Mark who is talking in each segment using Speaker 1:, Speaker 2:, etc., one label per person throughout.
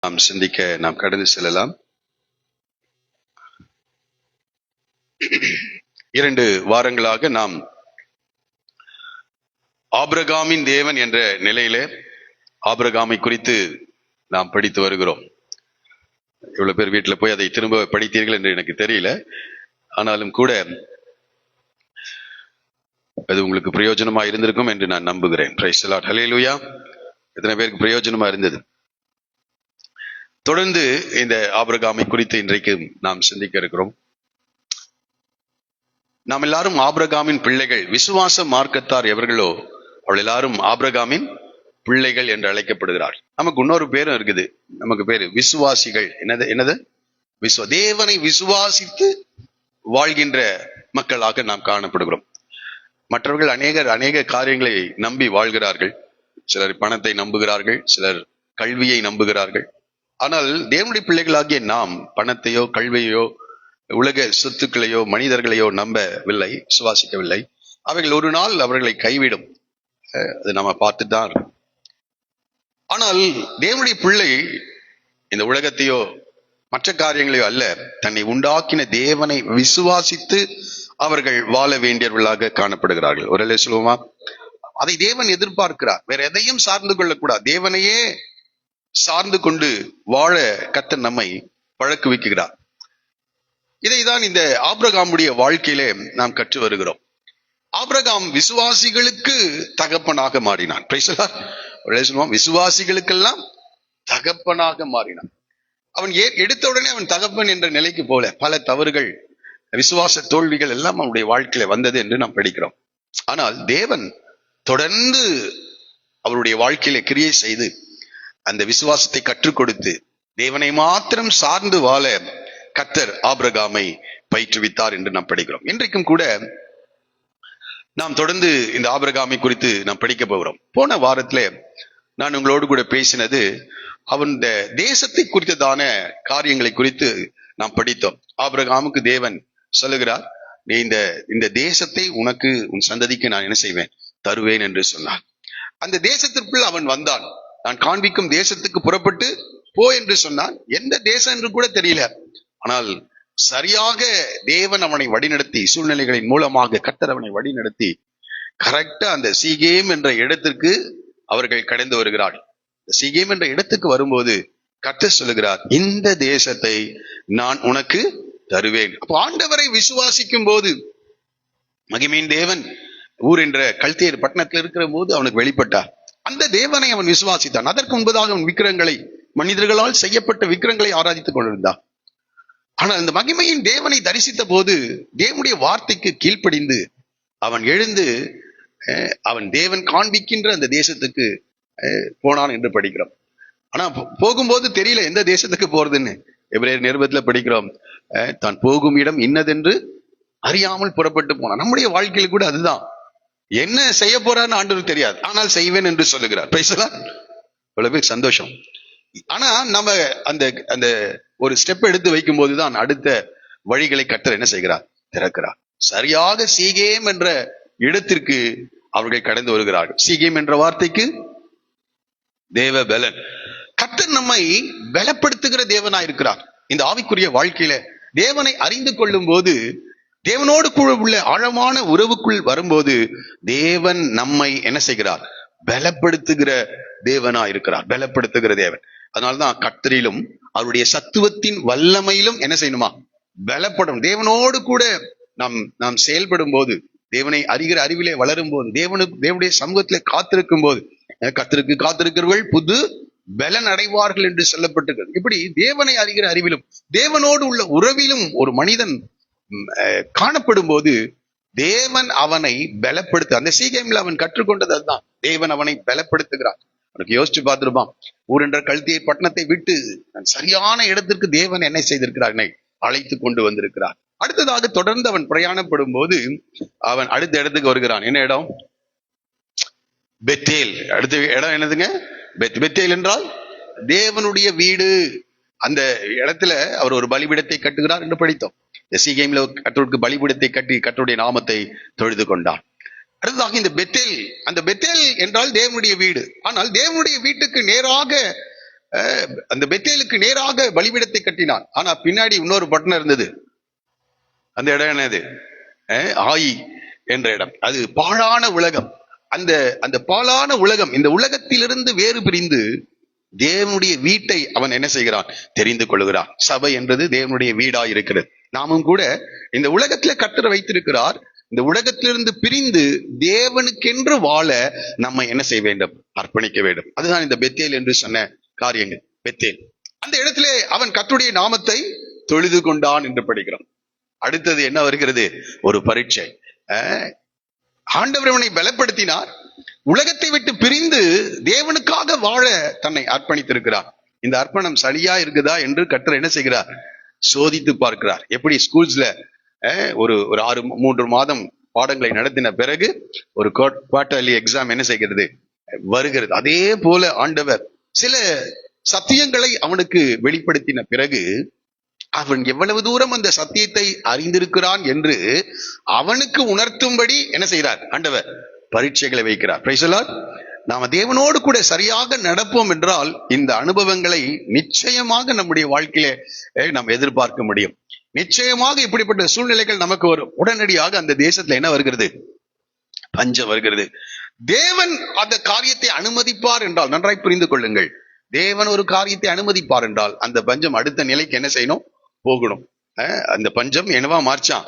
Speaker 1: நாம் சிந்திக்க நாம் கடந்து செல்லலாம். 2 வாரங்களாக நாம் ஆபிரகாமின் தேவன் என்ற நிலையிலே ஆபிரகாமை குறித்து நாம் படித்து வருகிறோம். இவ்வளவு பேர் வீட்டில் போய் அதை திரும்ப படித்தீர்கள் என்று எனக்கு தெரியல. ஆனாலும் கூட அது உங்களுக்கு பிரயோஜனமா இருந்திருக்கும் என்று நான் நம்புகிறேன். Praise the Lord. ஹல்லேலூயா. எத்தனை பேருக்கு பிரயோஜனமா இருந்தது? தொடர்ந்து இந்த ஆபிரகாமை குறித்து இன்றைக்கு நாம் சிந்திக்க இருக்கிறோம். நாம் எல்லாரும் ஆபிரகாமின் பிள்ளைகள். விசுவாச மார்க்கத்தார் எவர்களோ அவள் எல்லாரும் ஆபிரகாமின் பிள்ளைகள் என்று அழைக்கப்படுகிறார். நமக்கு இன்னொரு பேரும் இருக்குது. நமக்கு பேரு விசுவாசிகள். என்னது தேவனை விசுவாசித்து வாழ்கின்ற மக்களாக நாம் காணப்படுகிறோம். மற்றவர்கள் அநேக காரியங்களை நம்பி வாழ்கிறார்கள். சிலர் பணத்தை நம்புகிறார்கள், சிலர் கல்வியை நம்புகிறார்கள். ஆனால் தேவனுடைய பிள்ளைகளாகிய நாம் பணத்தையோ கல்வியோ உலக சொத்துக்களையோ மனிதர்களையோ நம்பவில்லை, விசுவாசிக்கவில்லை. அவைகள் ஒரு நாள் அவர்களை கைவிடும். அது நம்ம பார்த்துதான். ஆனால் தேவனுடைய பிள்ளை இந்த உலகத்தையோ மற்ற காரியங்களையோ அல்ல, தன்னை உண்டாக்கின தேவனை விசுவாசித்து அவர்கள் வாழ வேண்டியவர்களாக காணப்படுகிறார்கள். ஒரு சொல்லுவோமா? அதை தேவன் எதிர்பார்க்கிறார். வேற எதையும் சார்ந்து கொள்ளக்கூடாது. தேவனையே சார்ந்து கொண்டு வாழ கர்த்தர் நம்மை பழக்குவிக்கிறார். இதைதான் இந்த ஆபிரகாமுடைய வாழ்க்கையிலே நாம் கற்று வருகிறோம். ஆபிரகாம் விசுவாசிகளுக்கு தகப்பனாக மாறினான். விசுவாசிகளுக்கெல்லாம் தகப்பனாக மாறினான். அவன் எடுத்த உடனே அவன் தகப்பன் என்ற நிலைக்கு போல பல தவறுகள், விசுவாச தோல்விகள் எல்லாம் அவனுடைய வாழ்க்கையில வந்தது என்று நாம் படிக்கிறோம். ஆனால் தேவன் தொடர்ந்து அவருடைய வாழ்க்கையில கிரியை செய்து அந்த விசுவாசத்தை கற்றுக் கொடுத்து தேவனை மாத்திரம் சார்ந்து வாழ கர்த்தர் ஆபிரகாமை பயிற்றுவித்தார் என்று நாம் படிக்கிறோம். இன்றைக்கும் கூட நாம் தொடர்ந்து இந்த ஆபிரகாமை குறித்து நாம் படிக்க போகிறோம். போன வாரத்திலே நான் உங்களோடு கூட பேசினது அவன் தேசத்தை குறித்ததான காரியங்களை குறித்து நாம் படித்தோம். ஆபிரகாமுக்கு தேவன் சொல்லுகிறார், நீ இந்த தேசத்தை உனக்கு உன் சந்ததிக்கு நான் என்ன செய்வேன், தருவேன் என்று சொன்னார். அந்த தேசத்திற்குள் அவன் வந்தான். நான் காண்பிக்கும் தேசத்துக்கு புறப்பட்டு போ என்று சொன்னான். எந்த தேசம் என்று கூட தெரியல. ஆனால் சரியாக தேவன் அவனை வழிநடத்தி, சூழ்நிலைகளின் மூலமாக கர்த்தர் அவனை வழிநடத்தி கரெக்டா அந்த சீகேம் என்ற இடத்திற்கு அவர்கள் கடந்து வருகிறார்கள். சீகேம் என்ற இடத்துக்கு வரும்போது கர்த்தர் சொல்லுகிறார், இந்த தேசத்தை நான் உனக்கு தருவேன். அப்போ ஆண்டவரை விசுவாசிக்கும் போது மகிமையின் தேவன் ஊர் என்ற கல்தேர் பட்டணத்தில் இருக்கிற போது அவனுக்கு வெளிப்பட்டார். அந்த தேவனை அவன் விசுவாசித்தான். அதற்கு முன்பதாக அவன் விக்கிரங்களை, மனிதர்களால் செய்யப்பட்ட விக்கிரங்களை ஆராதித்துக் கொண்டிருந்தான். ஆனால் அந்த மகிமையின் தேவனை தரிசித்த போது தேவனுடைய வார்த்தைக்கு கீழ்ப்படிந்து அவன் எழுந்து அவன் தேவன் காண்பிக்கின்ற அந்த தேசத்துக்கு போனான் என்று படிக்கிறோம். ஆனா போகும்போது தெரியல எந்த தேசத்துக்கு போறதுன்னு. எபிரேயர் நிருபத்துல படிக்கிறோம், தான் போகும் இடம் இன்னதென்று அறியாமல் புறப்பட்டு போனான். நம்முடைய வாழ்க்கையில கூட அதுதான். என்ன செய்ய போறான்னு ஆண்டவருக்கு தெரியாது, ஆனால் செய்வேன் என்று சொல்லுகிறார். இவ்வளவு பேர் சந்தோஷம். ஆனா நம்ம அந்த ஒரு ஸ்டெப் எடுத்து வைக்கும் போதுதான் அடுத்த வழிகளை கர்த்தர் என்ன செய்கிறார், திறக்கிறார். சரியாக சீகேம் என்ற இடத்திற்கு அவர்கள் கடந்து வருகிறார்கள். சீகேம் என்ற வார்த்தைக்கு தேவ பலன். கர்த்தர் நம்மை பலப்படுத்துகிற தேவனாயிருக்கிறார். இந்த ஆவிக்குரிய வாழ்க்கையில தேவனை அறிந்து கொள்ளும் போது, தேவனோடு கூட உள்ள ஆழமான உறவுக்குள் வரும்போது தேவன் நம்மை என்ன செய்கிறார், பலப்படுத்துகிற தேவனா இருக்கிறார். பலப்படுத்துகிற தேவன். அதனால்தான் கர்த்தரிலும் அவருடைய சத்துவத்தின் வல்லமையிலும் என்ன செய்யணுமா, பலப்படும். தேவனோடு கூட நாம் செயல்படும் போது, தேவனை அறிகிற அறிவிலே வளரும் போது, தேவனுடைய சமூகத்திலே காத்திருக்கும் போது, கர்த்தருக்கு காத்திருக்கிறவர்கள் புது பலன் அடைவார்கள் என்று சொல்லப்பட்டிருக்கிறது. இப்படி தேவனை அறிகிற அறிவிலும் தேவனோடு உள்ள உறவிலும் ஒரு மனிதன் காணப்படும் போது தேவன் அவனை பலப்படுத்த, அந்த சீகேமில் அவன் கற்றுக்கொண்டது அதுதான். தேவன் அவனை பலப்படுத்துகிறார். அவனுக்கு யோசிச்சு பார்த்திருப்பான், ஊர் என்ற கல்தியை பட்டணத்தை விட்டு சரியான இடத்திற்கு தேவன் என்ன செய்திருக்கிறார், அழைத்து கொண்டு வந்திருக்கிறார். அடுத்ததாக தொடர்ந்து அவன் பிரயாணப்படும் போது அவன் அடுத்த இடத்துக்கு வருகிறான். என்ன இடம்? பெத்தேல். அடுத்த இடம் என்னதுங்க? பெத்தேல் என்றால் தேவனுடைய வீடு. அந்த இடத்துல அவர் ஒரு பலிபீடத்தை கட்டுகிறார் என்று படித்தோம். சீகேமில் கர்த்தருக்கு பலிபீடத்தை கட்டி கர்த்தருடைய நாமத்தை தொழுது கொண்டான். அடுத்ததாக இந்த பெத்தேல், அந்த பெத்தேல் என்றால் தேவனுடைய வீடு. ஆனால் தேவனுடைய வீட்டுக்கு நேராக அந்த பெத்தேலுக்கு நேராக பலிபீடத்தை கட்டினான். ஆனா பின்னாடி இன்னொரு பட்டணம் இருந்தது. அந்த இடம் என்னது? ஆயி என்ற இடம். அது பாழான உலகம். அந்த அந்த பாழான உலகம், இந்த உலகத்திலிருந்து வேறு பிரிந்து தேவனுடைய வீட்டை அவன் என்ன செய்கிறான்? தெரிந்து கொள்கிறான். சபை என்பது தேவனுடைய வீடா இருக்கிறது. நாமும் கூட இந்த உலகத்துல கர்த்தர் வைத்திருக்கிறார். இந்த உலகத்திலிருந்து பிரிந்து தேவனுக்கென்று வாழ நம்ம என்ன செய்ய வேண்டும்? அர்ப்பணிக்க வேண்டும். அதுதான் இந்த பெத்தேல் என்று சொன்ன காரியங்கள். பெத்தேல், அந்த இடத்திலே அவன் கர்த்தருடைய நாமத்தை தொழுது கொண்டான் என்று படிக்கிறோம். அடுத்தது என்ன வருகிறது? ஒரு பரீட்சை. ஆண்டவர் அவனை பலப்படுத்தினார். உலகத்தை விட்டு பிரிந்து தேவனுக்காக வாழ தன்னை அர்ப்பணித்திருக்கிறார். இந்த அர்ப்பணம் சரியா இருக்குதா என்று கர்த்தர் என்ன செய்கிறார்? சோதித்து பார்க்கிறார். எப்படி ஸ்கூல்ஸ்ல ஒரு 3 மாதம் பாடங்களை நடத்தின பிறகு ஒரு குவார்டர்லி எக்ஸாம் என்ன செய்கிறது? வருகிறது. அதே போல ஆண்டவர் சில சத்தியங்களை அவனுக்கு வெளிப்படுத்தின பிறகு அவன் எவ்வளவு தூரம் அந்த சத்தியத்தை அறிந்திருக்கிறான் என்று அவனுக்கு உணர்த்தும்படி என்ன செய்கிறார்? ஆண்டவர் பரீட்சைகளை வைக்கிறார். Price the Lord. நாம தேவனோடு கூட சரியாக நடப்போம் என்றால் இந்த அனுபவங்களை நிச்சயமாக நம்முடைய வாழ்க்கையிலே நாம் எதிர்பார்க்க முடியும். நிச்சயமாக இப்படிப்பட்ட சூழ்நிலைகள் நமக்கு வரும். உடனடியாக அந்த தேசத்துல என்ன வருகிறது? பஞ்சம் வருகிறது. தேவன் அந்த காரியத்தை அனுமதிப்பார் என்றால், நன்றாய் புரிந்து கொள்ளுங்கள், தேவன் ஒரு காரியத்தை அனுமதிப்பார் என்றால் அந்த பஞ்சம் அடுத்த நிலைக்கு என்ன செய்யணும்? போகணும். அந்த பஞ்சம் என்னவா மாறிச்சான்?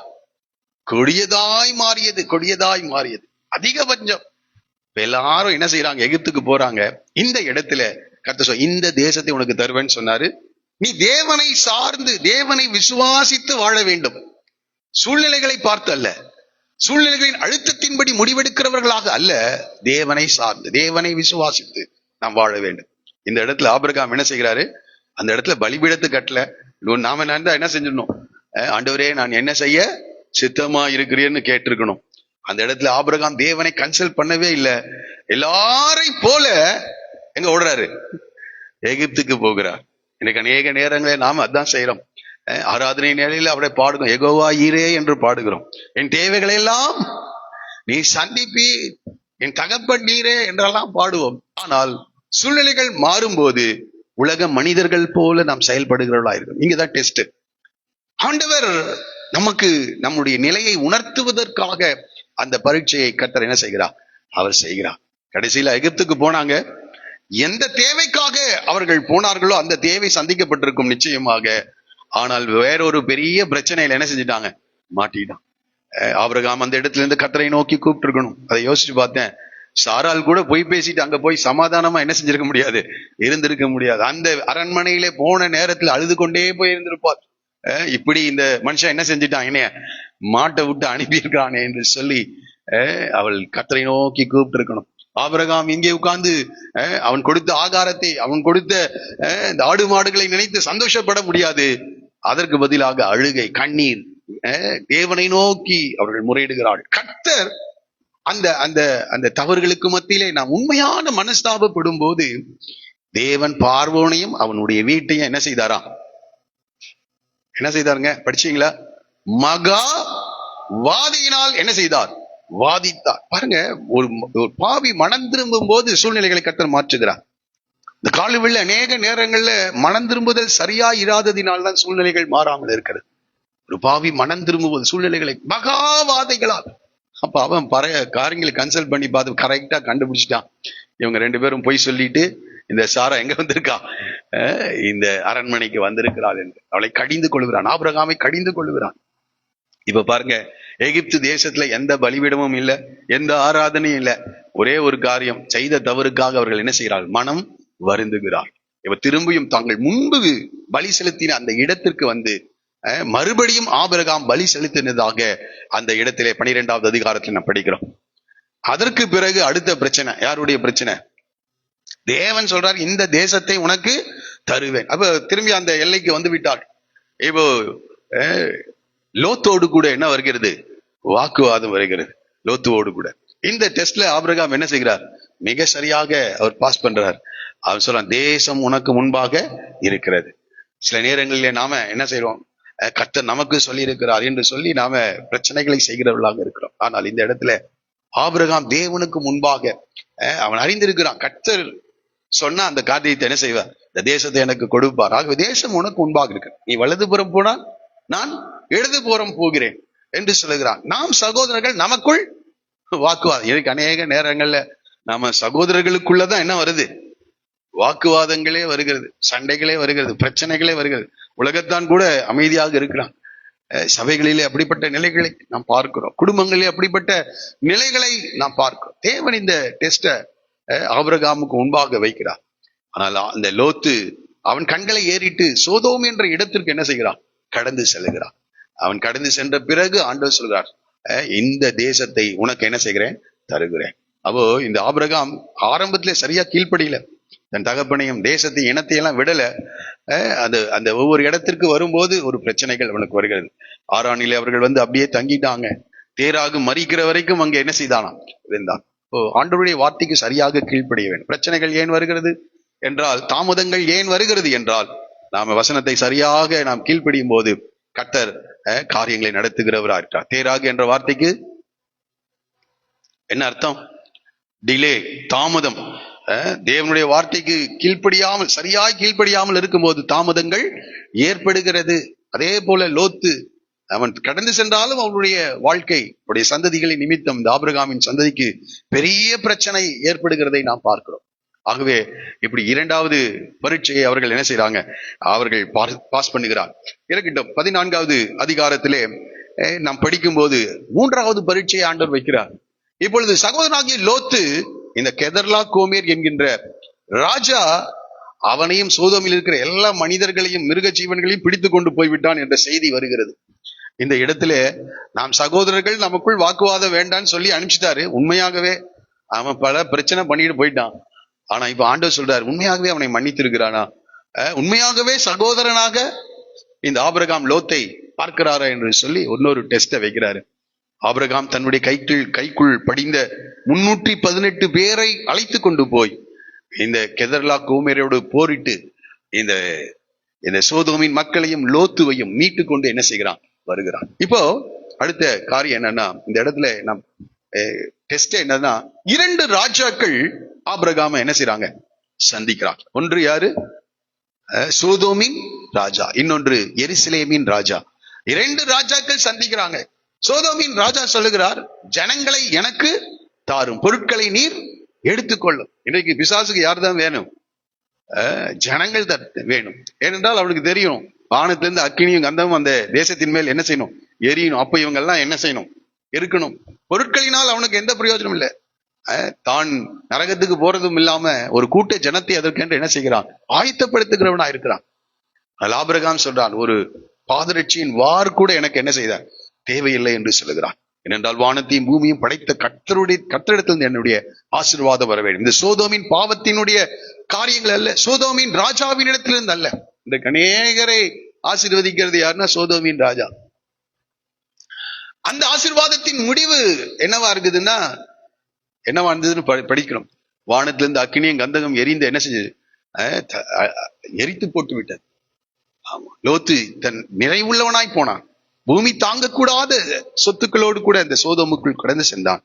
Speaker 1: கொடியதாய் மாறியது. கொடியதாய் மாறியது. அதிக பஞ்சம். எல்லாரும் என்ன செய்யறாங்க? எகிப்துக்கு போறாங்க. இந்த இடத்துல கர்த்தர் இந்த தேசத்தை உனக்கு தருவேன்னு சொன்னாரு. நீ தேவனை சார்ந்து தேவனை விசுவாசித்து வாழ வேண்டும். சூழ்நிலைகளை பார்த்து அல்ல, சூழ்நிலைகளின் அழுத்தத்தின்படி முடிவெடுக்கிறவர்களாக அல்ல, தேவனை சார்ந்து தேவனை விசுவாசித்து நாம் வாழ வேண்டும். இந்த இடத்துல ஆபிரகாம் என்ன செய்கிறாரு? அந்த இடத்துல பலிபீடத்து கட்டல. நாம என்ன செஞ்சிடணும்? ஆண்டவரே நான் என்ன செய்ய சித்தமா இருக்கிறேன்னு கேட்டிருக்கணும். அந்த இடத்துல ஆபிரகாம் தேவனை கன்சல்ட் பண்ணவே இல்லை. எல்லாரையும் போல எங்க ஓடுறாரு? எகிப்துக்கு போகிறார். எனக்கு அநேக நேரங்களே நாம அதான் செய்யறோம். ஆராதனை நிலையில அவரை பாடுகிறோம், யெகோவா ஈரே என்று பாடுகிறோம். என் தேவைகளை எல்லாம் நீ சந்திப்பி, என் தகப்பன் நீரே என்றெல்லாம் பாடுவோம். ஆனால் சூழ்நிலைகள் மாறும்போது உலக மனிதர்கள் போல நாம் செயல்படுகிறவர்களா இருக்கும். இங்கதான் டெஸ்ட். ஆண்டவர் நமக்கு நம்முடைய நிலையை உணர்த்துவதற்காக அந்த பரீட்சையை கர்த்தர் என்ன செய்கிறார்? அவர் செய்கிறார். கடைசியில எகிப்துக்கு போனாங்க. எந்த தேவைக்காக அவர்கள் போனார்களோ அந்த தேவை சந்திக்கப்பட்டிருக்கும் நிச்சயமாக. ஆனால் வேறொரு பெரிய பிரச்சனையில என்ன செஞ்சிட்டாங்க? மாட்டிட்டான். ஆபிரகாம் அந்த இடத்துல இருந்து கர்த்தரை நோக்கி கூப்பிட்டு இருக்கணும். அதை யோசிச்சு பார்த்தேன். சாரால் கூட போய் பேசிட்டு அங்க போய் சமாதானமா என்ன செஞ்சிருக்க முடியாது? இருந்திருக்க முடியாது. அந்த அரண்மனையிலே போன நேரத்துல அழுது கொண்டே போய் இருந்திருப்பார். இப்படி இந்த மனுஷன் என்ன செஞ்சிட்டான்? என்னைய மாட்டை விட்டு அனுப்பியிருக்கானே என்று சொல்லி அவள் கர்த்தரை நோக்கி கூப்பிட்டு இருக்கணும். ஆபிரகாம் இங்கே உட்கார்ந்து அவன் கொடுத்த ஆகாரத்தை, அவன் கொடுத்த இந்த ஆடு மாடுகளை நினைத்து சந்தோஷப்பட முடியாது. அதற்கு பதிலாக அழுகை, கண்ணீர், தேவனை நோக்கி அவர்கள் முறையிடுகிறார்கள். கர்த்தர் அந்த அந்த அந்த தவறுகளுக்கு மத்தியிலே நாம் உண்மையான மனஸ்தாபப்படும் போது தேவன் பார்வோனையும் அவனுடைய வீட்டையும் என்ன செய்தாராம்? என்ன செய்தாருங்க? படிச்சீங்களா? மகா வாதியினால் என்ன செய்தார்? வாதித்தார். பாருங்க, ஒரு பாவி மனம் திரும்பும் போது சூழ்நிலைகளை கர்த்தர் மாற்றுகிறார். இந்த காலவெளியில் அநேக நேரங்கள்ல மனம் திரும்புதல் சரியா இராததினால்தான் சூழ்நிலைகள் மாறாமல் இருக்கிறது. ஒரு பாவி மனம் திரும்புவது சூழ்நிலைகளை மகாவாதைகளால். அப்ப அவன் பழைய காரியங்களை கன்சல்ட் பண்ணி பார்த்து கரெக்டா கண்டுபிடிச்சிட்டான். இவங்க 2 பேரும் போய் சொல்லிட்டு இந்த சாரா எங்க வந்திருக்கா? இந்த அரண்மனைக்கு வந்திருக்கிறாள் என்று அவளை கடிந்து கொள்கிறான். ஆபிரகாமை கடிந்து கொள்கிறான். இப்ப பாருங்க, எகிப்து தேசத்துல எந்த பலிபீடமும் இல்லை, எந்த ஆராதனையும் இல்லை. ஒரே ஒரு காரியம், செய்த தவறுக்காக அவர்கள் என்ன செய்கிறார்கள்? மனம் வருந்துகிறார். இப்ப திரும்பியும் தாங்கள் முன்பு பலி செலுத்தின அந்த இடத்திற்கு வந்து மறுபடியும் ஆபிரகாம் பலி செலுத்தினதாக அந்த இடத்திலே 12வது அதிகாரத்தில் நாம் படிக்கிறோம். அதற்கு பிறகு அடுத்த பிரச்சனை யாருடைய பிரச்சனை? தேவன் சொல்றார், இந்த தேசத்தை உனக்கு தருவேன். அப்ப திரும்பி அந்த எல்லைக்கு வந்து விட்டார். இப்போ லோத்தோடு கூட என்ன வருகிறது? வாக்குவாதம் வருகிறது லோத்துவோடு கூட. இந்த டெஸ்ட்ல ஆபிரகாம் என்ன செய்கிறார்? மிக சரியாக அவர் பாஸ் பண்றார். அவர் சொல்றான், தேசம் உனக்கு முன்பாக இருக்கிறது. சில நேரங்களிலே நாம என்ன செய்வோம்? கர்த்தர் நமக்கு சொல்லி இருக்கிறார் என்று சொல்லி நாம பிரச்சனைகளை செய்கிறவர்களாக இருக்கிறோம். ஆனால் இந்த இடத்துல ஆபிரகாம் தேவனுக்கு முன்பாக அவன் அறிந்திருக்கிறான். கர்த்தர் சொன்னா அந்த காரியத்தை என்ன செய்வார்? இந்த தேசத்தை எனக்கு கொடுப்பார். ஆகவே தேசம் உனக்கு முன்பாக இருக்கு, நீ வலதுபுறம் போனால் நான் இடதுபுறம் போகிறேன் என்று சொல்லுகிறான். நாம் சகோதரர்கள் நமக்குள் வாக்குவாதம். இதுக்கு அநேக நேரங்கள்ல நாம சகோதரர்களுக்குள்ளதான் என்ன வருது, வாக்குவாதங்களே வருகிறது, சண்டைகளே வருகிறது, பிரச்சனைகளே வருகிறது. உலகத்தான் கூட அமைதியாக இருக்கிறான். சபைகளிலே அப்படிப்பட்ட நிலைகளை நாம் பார்க்கிறோம், குடும்பங்களிலே அப்படிப்பட்ட நிலைகளை நாம் பார்க்கிறோம். தேவன் இந்த டெஸ்ட ஆபிரகாமுக்கு முன்பாக வைக்கிறார். ஆனால் அந்த லோத்து அவன் கண்களை ஏறிட்டு சோதோம் என்ற இடத்திற்கு என்ன செய்கிறான், கடந்து செல்கிறான். அவன் கடந்து சென்ற பிறகு ஆண்டவர் சொல்கிறார், இந்த தேசத்தை உனக்கு என்ன செய்கிறேன், தருகிறேன். அப்போ இந்த ஆபிரகாம் ஆரம்பத்திலே சரியா கீழ்ப்படியில, தன் தகப்பனையும் தேசத்தை இனத்தையெல்லாம் விடல. அந்த ஒவ்வொரு இடத்திற்கு வரும்போது ஒரு பிரச்சனைகள் அவனுக்கு வருகிறது. ஆரானிலே அவர்கள் வந்து அப்படியே தங்கிட்டாங்க. தேராகு மறிக்கிற வரைக்கும் அங்க என்ன செய்தானா, இருந்தான். ஆண்டவருடைய வார்த்தைக்கு சரியாக கீழ்ப்படிய வேண்டும். பிரச்சனைகள் ஏன் வருகிறது என்றால், தாமதங்கள் ஏன் வருகிறது என்றால், நாம வசனத்தை சரியாக நாம் கீழ்ப்படியும் போது கர்த்தர் காரியங்களை நடத்துகிறவரா இருக்கிறார். தேராகு என்ற வார்த்தைக்கு என்ன அர்த்தம்? டிலே, தாமதம். தேவனுடைய வார்த்தைக்கு கீழ்ப்படியாமல், சரியாய் கீழ்ப்படியாமல் இருக்கும்போது தாமதங்கள் ஏற்படுகிறது. அதே போல லோத்து அவன் கடந்து சென்றாலும் அவனுடைய வாழ்க்கை, அவருடைய சந்ததிகளின் நிமித்தம் இந்த ஆபிரகாமின் சந்ததிக்கு பெரிய பிரச்சனை ஏற்படுகிறதை நாம் பார்க்கிறோம். ஆகவே இப்படி இரண்டாவது பரீட்சையை அவர்கள் என்ன செய்யறாங்க, அவர்கள் பாஸ் பண்ணுகிறார். இருக்கட்டும், 14வது அதிகாரத்திலே நாம் படிக்கும் போது மூன்றாவது பரீட்சையை ஆண்டவர் வைக்கிறார். இப்பொழுது சகோதரனாகிய லோத்து இந்த கெதர்லா கோமேர் என்கின்ற ராஜா அவனையும் சோதோமில் இருக்கிற எல்லா மனிதர்களையும் மிருக ஜீவன்களையும் பிடித்து கொண்டு போய்விட்டான் என்ற செய்தி வருகிறது. இந்த இடத்துல நாம் சகோதரர்கள் நமக்குள் வாக்குவாதம் வேண்டான்னு சொல்லி அனுப்பிச்சிட்டாரு. உண்மையாகவே அவன் பல பிரச்சனை பண்ணிட்டு போயிட்டான். ஆனா இப்ப ஆண்டவர் சொல்றாரு, உண்மையாகவே அவனை மன்னித்திருக்கிறானா, உண்மையாகவே சகோதரனாக இந்த ஆபிரகாம் லோத்தை பார்க்கிறாரா என்று சொல்லி இன்னொரு டெஸ்ட வைக்கிறாரு. ஆபிரகாம் தன்னுடைய கைக்குள் படிந்த 318 பேரை அழைத்து கொண்டு போய் இந்த கெதர்லா கோமேரோடு போரிட்டு இந்த சோதோமின் மக்களையும் லோத்துவையும் மீட்டு கொண்டு என்ன செய்கிறான், வருகிறான். இப்போ அடுத்த காரியம் என்னன்னா, இந்த இடத்துல நம் டெஸ்ட் என்னன்னா, 2 ராஜாக்கள் ஆபிரகாம என்ன செய்யறாங்க, சந்திக்கிறாங்க. ஒன்று யாரு, சோதோமின் ராஜா, இன்னொன்று எருசலேமின் ராஜா. 2 ராஜாக்கள் சந்திக்கிறாங்க. சோதோமின் ராஜா சொல்லுகிறார், ஜனங்களை எனக்கு தாரும், பொருட்களை நீர் எடுத்துக்கொள்ளும். இன்றைக்கு பிசாசுக்கு யார் தான் வேணும், ஜனங்கள் தான் வேணும். ஏனென்றால் அவனுக்கு தெரியும், வானத்திலிருந்து அக்கினியும் கந்தமும் அந்த தேசத்தின் மேல் என்ன செய்யணும், எரியணும். அப்ப இவங்க எல்லாம் என்ன செய்யணும், இருக்கணும். பொருட்களினால் அவனுக்கு எந்த பிரயோஜனம் இல்லை. தான் நரகத்துக்கு போறதும் இல்லாம ஒரு கூட்ட ஜனத்தை அதற்கென்று என்ன செய்கிறான், ஆயத்தப்படுத்துகிறவனா இருக்கிறான். ஆபிரகாம் சொல்றான், ஒரு பாதரட்சியின் வார் கூட எனக்கு என்ன செய்தார், தேவையில்லை என்று சொல்லுகிறான். ஏனென்றால் வானத்தையும் பூமியும் படைத்த கர்த்தரிடத்திலிருந்து என்னுடைய ஆசீர்வாதம் வர வேண்டும். இந்த சோதோமின் பாவத்தினுடைய காரியங்கள் அல்ல, சோதோமின் ராஜாவின் இடத்திலிருந்து அல்ல. இந்த அநேகரை ஆசீர்வதிக்கிறது யாருன்னா சோதோமின் ராஜா. அந்த ஆசீர்வாதத்தின் முடிவு என்னவா இருக்குதுன்னா, என்னவா இருந்ததுன்னு படிக்கணும். வானத்திலிருந்து அக்கினியும் கந்தகம் எரிந்து என்ன செஞ்சது, எரித்து போட்டு விட்டது. ஆமா, லோத்து தன் நிறைவுள்ளவனாய் போனான். பூமி தாங்கக்கூடாத சொத்துக்களோடு கூட இந்த சோதோமுக்குள் கடந்து சென்றான்.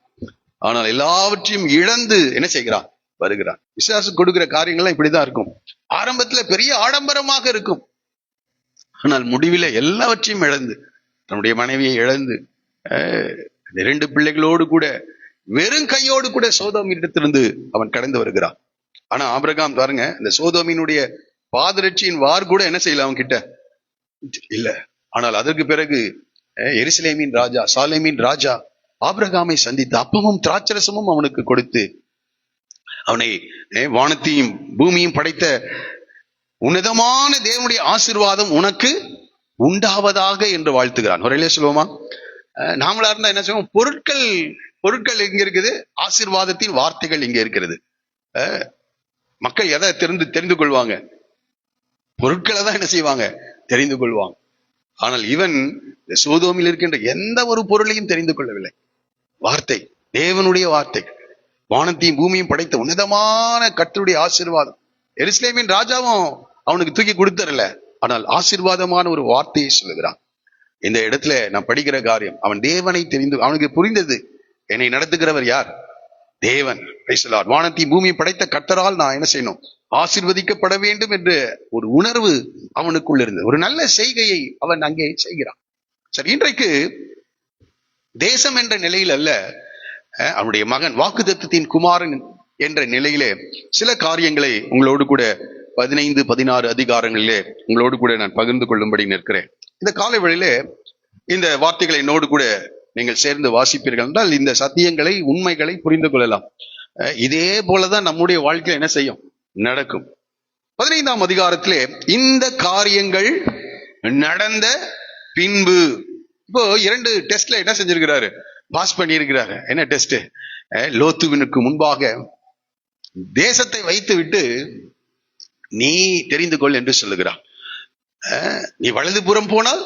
Speaker 1: ஆனால் எல்லாவற்றையும் இழந்து என்ன செய்கிறான், வருகிறான். விசுவாசம் கொடுக்கிற காரியங்கள்லாம் இப்படிதான் இருக்கும். ஆரம்பத்துல பெரிய ஆடம்பரமாக இருக்கும், ஆனால் முடிவில எல்லாவற்றையும் இழந்து, தன்னுடைய மனைவியை இழந்து 2 பிள்ளைகளோடு கூட வெறும் கையோடு கூட சோதோம் இடத்திலிருந்து அவன் கடந்து வருகிறான். ஆனா ஆபிரகாம் பாருங்க, இந்த சோதோமினுடைய பாதரட்சியின் வார் கூட என்ன செய்யல அவன் கிட்ட இல்ல. ஆனால் அதற்கு பிறகு எருசலேமின் ராஜா, சாலேமின் ராஜா ஆபிரகாமை சந்தித்து அப்பமும் திராட்சரசமும் அவனுக்கு கொடுத்து அவனை வானத்தையும் பூமியும் படைத்த உன்னதமான தேவனுடைய ஆசீர்வாதம் உனக்கு உண்டாவதாக என்று வாழ்த்துகிறான். ஒரே சொல்லுவோமா? நாமளா இருந்தா என்ன செய்வோம், பொருட்கள் எங்க இருக்குது, ஆசீர்வாதத்தின் வார்த்தைகள் இங்க இருக்கிறது. மக்கள் எதை தெரிந்து கொள்வாங்க, பொருட்களை தான் என்ன செய்வாங்க, தெரிந்து கொள்வாங்க. ஆனால் இவன் சோதோமில் இருக்கின்ற எந்த ஒரு பொருளையும் தெரிந்து கொள்ளவில்லை. வார்த்தை, தேவனுடைய வார்த்தை, வானத்தையும் பூமியும் படைத்த உன்னதமான கர்த்தருடைய ஆசீர்வாதம். எருசலேமின் ராஜாவும் அவனுக்கு தூக்கி கொடுத்தரல, ஆனால் ஆசீர்வாதமான ஒரு வார்த்தையை சொல்லுகிறான். இந்த இடத்துல நான் படிக்கிற காரியம், அவன் தேவனை தெரிந்து, அவனுக்கு புரிந்தது, என்னை நடத்துகிறவர் யார், தேவன். வானத்தையும் பூமியும் படைத்த கர்த்தரால் நான் என்ன செய்யணும், ஆசீர்வதிக்கப்பட வேண்டும் என்ற ஒரு உணர்வு அவனுக்குள் இருந்தது. ஒரு நல்ல செய்கையை அவன் அங்கே செய்கிறான். சரி, இன்றைக்கு தேசம் என்ற நிலையில் அல்ல, அவனுடைய மகன் வாக்குத்தத்தத்தின் குமாரன் என்ற நிலையிலே சில காரியங்களை உங்களோடு கூட 15-16 அதிகாரங்களிலே உங்களோடு கூட நான் பகிர்ந்து கொள்ளும்படி நிற்கிறேன். இந்த காலை வேளையிலே இந்த வார்த்தைகளை என்னோடு கூட நீங்கள் சேர்ந்து வாசிப்பீர்கள் என்றால் இந்த சத்தியங்களை, உண்மைகளை புரிந்து கொள்ளலாம். இதே போலதான் நம்முடைய வாழ்க்கையில் என்ன செய்யும், நடக்கும். 15ஆம் அதிகாரத்திலே இந்த காரியங்கள் நடந்த பின்பு, இப்போ 2 டெஸ்ட்ல என்ன செஞ்சிருக்கிறாரு, பாஸ் பண்ணி இருக்கிறாரு. என்ன டெஸ்ட்? லோத்துவினுக்கு முன்பாக தேசத்தை வைத்து விட்டு நீ தெரிந்து கொள் என்று சொல்லுகிறான். நீ வலதுபுறம் போனால்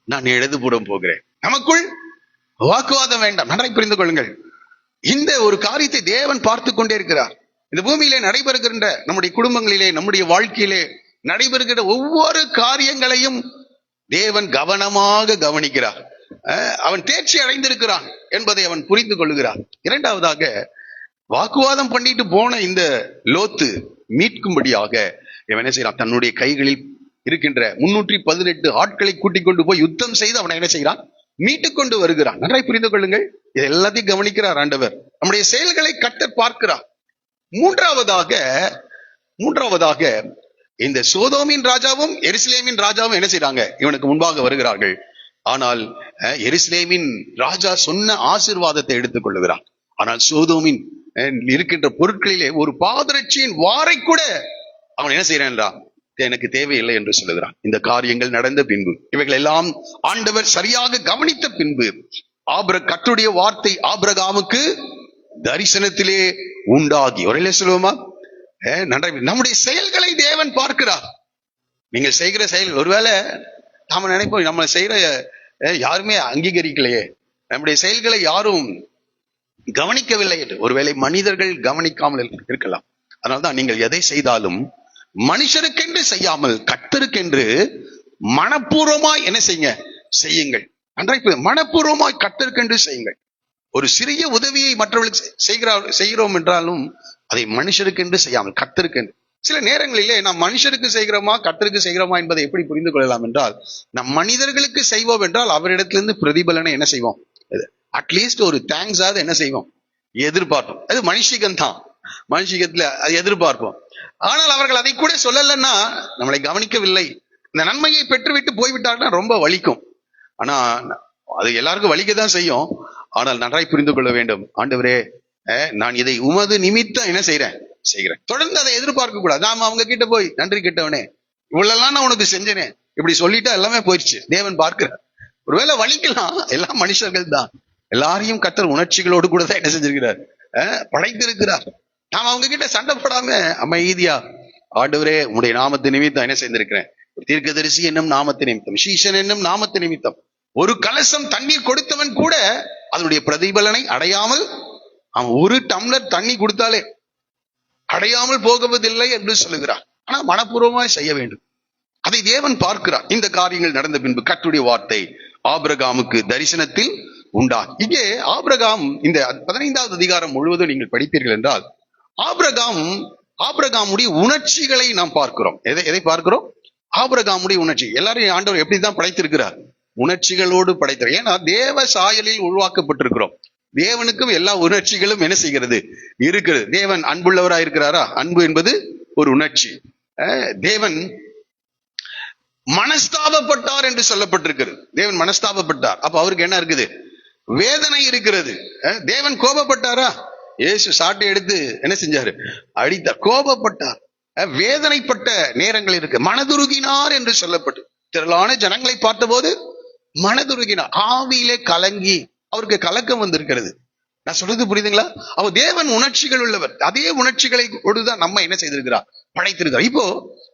Speaker 1: நான் இடதுபுறம் போகிறேன். நமக்குள் வாக்குவாதம் வேண்டாம். நன்றாய் புரிந்து கொள்ளுங்கள். இந்த ஒரு காரியத்தை தேவன் பார்த்து கொண்டே இருக்கிறார். இந்த பூமியிலே நடைபெறுகின்ற நம்முடைய குடும்பங்களிலே, நம்முடைய வாழ்க்கையிலே நடைபெறுகிற ஒவ்வொரு காரியங்களையும் தேவன் கவனமாக கவனிக்கிறார். அவன் தேர்ச்சி அடைந்திருக்கிறான் என்பதை அவன் புரிந்து கொள்ளுகிறான். இரண்டாவதாக, வாக்குவாதம் பண்ணிட்டு போன இந்த லோத்து மீட்கும்படியாக இவன் என்ன செய்யறான், தன்னுடைய கைகளில் இருக்கின்ற 318 ஆட்களை கூட்டிக் கொண்டு போய் யுத்தம் செய்து அவனை என்ன செய்யறான், மீட்டுக் கொண்டு வருகிறான். நன்றாய் புரிந்து கொள்ளுங்கள். இது எல்லாத்தையும் கவனிக்கிறார் ஆண்டவர். நம்முடைய செயல்களை கர்த்தர் பார்க்கிறார். மூன்றாவதாக இந்த சோதோமின் ராஜாவும் எருசலேமின் ராஜாவும் என்ன செய்யறாங்க, இவனுக்கு முன்பாக வருகிறார்கள். ஆனால் எருசலேமின் ராஜா சொன்ன ஆசீர்வாதத்தை எடுத்துக் கொள்ளுகிறான். ஆனால் சோதோமின் இருக்கின்ற பொருட்களிலே ஒரு பாதரட்சியின் வாரை கூட அவன் என்ன செய்யறான், எனக்கு தேவையில்லை என்று சொல்லுகிறான். இந்த காரியங்கள் நடந்த பின்பு, இவைகள் எல்லாம் ஆண்டவர் சரியாக கவனித்த பின்பு, கர்த்தருடைய வார்த்தை ஆபிரகாமுக்கு தரிசனத்திலே உண்டாகி, ஒரே சொல்லுவோமா, நம்முடைய செயல்களை தேவன் பார்க்கிறார். நீங்கள் செய்கிற செயல்கள், ஒருவேளை நாம நினைப்போம் நம்ம செய்யற யாருமே அங்கீகரிக்கலையே, நம்முடைய செயல்களை யாரும் கவனிக்கவில்லை என்று. ஒருவேளை மனிதர்கள் கவனிக்காமல் இருக்கலாம். அதனால்தான் நீங்கள் எதை செய்தாலும் மனுஷருக்கென்று செய்யாமல் கர்த்தருக்கென்று மனப்பூர்வமாய் என்ன செய்யுங்கள். அன்றைக்கு மனப்பூர்வமாய் கர்த்தருக்கென்று செய்யுங்கள். ஒரு சிறிய உதவியை மற்றவர்களுக்கு செய்கிறோம் என்றாலும் அதை மனுஷருக்கென்று செய்யாமல் கர்த்தருக்கென்று. சில நேரங்களிலே நாம் மனுஷருக்கு செய்கிறோமா கர்த்தருக்கு செய்கிறோமா என்பதை எப்படி புரிந்து கொள்ளலாம் என்றால், நம் மனிதர்களுக்கு செய்வோம் என்றால் அவரிடத்திலிருந்து பிரதிபலனை என்ன செய்வோம், அட்லீஸ்ட் ஒரு தேங்க்ஸ் ஆகுது என்ன செய்வோம், எதிர்பார்ப்போம். அது மனுஷிகம்தான், மனுஷிகத்துல அது எதிர்பார்ப்போம். ஆனால் அவர்கள் அதை கூட சொல்லலைன்னா நம்மளை கவனிக்கவில்லை, இந்த நன்மையை பெற்றுவிட்டு போய்விட்டாங்கன்னா ரொம்ப வலிக்கும். ஆனா அது எல்லாருக்கும் வலிக்கதான் செய்யும். ஆனால் நன்றாய் புரிந்து கொள்ள வேண்டும், ஆண்டவரே நான் இதை உமது நிமித்தம் என்ன செய்கிறேன். தொடர்ந்து அதை எதிர்பார்க்க கூடாது. நாம அவங்க கிட்ட போய் நன்றி கிட்டவனே, இவ்வளவு நான் உனக்கு செஞ்சேனே இப்படி சொல்லிட்டா எல்லாமே போயிடுச்சு. தேவன் பார்க்கிறார். ஒருவேளை வலிக்கலாம், எல்லாம் மனுஷர்கள் தான். எல்லாரையும் கர்த்தர் உணர்ச்சிகளோடு கூட தான் என்ன செஞ்சிருக்கிறார், படைத்திருக்கிறார். நாம் அவங்க கிட்ட சண்டை போடாம அமைதியா, ஆண்டவரே உங்களுடைய நாமத்து நிமித்தம் என்ன செய்திருக்கிறேன், தீர்க்கதரிசி என்னும் நாமத்து நிமித்தம், சீஷன் என்னும் நாமத்து நிமித்தம் ஒரு கலசம் தண்ணீர் கொடுத்தவன் கூட அதனுடைய பிரதிபலனை அடையாமல், அவன் ஒரு டம்ளர் தண்ணி கொடுத்தாலே அடையாமல் போகுவதில்லை என்று சொல்லுகிறார். ஆனா மனப்பூர்வமாய் செய்ய வேண்டும். அதை தேவன் பார்க்கிறார். இந்த காரியங்கள் நடந்த பின்பு கர்த்தருடைய வார்த்தை ஆபிரகாமுக்கு தரிசனத்தில் உண்டாகி. இங்கே ஆபிரகாம், இந்த 15வது அதிகாரம் முழுவதும் நீங்கள் படிப்பீர்கள் என்றால், ஆபிரகாமுடைய உணர்ச்சிகளை நாம் பார்க்கிறோம். எதை பார்க்கிறோம்? ஆபிரகாமுடைய உணர்ச்சி. எல்லாரும் ஆண்டவர் எப்படிதான் படைத்திருக்கிறார், உணர்ச்சிகளோடு படைத்தார். ஏன்னா தேவ சாயலில் உருவாக்கப்பட்டிருக்கிறோம். தேவனுக்கும் எல்லா உணர்ச்சிகளும் என்ன செய்கிறது, இருக்கிறது. தேவன் அன்புள்ளவராய் இருக்கிறாரா? அன்பு என்பது ஒரு உணர்ச்சி. தேவன் மனஸ்தாபப்பட்டார் என்று சொல்லப்பட்டிருக்கிறது. தேவன் மனஸ்தாபப்பட்டார். அப்ப அவருக்கு என்ன இருக்குது, வேதனை இருக்கிறது. தேவன் கோபப்பட்டாரா? இயேசு சாட்டை எடுத்து என்ன செஞ்சாரு, அடித்தார். கோபப்பட்டார், வேதனைப்பட்ட நேரங்கள் இருக்கு. மனதுருகினார் என்று சொல்லப்பட்டு, திரளான ஜனங்களை பார்த்தபோது மனதுருகினார், ஆவியிலே கலங்கி அவருக்கு கலக்கம் வந்திருக்கிறது. நான் சொல்றது புரியுதுங்களா? அவர் தேவன் உணர்ச்சிகள் உள்ளவர். அதே உணர்ச்சிகளை கொடுதான் நம்ம என்ன செய்திருக்கிறார், படைத்திருக்கிறார். இப்போ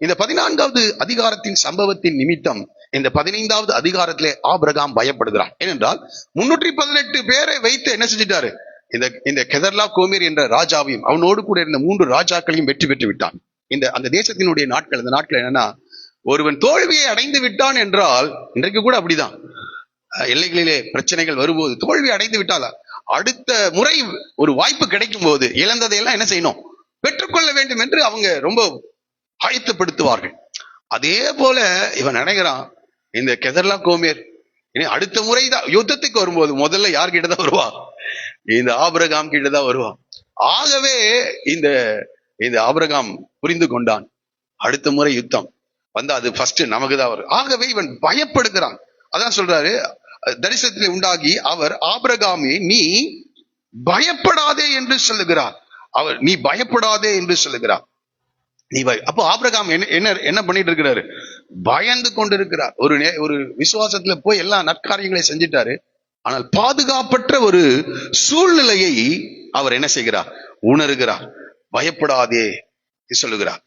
Speaker 1: இந்த 14வது அதிகாரத்தின் சம்பவத்தின் நிமித்தம் இந்த 15வது அதிகாரத்திலே ஆபிரகாம் பயப்படுகிறான். ஏனென்றால் 318 பேரை வைத்து என்ன செஞ்சிட்டாரு, இந்த கெதர்லா கோமேர் என்ற ராஜாவையும் அவனோடு கூட இருந்த 3 ராஜாக்களையும் வெற்றி பெற்று விட்டான். அந்த தேசத்தினுடைய நாட்கள், அந்த நாட்கள் என்னன்னா, ஒருவன் தோல்வியை அடைந்து விட்டான் என்றால், இன்றைக்கு கூட அப்படிதான், எல்லைகளிலே பிரச்சனைகள் வரும்போது தோல்வி அடைந்து விட்டால் அடுத்த முறை ஒரு வாய்ப்பு கிடைக்கும் போது இழந்ததையெல்லாம் என்ன செய்யணும், பெற்றுக்கொள்ள மேற்கொள்ள வேண்டும் என்று அவங்க ரொம்ப ஆயத்தப்படுத்துவார்கள். அதே போல இவன் நினைக்கிறான், இந்த கெதர்லா கோமேர் இனி அடுத்த முறை தான் யுத்தத்துக்கு வரும்போது முதல்ல யார்கிட்டதான் வருவா? இந்த ஆபிரகாம் கிட்டதான் வருவான். ஆகவே இந்த இந்த ஆபிரகாம் புரிந்து கொண்டான், அடுத்த முறை யுத்தம் வந்தா அது ஃபர்ஸ்ட் நமக்கு தான் வரும். ஆகவே இவன் பயப்படுகிறான். அதான் சொல்றாரு, தரிசனத்தில் உண்டாகி அவர் ஆபிரகாமே நீ பயப்படாதே என்று சொல்லுகிறார். அவர் நீ பயப்படாதே என்று சொல்லுகிறார். அப்போ ஆபிரகாம் என்ன பண்ணிட்டு இருக்கிறாரு? பயந்து கொண்டிருக்கிறார். ஒரு விசுவாசத்துல போய் எல்லா நற்காரியங்களையும் செஞ்சிட்டாரு. ஆனால் பாதுகாப்பற்ற ஒரு சூழ்நிலையை அவர் என்ன செய்கிறார்? உணர்கிறார். பயப்படாதே சொல்லுகிறார்.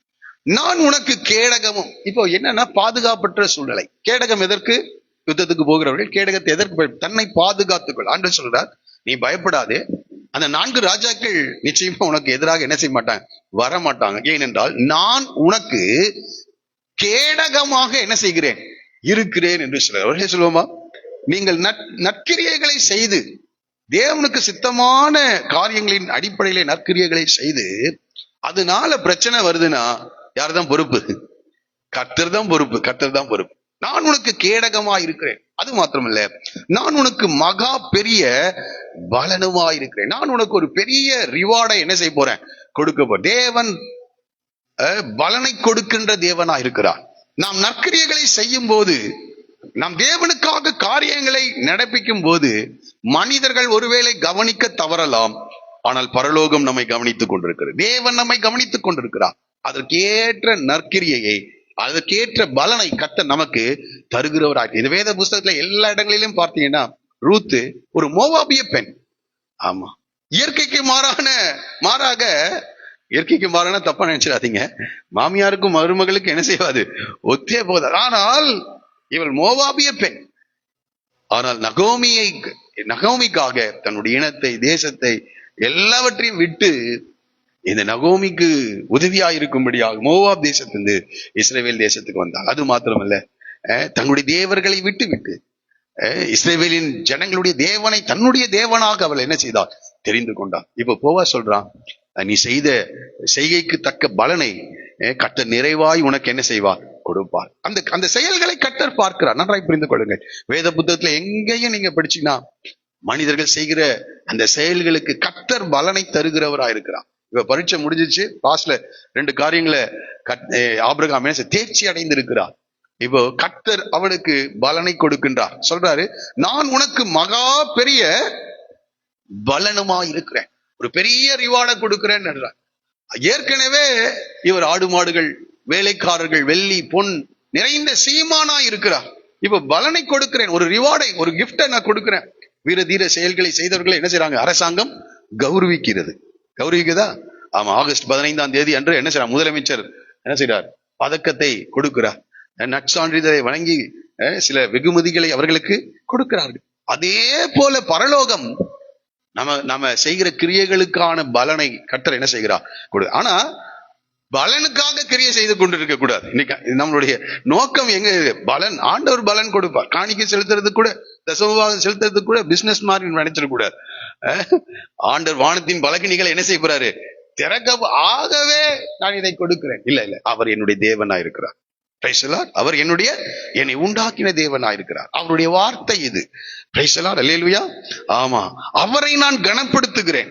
Speaker 1: நான் உனக்கு கேடகமும். இப்போ என்னன்னா பாதுகாப்பற்ற சூழ்நிலை. கேடகம் எதற்கு? யுத்தத்துக்கு போகிறவர்கள் கேடகத்தை எதற்கு? தன்னை பாதுகாத்துக்கொள். ஆண்டவர் சொல்றார், நீ பயப்படாதே. அந்த 4 ராஜாக்கள் நிச்சயமா உனக்கு எதிராக என்ன செய்ய மாட்டாங்க? வர மாட்டாங்க. ஏனென்றால் நான் உனக்கு கேடகமாக என்ன செய்கிறேன்? இருக்கிறேன் என்று சொல்றார். சொல்லுவோமா? நீங்கள் நற்கிரியைகளை செய்து, தேவனுக்கு சித்தமான காரியங்களின் அடிப்படையிலே நற்கிரியைகளை செய்து, அதனால பிரச்சனை வருதுன்னா யார்தான் பொறுப்பு? கர்த்தர் தான் பொறுப்பு. கர்த்தர் தான் பொறுப்பு. நான் உனக்கு கேடகமா இருக்கிறேன். அது மாத்திரமல்ல, நான் உனக்கு மகா பெரிய பலனுமா இருக்கிறேன். நான் உனக்கு ஒரு பெரிய ரிவார்டை என்ன செய்ய போறேன்? கொடுக்க போறேன். தேவன் பலனை கொடுக்கின்ற தேவனா இருக்கிறார். நாம் நற்கிரியைகளை செய்யும் போது, நாம் தேவனுக்காக காரியங்களை நடப்பிக்கும் போது, மனிதர்கள் ஒருவேளை கவனிக்க தவறலாம். ஆனால் பரலோகம் நம்மை கவனித்துக் கொண்டிருக்கிறது. தேவன் நம்மை கவனித்துக் கொண்டிருக்கிறார். அதற்கேற்ற நற்கிரியையை, அதற்கேற்ற பலனை கர்த்தர் நமக்கு தருகிறவராக. இந்த வேத புஸ்தகத்துல எல்லா இடங்களிலும் பார்த்தீங்கன்னா, ரூத்து ஒரு மோவாபிய பெண். ஆமா, இயற்கைக்கு மாறாக இயற்கைக்கு மாறான தப்பா நினைச்சிடாதீங்க. மாமியாருக்கும் மருமகளுக்கு என்ன செய்வாது? ஒத்தே போதாது. ஆனால் இவள் மோவாபிய பெண். ஆனால் நகோமிக்காக தன்னுடைய இனத்தை, தேசத்தை எல்லாவற்றையும் விட்டு இந்த நகோமிக்கு உதவியா இருக்கும்படியாக மோவாப் தேசத்திலிருந்து இஸ்ரவேல் தேசத்துக்கு வந்தாள். அது மாத்திரமல்ல, தன்னுடைய தேவர்களை விட்டு இஸ்ரவேலின் ஜனங்களுடைய தேவனை தன்னுடைய தேவனாக அவள் என்ன செய்தாள்? தெரிந்து கொண்டாள். இப்ப போவா சொல்றான், நீ செய்த செய்கைக்கு தக்க பலனை கர்த்தர் நிறைவாய் உனக்கு என்ன செய்வார்? கொடுப்பார். அந்த செயல்களை கர்த்தர் பார்க்கிறார். நன்றாய் புரிந்து கொள்ளுங்கள். வேத புத்தகத்துல எங்கேயும் நீங்க படிச்சீங்கன்னா, மனிதர்கள் செய்கிற அந்த செயல்களுக்கு கர்த்தர் பலனை தருகிறவரா இருக்கிறார். இப்ப பரீட்சை முடிஞ்சிச்சு, பாஸ்ல 2 காரியங்களை ஆபிரகாம் தேர்ச்சி அடைந்து இருக்கிறார். இப்போ கர்த்தர் அவனுக்கு பலனை கொடுக்கின்றார். சொல்றாரு, நான் உனக்கு மகா பெரிய பலனுமா இருக்கிறேன், ஒரு பெரிய ரிவார்டை கொடுக்கிறேன் என்றார். ஏற்கனவே இவர் ஆடு மாடுகள், வேலைக்காரர்கள், வெள்ளி பொன் நிறைந்த சீமானா இருக்கிறார். இப்ப பலனை கொடுக்கிறேன், ஒரு ரிவார்டை, ஒரு கிஃப்டை நான் கொடுக்கிறேன். வீர தீர செயல்களை செய்தவர்களை என்ன செய்யறாங்க? அரசாங்கம் கௌரவிக்குதா? ஆமா, ஆகஸ்ட் 15ஆம் தேதி அன்று என்ன செய்யறார்? முதலமைச்சர் என்ன செய்யறார்? பதக்கத்தை கொடுக்கிறார். நற்சான்றிதழை வழங்கி சில வெகுமதிகளை அவர்களுக்கு கொடுக்கிறார்கள். அதே போல பரலோகம் நம்ம செய்கிற கிரியைகளுக்கான பலனை கர்த்தர் என்ன செய்கிறார்? ஆனா பலனுக்காக கிரியை செய்து கொண்டிருக்க கூடாது. இன்னைக்கு நம்மளுடைய நோக்கம் எங்க? பலன். ஆண்டவர் பலன் கொடுப்பார். காணிக்கை செலுத்துறது கூட, தசமபாகம் செலுத்துறது கூட பிசினஸ் மாதிரி நினைச்சிடக்கூடாது. ஆண்டவர் வானத்தின் பலகணிகளை என்ன செய்ய போறாரு? திறக்க. ஆகவே நான் இதை கொடுக்கிறேன். இல்ல, அவர் என்னுடைய தேவனா இருக்கிறார். அவர் என்னை உண்டாக்கின தேவனா இருக்கிறார். அவருடைய வார்த்தை இது. அல்லேலூயா. ஆமா, அவரை நான் கனப்படுத்துகிறேன்.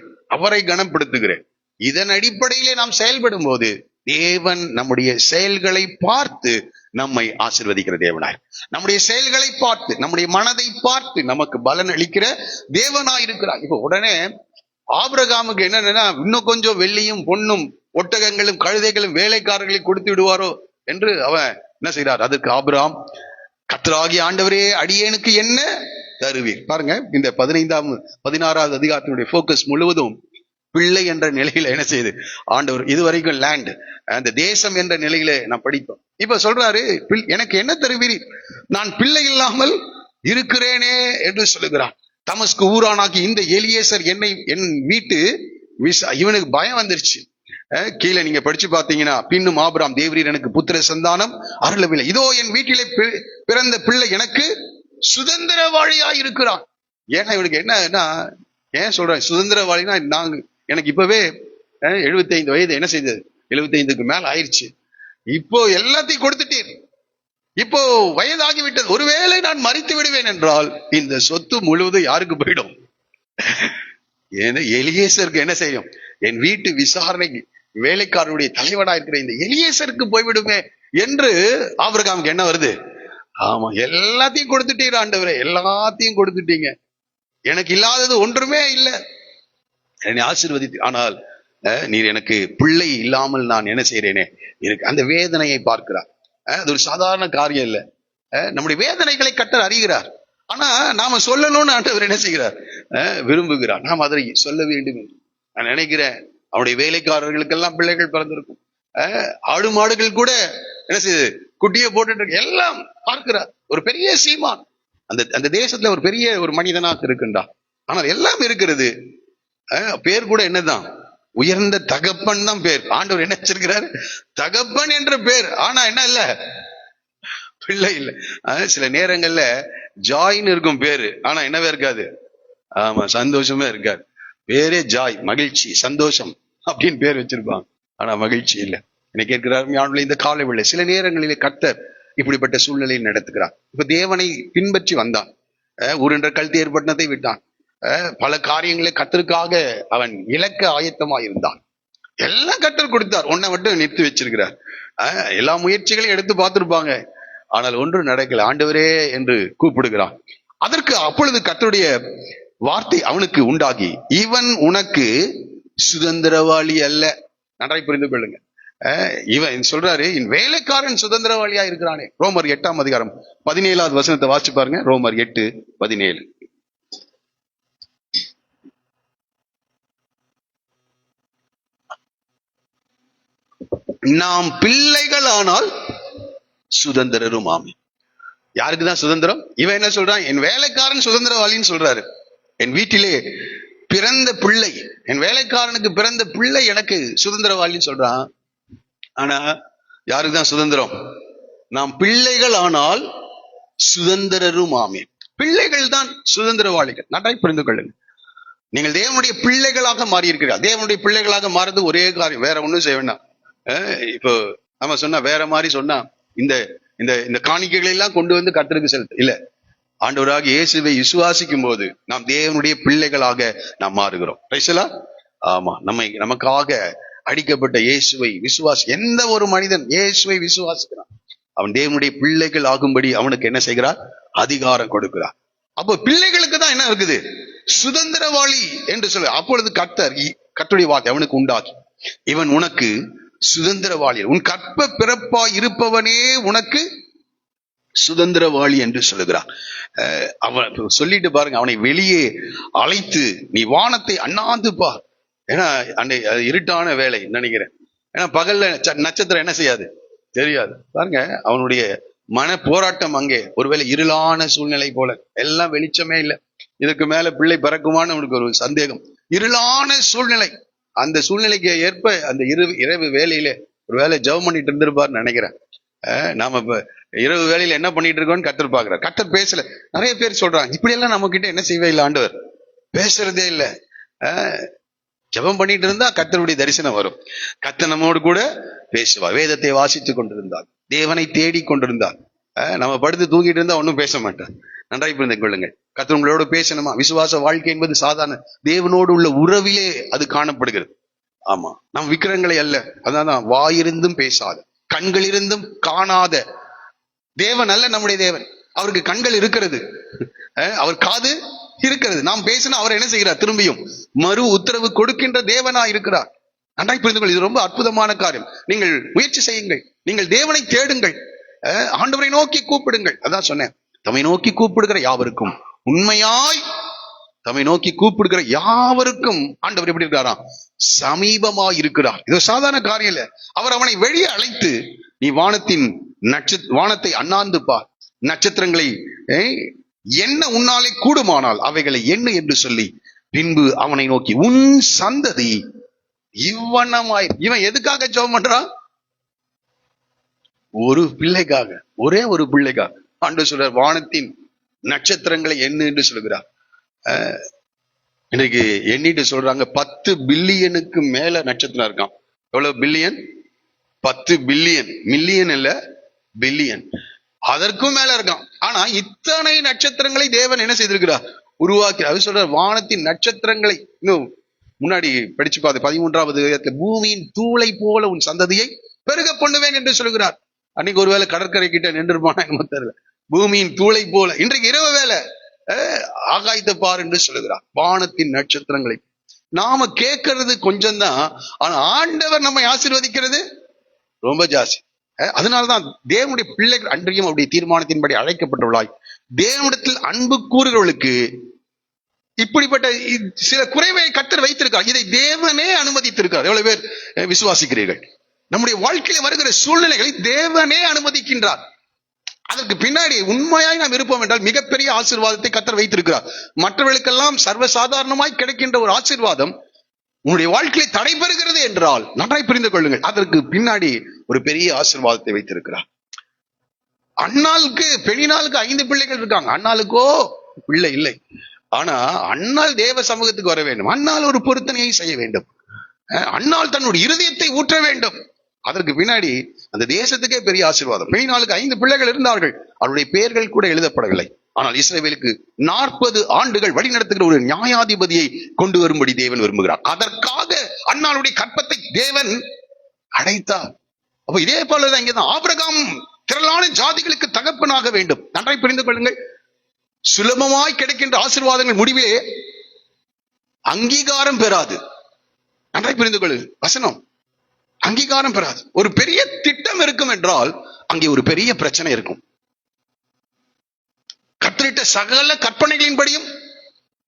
Speaker 1: இதன் அடிப்படையிலே நாம் செயல்படும் போது தேவன் நம்முடைய செயல்களை பார்த்து நம்மை ஆசீர்வதிக்கிற தேவனாய், நம்முடைய செயல்களை பார்த்து, நம்முடைய மனதை பார்த்து நமக்கு பலன் அளிக்கிற தேவனாய் இருக்கிறார். இப்ப உடனே ஆபிரகாமுக்கு என்னன்னா, இன்னும் கொஞ்சம் வெள்ளியும் பொன்னும் ஒட்டகங்களும் கழுதைகளும் வேலைக்காரர்களையும் கொடுத்து விடுவாரோ என்று அவன் என்ன செய்கிறார்? அதுக்கு ஆபிரகாம், கர்த்தராகிய ஆண்டவரே, அடியேனுக்கு என்ன தருவீர்? பாருங்க, இந்த 16வது அதிகாரத்தினுடைய போக்கஸ் முழுவதும் பிள்ளை என்ற நிலையில என்ன செய்யுது ஆண்டவர். இதுவரைக்கும் லேண்ட், அந்த தேசம் என்ற நிலையில நான் படிப்போம். இப்ப சொல்றாரு, எனக்கு என்ன தருவீர்? நான் பிள்ளை இல்லாமல் இருக்கிறேனே என்று சொல்லுகிறான். தமஸ்கு ஊரானாக்கி இந்த எலியேசர் என் வீட்டு இவனுக்கு பயம் வந்துருச்சு. கீழே நீங்க படிச்சு பாத்தீங்கன்னா, பின்னும் ஆபிரகாம், தேவரீர் எனக்கு புத்திர சந்தானம் அருளவில்லை, இதோ என் வீட்டிலே பிறந்த பிள்ளை எனக்கு சுதந்திரவாளியா இருக்கிறான். ஏன்னா இவனுக்கு என்ன, ஏன் சொல்றேன் சுதந்திரவாளினா, எனக்கு இப்பவே 75 வயது என்ன செய்தது? 75க்கு மேல ஆயிடுச்சு. இப்போ எல்லாத்தையும் கொடுத்துட்டீர், இப்போ வயதாகிவிட்டது. ஒருவேளை நான் மறித்து விடுவேன் என்றால் இந்த சொத்து முழுவதும் யாருக்கு போயிடும்? ஏன்னா எலியேசருக்கு என்ன செய்யும்? என் வீட்டு விசாரணை வேலைக்காரனுடைய தலைவனா இருக்கிற இந்த எலியேசருக்கு போய்விடுமே என்று ஆபிரகாமுக்கு என்ன வருது? ஆமா, எல்லாத்தையும் கொடுத்துட்டீர் ஆண்டவரே, எல்லாத்தையும் கொடுத்துட்டீங்க, எனக்கு இல்லாதது ஒன்றுமே இல்லை, என்னை ஆசீர்வதித்து. ஆனால் நீர் எனக்கு பிள்ளை இல்லாமல் நான் என்ன செய்யறேனே, எனக்கு அந்த வேதனையை பார்க்கிறார். அது ஒரு சாதாரண காரியம் இல்லை. நம்முடைய வேதனைகளை கர்த்தர் அறிகிறார். ஆனா நாம சொல்லணும்னு ஆண்டவர் என்ன செய்கிறார்? விரும்புகிறார். நாம் அதை சொல்ல வேண்டும் என்று நான் நினைக்கிறேன். அவனுடைய வேலைக்காரர்களுக்கெல்லாம் பிள்ளைகள் பிறந்திருக்கும். ஆடு மாடுகள் கூட என்ன செய்யுது? குட்டியை போட்டுட்டு இருக்கு. எல்லாம் பார்க்கிறார். ஒரு பெரிய சீமான் அந்த தேசத்துல ஒரு பெரிய ஒரு மனிதனாக இருக்கின்றார். ஆனால் எல்லாம் இருக்கிறது. பேர் கூட என்னதான்? உயர்ந்த தகப்பன் தான் பேர். ஆண்டவர் என்ன வச்சிருக்கிறாரு? தகப்பன் என்ற பேர். ஆனா என்ன இல்ல? பிள்ளை இல்ல. சில நேரங்கள்ல ஜாய்ன்னு இருக்கும் பேரு, ஆனா என்னவே இருக்காது. ஆமா, சந்தோஷமே இருக்காது. பேரே ஜாய், மகிழ்ச்சி, சந்தோஷம் அப்படின்னு பேர் வச்சிருப்பாங்க, ஆனா மகிழ்ச்சி இல்லை. என்னை கேட்கிறார் இந்த காலை வேளை சில நேரங்களிலே கர்த்தர் இப்படிப்பட்ட சூழ்நிலையை நடத்துகிறார். இப்ப தேவனை பின்பற்றி வந்தான், ஊரென்ற கல்வி ஏற்பட்டதை விட்டான், பல காரியங்களை கர்த்தருக்காக அவன் இலக்க ஆயத்தமா இருந்தான். எல்லாம் கர்த்தர் கொடுத்தார், ஒன்னை மட்டும் நிறுத்தி வச்சிருக்கிறார். எல்லா முயற்சிகளையும் எடுத்து பார்த்திருப்பாங்க, ஆனால் ஒன்று நடக்கல. ஆண்டவரே என்று கூப்பிடுகிறான். அதற்கு அப்பொழுது கர்த்தருடைய வார்த்தை அவனுக்கு உண்டாகி, இவன் உனக்கு சுதந்திரவாளி அல்ல. நன்றாய் புரிந்து கொள்ளுங்க. இவன் சொல்றாரு, என் வேலைக்காரன் சுதந்திரவாளியா இருக்கிறானே. ரோமர் 8ஆம் அதிகாரம் 17வது வசனத்தை வாசிச்சு பாருங்க. ரோமர் 8:17. நாம் பிள்ளைகள் ஆனால் சுதந்திரரும் ஆமே. யாருக்குதான் சுதந்திரம்? இவன் என்ன சொல்றான்? என் வேலைக்காரன் சுதந்திரவாளின்னு சொல்றாரு. என் வீட்டிலே பிறந்த பிள்ளை, என் வேலைக்காரனுக்கு பிறந்த பிள்ளை எனக்கு சுதந்திரவாளின்னு சொல்றான். ஆனா யாருக்குதான் சுதந்திரம்? நாம் பிள்ளைகள் ஆனால் சுதந்திரரும் ஆமே. பிள்ளைகள் தான் சுதந்திரவாளிகள். நன்றாய் புரிந்து கொள்ளுங்க. நீங்கள் தேவனுடைய பிள்ளைகளாக மாறி இருக்கிறீர்கள். தேவனுடைய பிள்ளைகளாக மாறது ஒரே காரியம், வேற ஒண்ணும் செய்ய வேண்டாம். இப்போ நம்ம சொன்னா வேற மாதிரி சொன்னா, இந்த இந்த இந்த காணிக்கைகளை எல்லாம் கொண்டு வந்து கர்த்தருக்கு செலுத்த இல்ல. ஆண்டவராக இயேசுவை விசுவாசிக்கும் போது நாம் தேவனுடைய பிள்ளைகளாக நாம் மாறுகிறோம். ஆமா, நமக்காக அடிக்கப்பட்ட இயேசுவை எந்த ஒரு மனிதன் இயேசுவை விசுவாசிக்கிறான், அவன் தேவனுடைய பிள்ளைகள் ஆகும்படி அவனுக்கு என்ன செய்கிறார்? அதிகாரம் கொடுக்கிறார். அப்போ பிள்ளைகளுக்கு தான் என்ன இருக்குது? சுதந்திரவாளி என்று சொல்லு. அப்பொழுது கர்த்தருடைய வார்த்தை அவனுக்கு உண்டாகி, இவன் உனக்கு சுதந்திரவாளி, உன் கற்ப பிறப்பாய் இருப்பவனே உனக்கு சுதந்திரவாளி என்று சொல்லுகிறான். அவன் சொல்லிட்டு பாருங்க, அவனை வெளியே அழைத்து நீ வானத்தை அண்ணாந்து பார். ஏன்னா அன்னை இருட்டான வேலை நினைக்கிறேன். ஏன்னா பகல்ல நட்சத்திரம் என்ன செய்யாது, தெரியாது. பாருங்க அவனுடைய மன போராட்டம் அங்கே. ஒருவேளை இருளான சூழ்நிலை போல, எல்லாம் வெளிச்சமே இல்லை, இதுக்கு மேல பிள்ளை பிறக்குமான்னு அவனுக்கு ஒரு சந்தேகம். இருளான சூழ்நிலை. அந்த சூழ்நிலைக்கு ஏற்ப அந்த இரவு வேலையில ஒரு வேலை ஜெபம் பண்ணிட்டு இருந்திருப்பாருன்னு நினைக்கிறேன். நாம இப்ப இரவு வேலையில என்ன பண்ணிட்டு இருக்கோம்னு கர்த்தர் பாக்குறார். கர்த்தர் பேசல. நிறைய பேர் சொல்றாங்க, இப்படி எல்லாம் நம்ம கிட்ட என்ன செய்வே இல்லை, ஆண்டவர் பேசுறதே இல்லை. ஜெபம் பண்ணிட்டு இருந்தா கர்த்தருடைய தரிசனம் வரும். கர்த்தர் நம்மோடு கூட பேசுவார். வேதத்தை வாசித்து கொண்டிருந்தார், தேவனை தேடி கொண்டிருந்தார். நம்ம படுத்து தூங்கிட்டு இருந்தா ஒன்னும் பேச மாட்டார். நன்றாய் புரிந்து கொள்ளுங்க. கர்த்தர் உங்களோட பேசணுமா? விசுவாச வாழ்க்கை என்பது சாதாரண தேவனோடு உள்ள உறவிலே அது காணப்படுகிறது. ஆமா, நம் விக்கிரங்களை அல்ல. அதான் வாயிருந்தும் பேசாத, கண்கள் இருந்தும் காணாத தேவன் அல்ல நம்முடைய தேவன். அவருக்கு கண்கள் இருக்கிறது, அவர் காது இருக்கிறது. நாம் பேசினா அவர் என்ன செய்கிறார்? திரும்பியும் மறு உத்தரவு கொடுக்கின்ற தேவனா இருக்கிறார். நன்றாய் புரிந்து கொள். இது ரொம்ப அற்புதமான காரியம். நீங்கள் முயற்சி செய்யுங்கள், நீங்கள் தேவனை தேடுங்கள், ஆண்டவரை நோக்கி கூப்பிடுங்கள். அதான் சொன்னேன், தம்மை நோக்கி கூப்பிடுகிற யாவருக்கும், உண்மையாய் தம்மை நோக்கி கூப்பிடுகிற யாவருக்கும் ஆண்டவர் எப்படி இருக்கிறாராம்? சமீபமாய் இருக்கிறார். இது சாதாரண காரியம் இல்ல. அவர் அவனை வெளியே அழைத்து, நீ வானத்தை அண்ணாந்து பார், நட்சத்திரங்களை என்ன உன்னாலே கூடுமானால் அவைகளை என்ன என்று சொல்லி, பின்பு அவனை நோக்கி உன் சந்ததி இவ்வண்ணமாய். இவன் எதுக்காக ஜெபம் பண்றான்? ஒரு பிள்ளைக்காக, ஒரே ஒரு பிள்ளைக்காக. ஆண்டவர் சொல்றார், வானத்தின் நட்சத்திரங்களை என்ன என்று சொல்கிறார். இன்னைக்கு எண்ணிட்டு சொல்றாங்க 10 பில்லியனுக்கு மேல நட்சத்திரம் இருக்கான். எவ்வளவு பில்லியன்? 10 பில்லியன். மில்லியன் இல்ல, பில்லியன். அதற்கும் மேல இருக்கான். ஆனா இத்தனை நட்சத்திரங்களை தேவன் என்ன செய்திருக்கிறார்? உருவாக்கி. அது சொல்ற வானத்தின் நட்சத்திரங்களை இன்னும் முன்னாடி படிச்சு பார்த்து 13வது பூமியின் தூளை போல உன் சந்ததியை பெருக பண்ணுவேன் என்று சொல்கிறார். அன்னைக்கு ஒருவேளை கடற்கரை கிட்ட நின்றுருப்பானா என்னமோ தெரியல. பூமியின் தூளை போல. இன்றைக்கு இரவு வேலை ஆகாயத்தை பார் என்று சொல்லுகிறார். வானத்தின் நட்சத்திரங்களை நாம கேட்கறது கொஞ்சம் தான், ஆனா ஆண்டவர் நம்மை ஆசீர்வதிக்கிறது ரொம்ப ஜாஸ்தி. அதனால்தான் தேவனுடைய பிள்ளைகள் அன்றையும் அவருடைய தீர்மானத்தின்படி அழைக்கப்பட்டுள்ளாய். தேவனிடத்தில் அன்பு கூறுகிறவர்களுக்கு இப்படிப்பட்ட சில குறைவை கர்த்தர் வைத்திருக்கார். இதை தேவனே அனுமதித்திருக்கார். எவ்வளவு பேர் விசுவாசிக்கிறீர்கள்? நம்முடைய வாழ்க்கையில வருகிற சூழ்நிலைகளை தேவனே அனுமதிக்கின்றார். அதற்கு பின்னாடி உண்மையாய் நாம் இருப்போம் என்றால் மிகப்பெரிய ஆசீர்வாதத்தை கர்த்தர் வைத்திருக்கிறார். மற்றவர்களுக்கெல்லாம் சர்வசாதாரணமாய் கிடைக்கின்ற ஒரு ஆசீர்வாதம் உங்களுடைய வாழ்க்கையை தடைபெறுகிறது என்றால் நன்றாய் புரிந்து கொள்ளுங்கள், அதற்கு பின்னாடி ஒரு பெரிய ஆசீர்வாதத்தை வைத்திருக்கிறார். அண்ணாளுக்கு பெண்ணினாளுக்கு 5 பிள்ளைகள் இருக்காங்க. அண்ணாளுக்கோ பிள்ளை இல்லை. ஆனா அண்ணாள் தேவ சமூகத்துக்கு வர வேண்டும். அண்ணாள் ஒரு பொருத்தனையை செய்ய வேண்டும். அண்ணாள் தன்னுடைய இருதயத்தை ஊற்ற வேண்டும். அதற்கு பின்னாடி அந்த தேசத்துக்கே பெரிய ஆசீர்வாதம். பெண்ணினாளுக்கு 5 பிள்ளைகள் இருந்தார்கள். அவருடைய பெயர்கள் கூட எழுதப்படவில்லை. ஆனால் இஸ்ரவேலுக்கு 40 ஆண்டுகள் வழி நடத்துகிற ஒரு நியாயாதிபதியை கொண்டு வரும்படி தேவன் விரும்புகிறார். அதற்காக அண்ணாளுடைய கற்பத்தை தேவன் அடைத்தார். அப்ப இதே போலதான் இங்கதான் ஆபிரகாம் திரளான ஜாதிகளுக்கு தகப்பனாக வேண்டும். நன்றாய் புரிந்து கொள்ளுங்கள். சுலபமாய் கிடைக்கின்ற ஆசீர்வாதங்கள் முடிவே அங்கீகாரம் பெறாது. நன்றாய் புரிந்து கொள்ளு. வசனம் அங்கீகாரம் பெறாது. ஒரு பெரிய திட்டம் இருக்கும் என்றால் அங்கே ஒரு பெரிய பிரச்சனை இருக்கும். கர்த்தரிட்ட சகல கற்பனைகளின்படியும்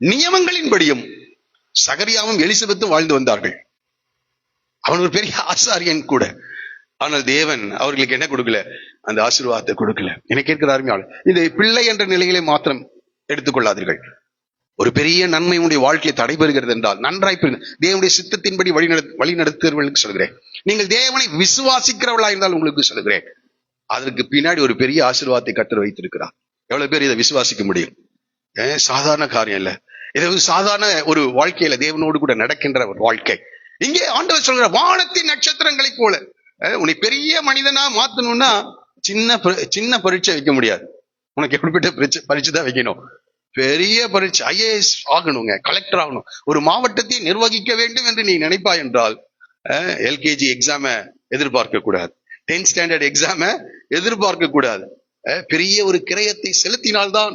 Speaker 1: நியமங்களின்படியும் சகரியாவும் எலிசபெத்தும் வாழ்ந்து வந்தார்கள். அவன் ஒரு பெரிய ஆசாரியன் கூட. ஆனால் தேவன் அவர்களுக்கு என்ன கொடுக்கல? அந்த ஆசீர்வாதத்தை கொடுக்கல. எனக்கு கேட்கிற அருமையாளர், இதை பிள்ளை என்ற நிலையிலே மாத்திரம் எடுத்துக்கொள்ளாதீர்கள். ஒரு பெரிய நன்மை உடைய வாழ்க்கையை தடைபெறுகிறது என்றால் நன்றாய் தேவனுடைய சித்தத்தின்படி வழி நடத்துகிறவர்களுக்கு சொல்கிறேன். நீங்கள் தேவனை விசுவாசிக்கிறவர்களா இருந்தால் உங்களுக்கு சொல்கிறேன், அதற்கு பின்னாடி ஒரு பெரிய ஆசீர்வாதத்தை கர்த்தர் வைத்திருக்கிறார். எவ்வளவு பேர் இதை விசுவாசிக்க முடியும்? சாதாரண காரியம் இல்ல. இது சாதாரண ஒரு வாழ்க்கையில தேவனோடு கூட நடக்கின்ற ஒரு வாழ்க்கை. இங்கே ஆண்டவர் சொல்கிற வானத்தின் நட்சத்திரங்களை போல. உன்னை பெரிய மனிதனா மாத்தணும்னா சின்ன பரீட்சை வைக்க முடியாது. உனக்கு எப்படிப்பட்ட பரீட்சை தான் வைக்கணும்? பெரிய பரீட்சை. IAS ஆகணுங்க, கலெக்டர் ஆகணும், ஒரு மாவட்டத்தை நிர்வகிக்க வேண்டும் என்று நீ நினைப்பாய் என்றால் LKG எக்ஸாம எதிர்பார்க்க கூடாது. 10th ஸ்டாண்டர்ட் எக்ஸாம எதிர்பார்க்க கூடாது. பெரிய ஒரு கிரயத்தை செலுத்தினால்தான்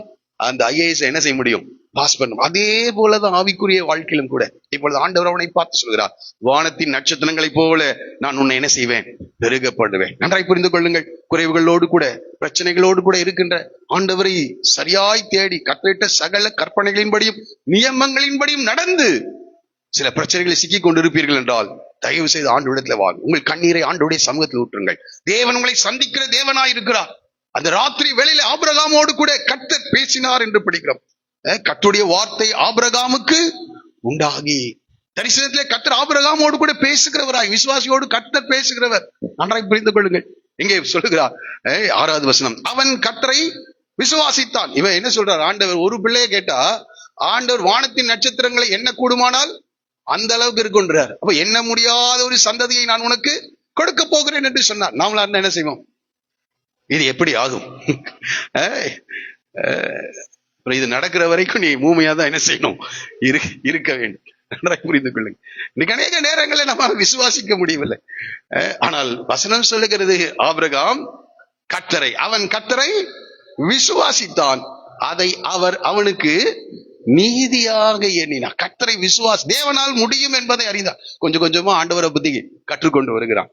Speaker 1: அந்த IAS என்ன செய்ய முடியும்? பாஸ் பண்ணும். அதே போலதான் ஆவிக்குரிய வாழ்க்கையிலும் கூட. இப்பொழுது ஆண்டவர் அவனை பார்த்து சொல்கிறார், வானத்தின் நட்சத்திரங்களை போல நான் உன்னை என்ன செய்வேன்? பெருகப்படுவேன். நன்றாய் புரிந்து கொள்ளுங்கள். குறைவுகளோடு கூட பிரச்சனைகளோடு கூட இருக்கின்ற ஆண்டவரை சரியாய் தேடி கற்பிட்ட சகல கற்பனைகளின்படியும் நியமங்களின்படியும் நடந்து சில பிரச்சனைகளை சிக்கி கொண்டிருப்பீர்கள் என்றால் தயவு செய்து ஆண்டவரிடத்துல வாங்க. உங்கள் கண்ணீரை ஆண்டவருடைய சமூகத்தில் ஊற்றுங்கள். தேவன் உங்களை சந்திக்கிற தேவனாய் இருக்கிறார். அந்த ராத்திரி வேளையில ஆபிரகாமோடு கூட கர்த்தர் பேசினார் என்று படிக்கிறோம். கர்த்தருடைய வார்த்தை ஆபிரகாமுக்கு உண்டாகி, தரிசனத்திலே கர்த்தர் ஆபிரகாமோடு கூட பேசுகிறவராய், விசுவாசியோடு கர்த்தர் பேசுகிறவர். நன்றாய் புரிந்து கொள்ளுங்கள். இங்கே சொல்லுகிறார் 6வது வசனம், அவன் கர்த்தரை விசுவாசித்தான். இவன் என்ன சொல்றார்? ஆண்டவர் ஒரு பிள்ளையை கேட்டா ஆண்டவர் வானத்தின் நட்சத்திரங்களை எண்ண கூடுமானால் அந்த அளவுக்கு இருக்குன்றார். அப்ப எண்ண முடியாத ஒரு சந்ததியை நான் உனக்கு கொடுக்க போகிறேன் என்று சொன்னார். நாமளா என்ன செய்வோம்? இது எப்படி ஆகும்? இது நடக்கிற வரைக்கும் நீ மூமையா தான் என்ன செய்யணும்? இருக்க வேண்டும். நன்றாய் புரிந்து கொள்ளுங்க. இன்னைக்கு அநேக நேரங்களில் நம்ம விசுவாசிக்க முடியவில்லை. ஆனால் வசனம் சொல்லுகிறது, ஆபிரகாம் அவன் கர்த்தரை விசுவாசித்தான், அதை அவர் அவனுக்கு நீதியாக எண்ணினார். கர்த்தரை தேவனால் முடியும் என்பதை அறிந்தார். கொஞ்சம் கொஞ்சமா ஆண்டவரை பத்தி கற்றுக்கொண்டு வருகிறான்.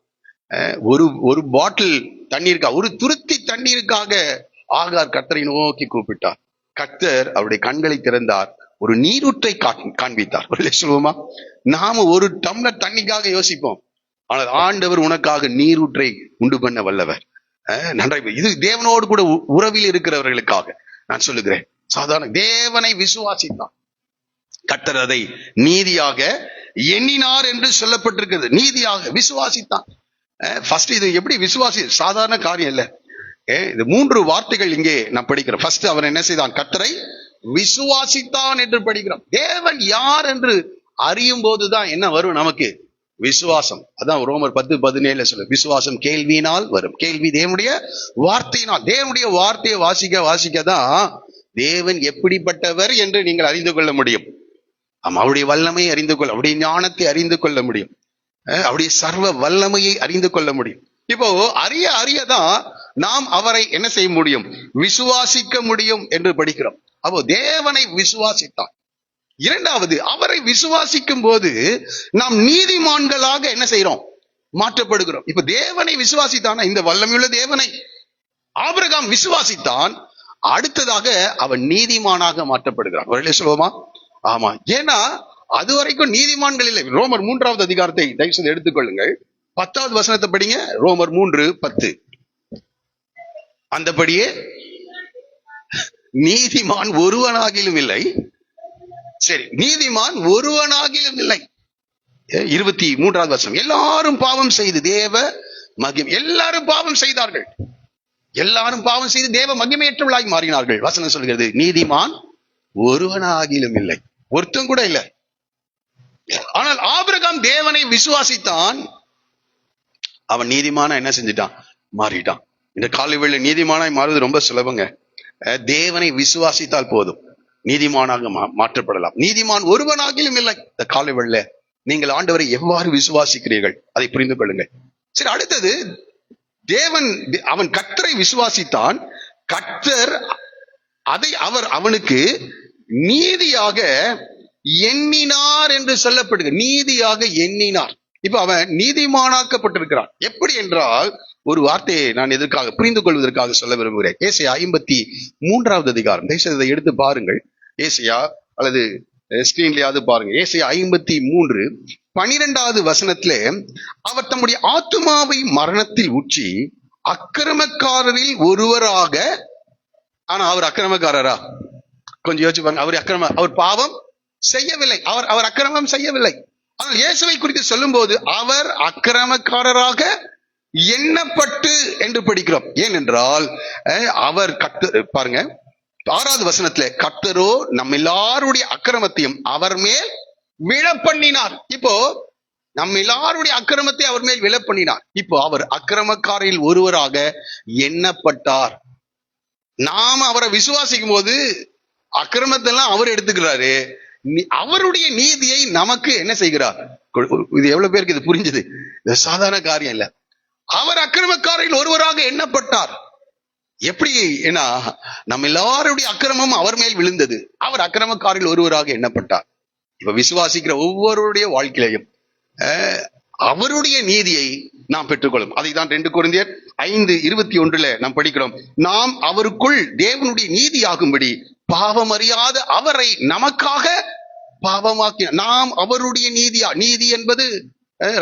Speaker 1: ஒரு பாட்டில் தண்ணீருக்காக, ஒரு துருத்தி தண்ணீருக்காக ஆகார் கர்த்தரை நோக்கி கூப்பிட்டார். கர்த்தர் அவருடைய கண்களை திறந்தார், ஒரு நீரூற்றை காண்பித்தார். சொல்லுவோமா? நாம ஒரு டம்ளர் தண்ணிக்காக யோசிப்போம், ஆனால் ஆண்டவர் உனக்காக நீரூற்றை உண்டு பண்ண வல்லவர். நன்றாய் இது தேவனோடு கூட உறவில் இருக்கிறவர்களுக்காக நான் சொல்லுகிறேன். சாதாரண தேவனை விசுவாசித்தான், கர்த்தர் அதை நீதியாக எண்ணினார் என்று சொல்லப்பட்டிருக்கிறது. நீதியாக விசுவாசித்தான். ஃபர்ஸ்ட் இது எப்படி விசுவாசி? சாதாரண காரியம் இல்ல. இது 3 வார்த்தைகள் இங்கே நான் படிக்கிறேன். ஃபர்ஸ்ட் அவன் என்ன செய்தான்? கர்த்தரை விசுவாசித்தான் என்று படிக்கிறோம். தேவன் யார் என்று அறியும் போதுதான் என்ன வரும் நமக்கு? விசுவாசம். அதான் ரோமர் 10:17 சொல்லு, விசுவாசம் கேள்வியினால் வரும், கேள்வி தேவனுடைய வார்த்தையினால். தேவனுடைய வார்த்தையை வாசிக்க வாசிக்கதான் தேவன் எப்படிப்பட்டவர் என்று நீங்கள் அறிந்து கொள்ள முடியும். அவருடைய வல்லமையை அறிந்து கொள்ள, அவருடைய ஞானத்தை அறிந்து கொள்ள முடியும், அவருடைய சர்வ வல்லமையை அறிந்து கொள்ள முடியும். இப்போ அறியதான் நாம் அவரை என்ன செய்ய முடியும்? விசுவாசிக்க முடியும் என்று படிக்கிறோம். அப்போ தேவனை விசுவாசித்தான். இரண்டாவது, அவரை விசுவாசிக்கும் போது நாம் நீதிமான்களாக என்ன செய்யறோம்? மாற்றப்படுகிறோம். இப்ப தேவனை விசுவாசித்தான, இந்த வல்லமையுள்ள தேவனை ஆபிரகாம் விசுவாசித்தான். அடுத்ததாக அவன் நீதிமானாக மாற்றப்படுகிறான். ஒரு சொல்லுவோமா? ஆமா. ஏன்னா அது வரைக்கும் நீதிமான்கள் இல்லை. ரோமர் 3வது அதிகாரத்தை தயவு செய்து எடுத்துக்கொள்ளுங்கள். 10வது வசனத்தை படிங்க. ரோமர் 3:10. அந்தபடியே நீதிமான் ஒருவனாகிலும் இல்லை. சரி, நீதிமான் ஒருவனாகிலும் இல்லை. 23வது வசனம், எல்லாரும் பாவம் செய்து தேவ மகிமை, எல்லாரும் பாவம் செய்தார்கள், எல்லாரும் பாவம் செய்து தேவ மகிமையற்றவர்களாய் மாறினார்கள். வசனம் சொல்கிறது, நீதிமான் ஒருவனாகிலும் இல்லை, ஒருத்தன் கூட இல்லை. ஆனால் ஆபிரகாம் தேவனை விசுவாசித்தான். அவன் நீதிமான என்ன செஞ்சிட்டான்? மாறிட்டான். இந்த காலை வேளை நீதிமானாய் மாறுவது ரொம்ப சுலபங்க. தேவனை விசுவாசித்தால் போதும், நீதிமானாக மாற்றப்படலாம். நீதிமான் ஒருவனாகிலும் இல்லை. இந்த காலை வேளை நீங்கள் ஆண்டவரை எவ்வாறு விசுவாசிக்கிறீர்கள் அதை புரிந்து கொள்ளுங்கள். சரி, அடுத்தது அவன் கர்த்தரை விசுவாசித்தான். கர்த்தர் அதை அவனுக்கு நீதியாக எண்ணினார் என்று சொல்லப்படுகிறது. நீதியாக எண்ணினார். இப்ப அவன் நீதிமானாக்கப்பட்டிருக்கிறான். எப்படி என்றால், ஒரு வார்த்தையை நான் எதற்காக புரிந்து கொள்வதற்காக சொல்ல விரும்புகிறேன். ஏசாயா 53வது அதிகாரம், தயவுசெய்து எடுத்து பாருங்கள். ஏசாயா அல்லது ஸ்கிரீன்லயாவது பாருங்க. ஏசாயா 53:12வது வசனத்திலே, அவர் தம்முடைய ஆத்துமாவை மரணத்தில் ஊற்றி அக்கிரமக்காரரில் ஒருவராக, ஆனா அவர் அக்கிரமக்காரரா? கொஞ்சம் யோசிச்சு பாருங்க. அவர் பாவம் செய்யவில்லை, அவர் அக்கிரமம் செய்யவில்லை. ஆனால் இயேசுவை குறித்து சொல்லும் போது அவர் அக்கிரமக்காரராக எண்ணப்பட்டு என்று படிக்கிறோம். ஏனென்றால் அவர் பாருங்க 6வது வசனத்துல, கர்த்தரோ நம்ம எல்லாருடைய அக்கிரமத்தையும் அவர் மேல் விழப்பண்ணினார். இப்போ நம்ம எல்லாருடைய அக்கிரமத்தை அவர் மேல் விழப்பண்ணினார். இப்போ அவர் அக்கிரமக்காரில் ஒருவராக எண்ணப்பட்டார். நாம அவரை விசுவாசிக்கும் போது அக்கிரமத்தெல்லாம் அவர் எடுத்துக்கிறாரு. அவருடைய நீதியை நமக்கு என்ன செய்கிறார்? இது எவ்வளவு பேருக்கு இது புரிஞ்சது? இது சாதாரண காரியம் இல்ல. அவர் அக்கிரமக்காரில் ஒருவராக எண்ணப்பட்டார். எப்படி? ஏன்னா நம்ம எல்லாருடைய அக்கிரமம் அவர் மேல் விழுந்தது, அவர் அக்கிரமக்காரில் ஒருவராக எண்ணப்பட்டார். இப்ப விசுவாசிக்கிற ஒவ்வொருடைய வாழ்க்கையிலையும் அவருடைய நீதியை நாம் பெற்றுக்கொள்ளும். அதை தான் 2 கொரிந்தியர் 5:21 நாம் படிக்கிறோம். நாம் அவருக்குள் தேவனுடைய நீதியாகும்படி பாவம் அறியாத அவரை நமக்காக பாவமாக்கினார். நாம் அவருடைய நீதி என்பது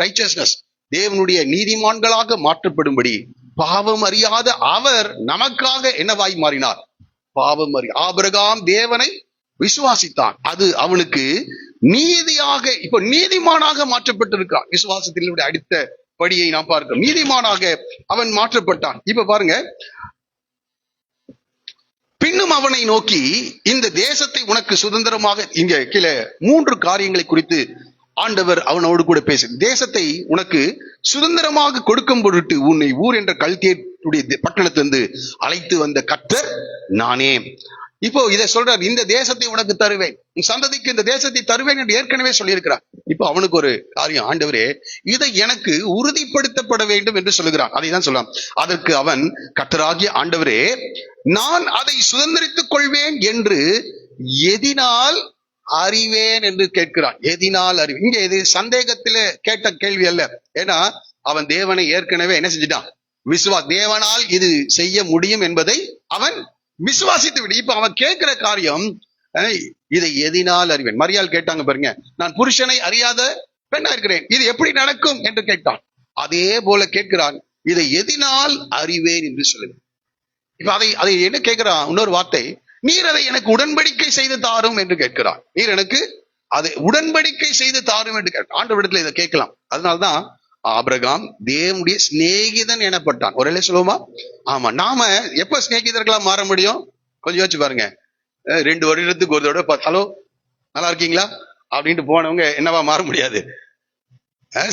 Speaker 1: ரைச்சஸ்னஸ், தேவனுடைய நீதிமான்களாக மாற்றப்படும்படி பாவம் அறியாத அவர் நமக்காக என்னவாய் மாறினார்? பாவம் ஆபிரகாம் தேவனை விசுவாசித்தான். அது அவனுக்கு நீதியாக, இப்ப நீதிமானாக மாற்றப்பட்டிருக்கிறான். விசுவாசத்தினுடைய அடுத்த படியை நாம் பார்க்கிறோம். நீதிமானாக அவன் மாற்றப்பட்டான். இப்ப பாருங்க, பின்னும் அவனை நோக்கி, இந்த தேசத்தை உனக்கு சுதந்திரமாக, இங்க கீழே 3 காரியங்களை குறித்து ஆண்டவர் அவனோடு கூட பேசு. தேசத்தை உனக்கு சுதந்திரமாக கொடுக்கும் பொருட்டு உன்னை ஊர் என்ற கல்தேயுடைய பட்டணத்திலிருந்து அழைத்து வந்த கர்த்தர் நானே. இப்போ இதை சொல்றார், இந்த தேசத்தை உனக்கு தருவேன், உன் சந்ததிக்கு இந்த தேசத்தை தருவேன் என்று ஏற்கனவே சொல்லியிருக்கிறார். இப்போ அவனுக்கு ஒரு காரியம், ஆண்டவரே இதை எனக்கு உறுதிப்படுத்தப்பட வேண்டும் என்று சொல்லுகிறான். அதை தான் சொல்லலாம். அதற்கு அவன், கர்த்தராகிய ஆண்டவரே, நான் அதை சுதந்திரித்துக் கொள்வேன் என்று எதினால் அறிவேன் என்று கேட்கிறான். எதினால் அறிவேன்? இங்க இது சந்தேகத்தில கேட்ட கேள்வி அல்ல. ஏன்னா அவன் தேவனை ஏற்கனவே என்ன செஞ்சிட்டான்? தேவனால் இது செய்ய முடியும் என்பதை அவன் விசுவாசித்து விடு. இப்ப அவன் கேட்கிற காரியம், இதை எதினால் அறிவேன்? மரியாள் கேட்டாங்க பாருங்க, நான் புருஷனை அறியாத பெண்ணா இருக்கிறேன், இது எப்படி நடக்கும் என்று கேட்டான். அதே போல கேட்கிறான், இதை எதினால் அறிவேன் என்று சொல்லுங்க. இப்ப அதை என்ன கேட்கிறான்? இன்னொரு வார்த்தை, நீர் அதை எனக்கு உடன்படிக்கை செய்து தாரும் என்று கேட்கிறான். நீர் எனக்கு அதை உடன்படிக்கை செய்து தாரும் என்று கேட்கிறான். ஆண்டவரிடத்துல இதை கேட்கலாம். அதனால்தான் ஆபிரகாம் தேவனுடைய சிநேகிதன் எனப்பட்டான். ஒரே சொல்லுவோமா? ஆமா. நாம எப்ப சிநேகிதர்களா மாற முடியும்? கொஞ்சம் யோசிச்சு பாருங்க. 2 வருடத்துக்கு ஒரு தடவை ஹலோ நல்லா இருக்கீங்களா அப்படின்ட்டு போனவங்க என்னவா மாற முடியாது?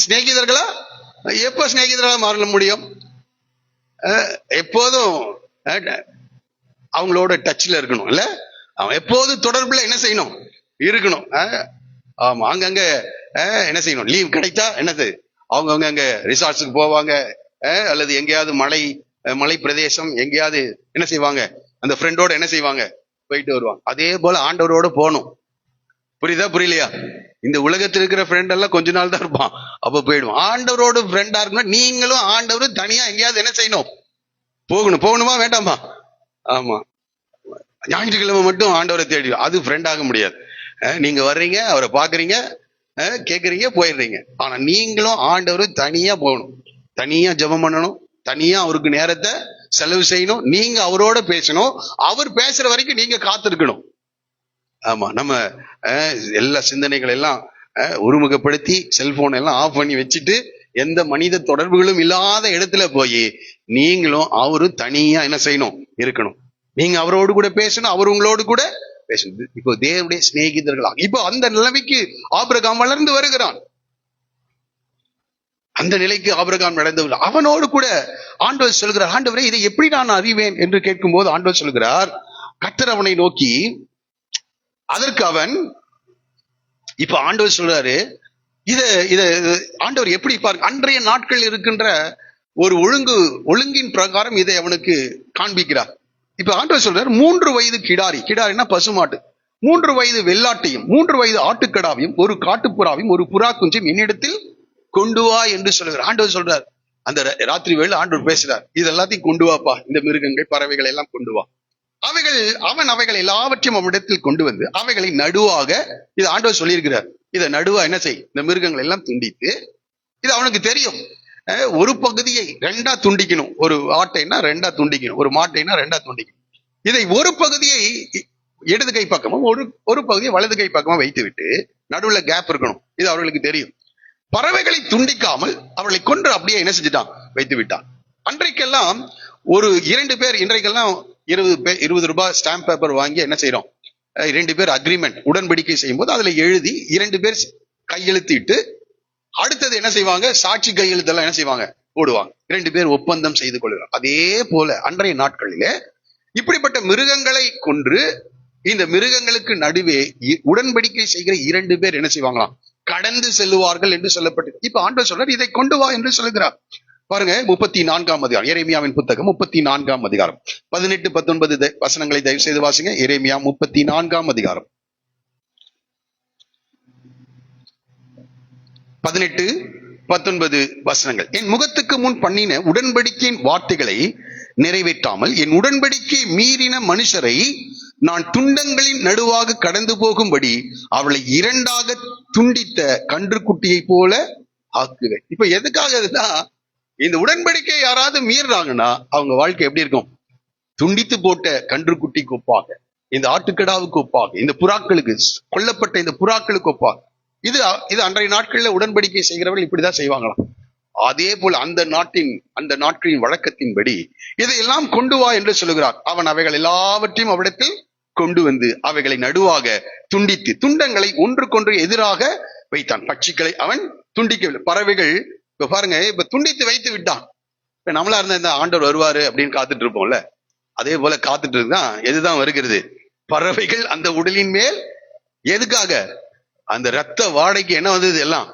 Speaker 1: சிநேகிதர்களா? எப்போ சிநேகிதர்களா மாற முடியும்? எப்போதும் அவங்களோட டச்ல இருக்கணும் இல்ல, அவன் எப்போதும் தொடர்புல என்ன செய்யணும், இருக்கணும். ஆமா, அங்கங்க என்ன செய்யணும், லீவ் கிடைத்தா என்னது அவங்க அங்க ரிசார்ட்ஸுக்கு போவாங்க, அல்லது எங்கேயாவது மலை பிரதேசம் எங்கேயாவது என்ன செய்வாங்க, அந்த ஃப்ரெண்டோட என்ன செய்வாங்க, போயிட்டு வருவாங்க. அதே போல ஆண்டவரோட போகணும். புரியுதா புரியலையா? இந்த உலகத்தில் இருக்கிற ஃப்ரெண்ட் எல்லாம் கொஞ்ச நாள் தான் இருப்பான், அப்ப போயிடுவான். ஆண்டவரோட ஃப்ரெண்டா இருக்கணும். நீங்களும் ஆண்டவரும் தனியா எங்கேயாவது என்ன செய்யணும், போகணுமா வேண்டாமா? ஆமா, ஞாயிற்றுக்கிழமை மட்டும் ஆண்டவரை தேடி அது ஃப்ரெண்ட் ஆக முடியாது. நீங்க வர்றீங்க, அவரை பாக்குறீங்க, கேக்குறீங்க, போயிடுறீங்க. ஆனா நீங்களும் ஆண்டவரும் தனியா போகணும், தனியா ஜெபம் பண்ணணும், தனியா அவருக்கு நேரத்தை செலவு செய்யணும், நீங்க அவரோட பேசணும், அவர் பேசுற வரைக்கும் நீங்க காத்திருக்கணும். ஆமா, நம்ம எல்லா சிந்தனைகள் எல்லாம் ஒருமுகப்படுத்தி செல்போன் எல்லாம் ஆஃப் பண்ணி வச்சுட்டு எந்த மனித தொடர்புகளும் இல்லாத இடத்துல போய் நீங்களும் அவரும் தனியா என்ன செய்யணும், இருக்கணும். நீங்க அவரோடு கூட பேசணும், அவர் உங்களோடு கூட பேசணும். இப்போ தேவனுடைய சிநேகிதர்களாக இப்போ அந்த நிலைமைக்கு ஆபிரகாம் வளர்ந்து வருகிறான். அந்த நிலைக்கு ஆபிரகாம் நடந்து அவனோடு கூட ஆண்டவர் சொல்கிறார், ஆண்டவரே இதை எப்படி நான் அறிவேன் என்று கேட்கும் போது ஆண்டவர் சொல்கிறார், கர்த்தர் அவனை நோக்கி, அதற்கு அவன், இப்ப ஆண்டவர் சொல்றாரு, இத ஆண்டவர் எப்படி பாருங்க, அன்றைய நாட்கள் இருக்கின்ற ஒரு ஒழுங்கின் பிரகாரம் இதை அவனுக்கு காண்பிக்கிறார். இப்ப ஆண்டவர் சொல்றாரு, 3 வயது கிடாரினா பசுமாட்டு, 3 வயது வெள்ளாட்டையும் 3 வயது ஆட்டுக்கடாவையும் 1 காட்டுப்புறாவையும் 1 புறா குஞ்சையும் என்னிடத்தில் கொண்டு வா என்று சொல்லுகிறார். ஆண்டவர் சொல்றார், அந்த ராத்திரி வேளை ஆண்டவர் பேசுறார், இது எல்லாத்தையும் கொண்டு வாப்பா, இந்த மிருகங்கள் பறவைகள் எல்லாம் கொண்டு வா. அவன் அவைகள் எல்லாவற்றையும் அவனிடத்தில் கொண்டு வந்து அவைகளை நடுவாக, இது ஆண்டவர் சொல்லியிருக்கிறார், இதை நடுவா என்ன செய், இந்த மிருகங்கள் எல்லாம் துண்டித்து, இது அவனுக்கு தெரியும், ஒரு பகுதியை 2ஆ துண்டிக்கணும், ஒரு ஆட்டைனா 2ஆ துண்டிக்கணும், ஒரு மாட்டைனா 2ஆ துண்டிக்கணும். இதை ஒரு பகுதியை இடது கை பக்கமும் ஒரு பகுதியை வலது கை பக்கமா வைத்து விட்டு நடுவுல கேப் இருக்கணும், இது அவர்களுக்கு தெரியும். பறவைகளை துண்டிக்காமல் அவர்களை கொன்று அப்படியே என்ன செஞ்சுட்டான், வைத்து விட்டான். அன்றைக்கெல்லாம் ஒரு 2 பேர், இன்றைக்கெல்லாம் 20 ரூபாய் ஸ்டாம்ப் பேப்பர் வாங்கி என்ன செய்யறோம், 2 பேர் அக்ரிமெண்ட் உடன்படிக்கை செய்யும் போது அதுல எழுதி 2 பேர் கையெழுத்திட்டு அடுத்தது என்ன செய்வாங்க, சாட்சி கையெழுத்தெல்லாம் என்ன செய்வாங்க, போடுவாங்க, 2 பேர் ஒப்பந்தம் செய்து கொள்கிறார். அதே போல அன்றைய நாட்களிலே இப்படிப்பட்ட மிருகங்களை கொன்று இந்த மிருகங்களுக்கு நடுவே உடன்படிக்கை செய்கிற 2 பேர் என்ன செய்வாங்களாம், கடந்து செல்லுவார்கள் என்று சொல்லப்பட்டது. இப்ப ஆண்டவர் சொல்றார், இதை கொண்டு வா என்று சொல்லுகிறார். பாருங்க, 34ஆம் அதிகாரம், எரேமியாவின் புத்தகம் 34ஆம் அதிகாரம் 18, 19 வசனங்களை தயவு செய்து வாசிங்க. எரேமியா 34ஆம் அதிகாரம் 18, 19 வசனங்கள். என் முகத்துக்கு முன் பண்ணின உடன்படிக்கையின் வார்த்தைகளை நிறைவேற்றாமல் என் உடன்படிக்கை மீறின மனுஷரை நான் துண்டங்களின் நடுவாக கடந்து போகும்படி அவளை 2ஆக துண்டித்த கன்றுக்குட்டியை போல ஆக்குவேன். இப்ப எதுக்காக இதுனா, இந்த உடன்படிக்கை யாராவது மீறாங்கன்னா அவங்க வாழ்க்கை எப்படி இருக்கும், துண்டித்து போட்ட கன்றுக்குட்டிக்கு ஒப்பாக, இந்த ஆட்டுக்கடாவுக்கு ஒப்பாக, இந்த புறாக்களுக்கு, கொல்லப்பட்ட இந்த புறாக்களுக்கு ஒப்பாக. இது அன்றைய நாட்களில் உடன்படிக்கை செய்கிறவர்கள் இப்படிதான் செய்வாங்களாம். அதே போல அந்த நாட்களின் வழக்கத்தின்படி இதையெல்லாம் கொண்டு வா என்று சொல்லுகிறார். அவன் அவைகள் எல்லாவற்றையும் அவ்விடத்தில் கொண்டு வந்து அவைகளை நடுவாக துண்டித்து துண்டங்களை ஒன்றுக்கொன்று எதிராக வைத்தான். பட்சிகளை அவன் துண்டிக்கவில்லை. பறவைகள் இப்ப பாருங்க, இப்ப துண்டித்து வைத்து விட்டான். இப்ப நம்மளா இருந்தா இந்த ஆண்டவர் வருவாரு அப்படின்னு காத்துட்டு இருப்போம்ல, அதே போல காத்துட்டு இருந்தான். எதுதான் வருகிறது, பறவைகள் அந்த உடலின் மேல். எதுக்காக, அந்த ரத்த வாடைக்கு என்ன வந்தது, எல்லாம்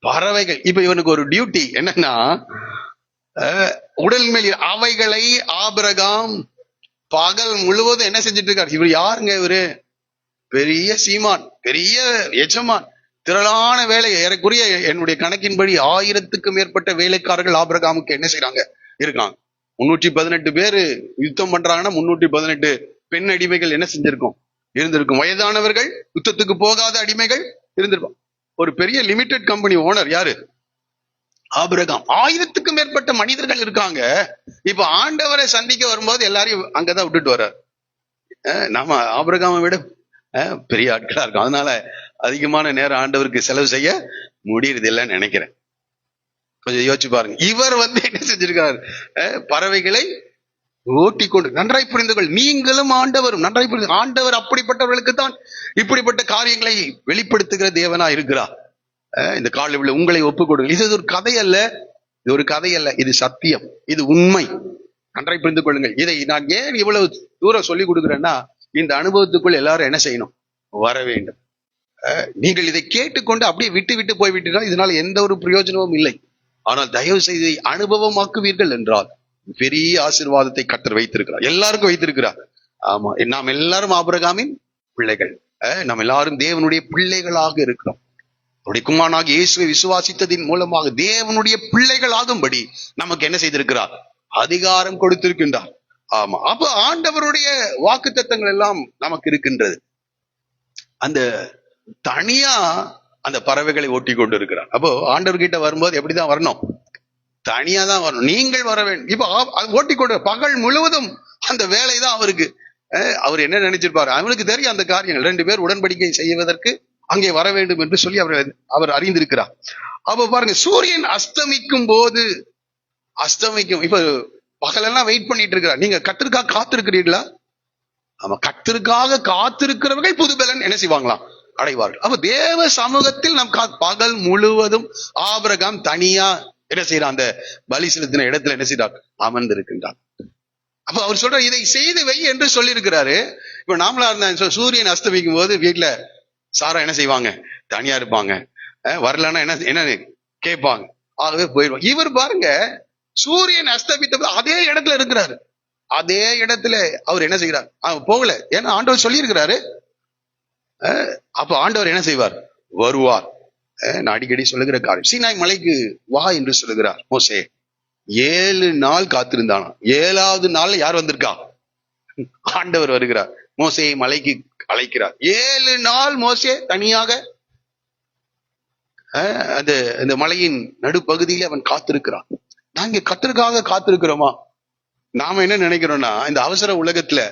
Speaker 1: பறவைகள். இப்ப இவனுக்கு ஒரு டியூட்டி என்னன்னா, உடல் மேல் அவைகளை ஆபிரகாம் பகல் முழுவதும் என்ன செஞ்சிட்டு இருக்காரு. இவர் யாருங்க, இவரு பெரிய சீமான், பெரிய எஜமான், திரளான வேலை. ஏறக்குறைய என்னுடைய கணக்கின்படி 1000க்கும் மேற்பட்ட வேலைக்காரர்கள் ஆபிரகாமுக்கு என்ன செய்யறாங்க, இருக்காங்க. 318 பேரு யுத்தம் பண்றாங்கன்னா 318 பெண் அடிமைகள் என்ன செஞ்சிருக்கும், இருந்திருக்கும். வயதானவர்கள், யுத்தத்துக்கு போகாத அடிமைகள் இருந்திருக்கும். ஒரு பெரிய லிமிடெட் கம்பெனி ஓனர் யாரு, ஆபிரகாம். 1000க்கும் மேற்பட்ட மனிதர்கள் இருக்காங்க. இப்ப ஆண்டவரை சந்திக்க வரும்போது எல்லாரையும் அங்கதான் விட்டுட்டு வர்றாரு. நாம ஆபிரகாமை விட பெரிய ஆட்களா இருக்கும். அதனால அதிகமான நேரம் ஆண்டவருக்கு செலவு செய்ய முடியறது இல்லைன்னு நினைக்கிறேன். கொஞ்சம் யோசிச்சு பாருங்க. இவர் என்ன செஞ்சிருக்காரு, பறவைகளை ஓட்டிக்கொண்டு நன்றாய் புரிந்து கொள், நீங்களும் ஆண்டவரும் நன்றாய் புரிந்து. ஆண்டவர் அப்படிப்பட்டவர்களுக்கு தான் இப்படிப்பட்ட காரியங்களை வெளிப்படுத்துகிற தேவனா இருக்கிறார். இந்த காலையில் உள்ள உங்களை ஒப்புக் கொடுங்கள். இது ஒரு கதை அல்ல, இது ஒரு கதை அல்ல, இது சத்தியம், இது உண்மை. நன்றாய் புரிந்து கொள்ளுங்கள். இதை நான் ஏன் இவ்வளவு தூரம் சொல்லிக் கொடுக்குறேன்னா, இந்த அனுபவத்துக்குள் எல்லாரும் என்ன செய்யணும்? வர வேண்டும். நீங்கள் இதை கேட்டுக்கொண்டு அப்படியே விட்டு விட்டு போய்விட்டீர்கள், இதனால் எந்த ஒரு பிரயோஜனமும் இல்லை. ஆனால் தயவு செய்து அனுபவமாக்குவீர்கள் என்றால் பெரிய ஆசீர்வாதத்தை கர்த்தர் வைத்திருக்கிறார், எல்லாருக்கும் வைத்திருக்கிறார். ஆமா, நாம் எல்லாரும் ஆபிரகாமின் பிள்ளைகள், நாம் எல்லாரும் தேவனுடைய பிள்ளைகளாக இருக்கிறோம். அவருடைய குமாரனாக இயேசுவை விசுவாசித்ததின் மூலமாக தேவனுடைய பிள்ளைகள் ஆகும்படி நமக்கு என்ன செய்திருக்கிறார்? அதிகாரம் கொடுத்திருக்கின்றார். ஆமா, அப்ப ஆண்டவருடைய வாக்குத்தத்தங்கள் எல்லாம் நமக்கு இருக்கின்றது. அந்த தனியா அந்த பறவைகளை ஓட்டி கொண்டு இருக்கிறார். அப்போ ஆண்டவர்கிட்ட வரும்போது எப்படிதான் வரணும்? தனியா தான் வரணும். நீங்கள் வர வேண்டும். இப்ப ஓட்டி கொண்டு பகல் முழுவதும் அந்த வேலை தான் அவருக்கு. அவர் என்ன நினைச்சிருப்பாரு? அவனுக்கு தெரியும் அந்த காரியங்கள். 2 பேர் உடன்படிக்கை செய்வதற்கு அங்கே வர வேண்டும் என்று சொல்லி அவர் அறிந்திருக்கிறார். அப்ப பாருங்க, சூரியன் அஸ்தமிக்கும் போது அஸ்தமிக்கும். இப்ப பகலெல்லாம் வெயிட் பண்ணிட்டு இருக்கிறார். நீங்க கர்த்தருக்காக காத்திருக்கிறீர்களா? ஆமா, கர்த்தருக்காக காத்திருக்கிறவர்கள் புது பலன் என்ன செய்வாங்களாம்? அடைவார்கள். அப்ப தேவ சமூகத்தில் நம் பகல் முழுவதும் ஆபிரகாம் தனியா என்ன செய்யறான்? அந்த பலி செலுத்தின இடத்துல என்ன செய்யறார்? அமர்ந்து இருக்கின்றார். அப்ப அவர் சொல்ற இதை செய்து வை என்று சொல்லி இருக்கிறாரு. இப்ப நாமளா இருந்தா சூரியன் அஸ்தமிக்கும் போது வீட்டுல சாரா என்ன செய்வாங்க? தனியா இருப்பாங்க. வரலன்னா என்ன கேட்பாங்க. ஆகவே போயிடுவாங்க. இவர் பாருங்க, சூரியன் அஸ்தமித்த அதே இடத்துல இருக்கிறாரு. அதே இடத்துல அவர் என்ன செய்கிறார்? போகல. ஏன்னா ஆண்டவர் சொல்லி இருக்கிறாரு. அப்ப ஆண்டவர் என்ன செய்வார்? வருவார். நான் அடிக்கடி சொல்லுகிற காரியம், சீனாய் மலைக்கு வா என்று சொல்லுகிறார் மோசே. 7 நாள் காத்திருந்தானா. 7வது நாள்ல யார் வந்திருக்கா? ஆண்டவர் வருகிறார். மோசேயை மலைக்கு அழைக்கிறார். 7 நாள் மோசே தனியாக அந்த மலையின் நடுப்பகுதியில அவன் காத்திருக்கிறான். நாங்க கர்த்தருக்காக காத்திருக்கிறோமா? நாம என்ன நினைக்கிறோம்னா, இந்த அவசர உலகத்துல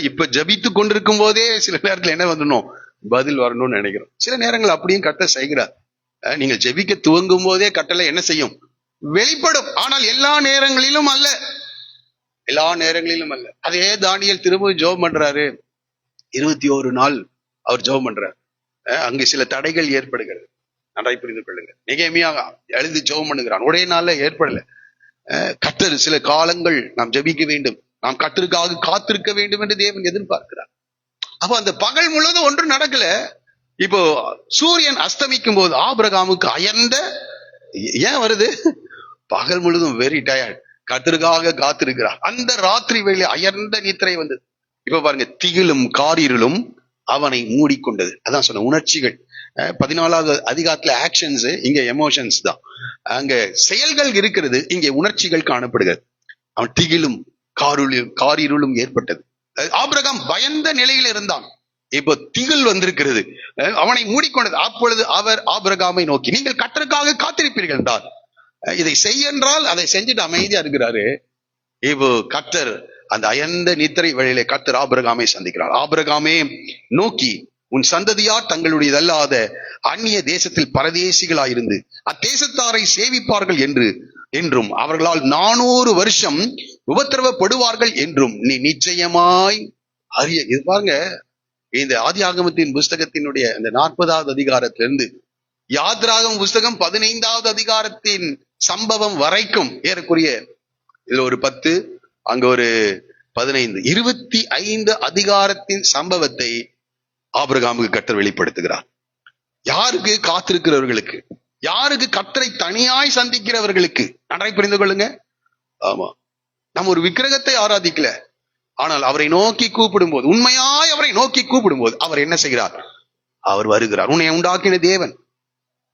Speaker 1: இப்ப ஜபித்து கொண்டிருக்கும் போதே சில நேரத்துல என்ன வரணும்? பதில் வரணும்னு நினைக்கிறோம். சில நேரங்கள் அப்படியும் கர்த்தர் செய்கிறார். நீங்கள் ஜெபிக்க துவங்கும் போதே கட்டளை என்ன செய்யும்? வெளிப்படும். ஆனால் எல்லா நேரங்களிலும் அல்ல, எல்லா நேரங்களிலும் அல்ல. அதே தானியேல் திரும்ப ஜெபம் பண்றாரு. 21 நாள் அவர் ஜெபம் பண்றாரு. அங்கு சில தடைகள் ஏற்படுகிறது. நன்றாய் புரிந்து கொள்ளுங்க. நெகேமியா எழுதி ஜெபம் பண்ணுகிறான். ஒரே நாள்ல ஏற்படல. கர்த்தர் சில காலங்கள் நாம் ஜெபிக்க வேண்டும், நாம் கர்த்தருக்காக காத்திருக்க வேண்டும் என்று தேவன் எதிர்பார்க்கிறார். அப்ப அந்த பகல் முழுவதும் ஒன்றும் நடக்கல. இப்போ சூரியன் அஸ்தமிக்கும் போது ஆபிரகாமுக்கு அயர்ந்த, ஏன் வருது? பகல் முழுவதும் வெரி டயர்ட், கர்த்தருக்காக காத்திருக்கிறார். அந்த ராத்திரி வேளையில அயர்ந்த நித்திரை வந்தது. இப்ப பாருங்க, திகிலும் காரிருளும் அவனை மூடிக்கொண்டது. அதான் சொன்ன உணர்ச்சிகள். 14வது அதிகாரத்துல ஆக்ஷன்ஸ், இங்க எமோஷன்ஸ் தான். அங்க செயல்கள் இருக்கிறது, இங்கே உணர்ச்சிகள் காணப்படுகிறது. அவன் திகிலும் காரிருளும் ஏற்பட்டது. ஆபிரகாம் பயந்த நிலையில் இருந்தான். இப்போ திகில் வந்திருக்கிறது, அவனை மூடிக்கொண்டது. அப்பொழுது அவர் ஆபிரகாமை நோக்கி, நீங்கள் கர்த்தருக்காக காத்திருப்பீர்கள் என்றார். இதை செய்ய என்றால் அதை செஞ்சுட்டு அமைதியா இருக்கிறாரு. இப்போ கர்த்தர் அந்த அயர்ந்த நித்திரை வழியிலே கர்த்தர் ஆபிரகாமை சந்திக்கிறார். ஆபிரகாமே நோக்கி, உன் சந்ததியார் தங்களுடையதல்லாத அந்நிய தேசத்தில் பரதேசிகளாயிருந்து அத்தேசத்தாரை சேவிப்பார்கள் என்றும் அவர்களால் 400 வருஷம் உபத்திரவப்படுவார்கள் என்றும் நீ நிச்சயமாய் அறிய. இது பாருங்க, இந்த ஆதியாகமத்தின் புஸ்தகத்தினுடைய இந்த 40வது அதிகாரத்திலிருந்து யாத்ராகம புஸ்தகம் 15வது அதிகாரத்தின் சம்பவம் வரைக்கும் ஏறக்குரிய இதுல ஒரு 10, அங்க ஒரு 15, 25 அதிகாரத்தின் சம்பவத்தை ஆபிரகாமுக்கு கர்த்தர் வெளிப்படுத்துகிறார். யாருக்கு? காத்திருக்கிறவர்களுக்கு. யாருக்கு? கர்த்தரை தனியாய் சந்திக்கிறவர்களுக்கு. நன்றாய் புரிந்து கொள்ளுங்க. ஆமா, நம்ம ஒரு விக்கிரகத்தை ஆராதிக்கல, ஆனால் அவரை நோக்கி கூப்பிடும் போது, உண்மையாய் அவரை நோக்கி கூப்பிடும் போது அவர் என்ன செய்கிறார்? அவர் வருகிறார். உன்னை உண்டாக்கின தேவன்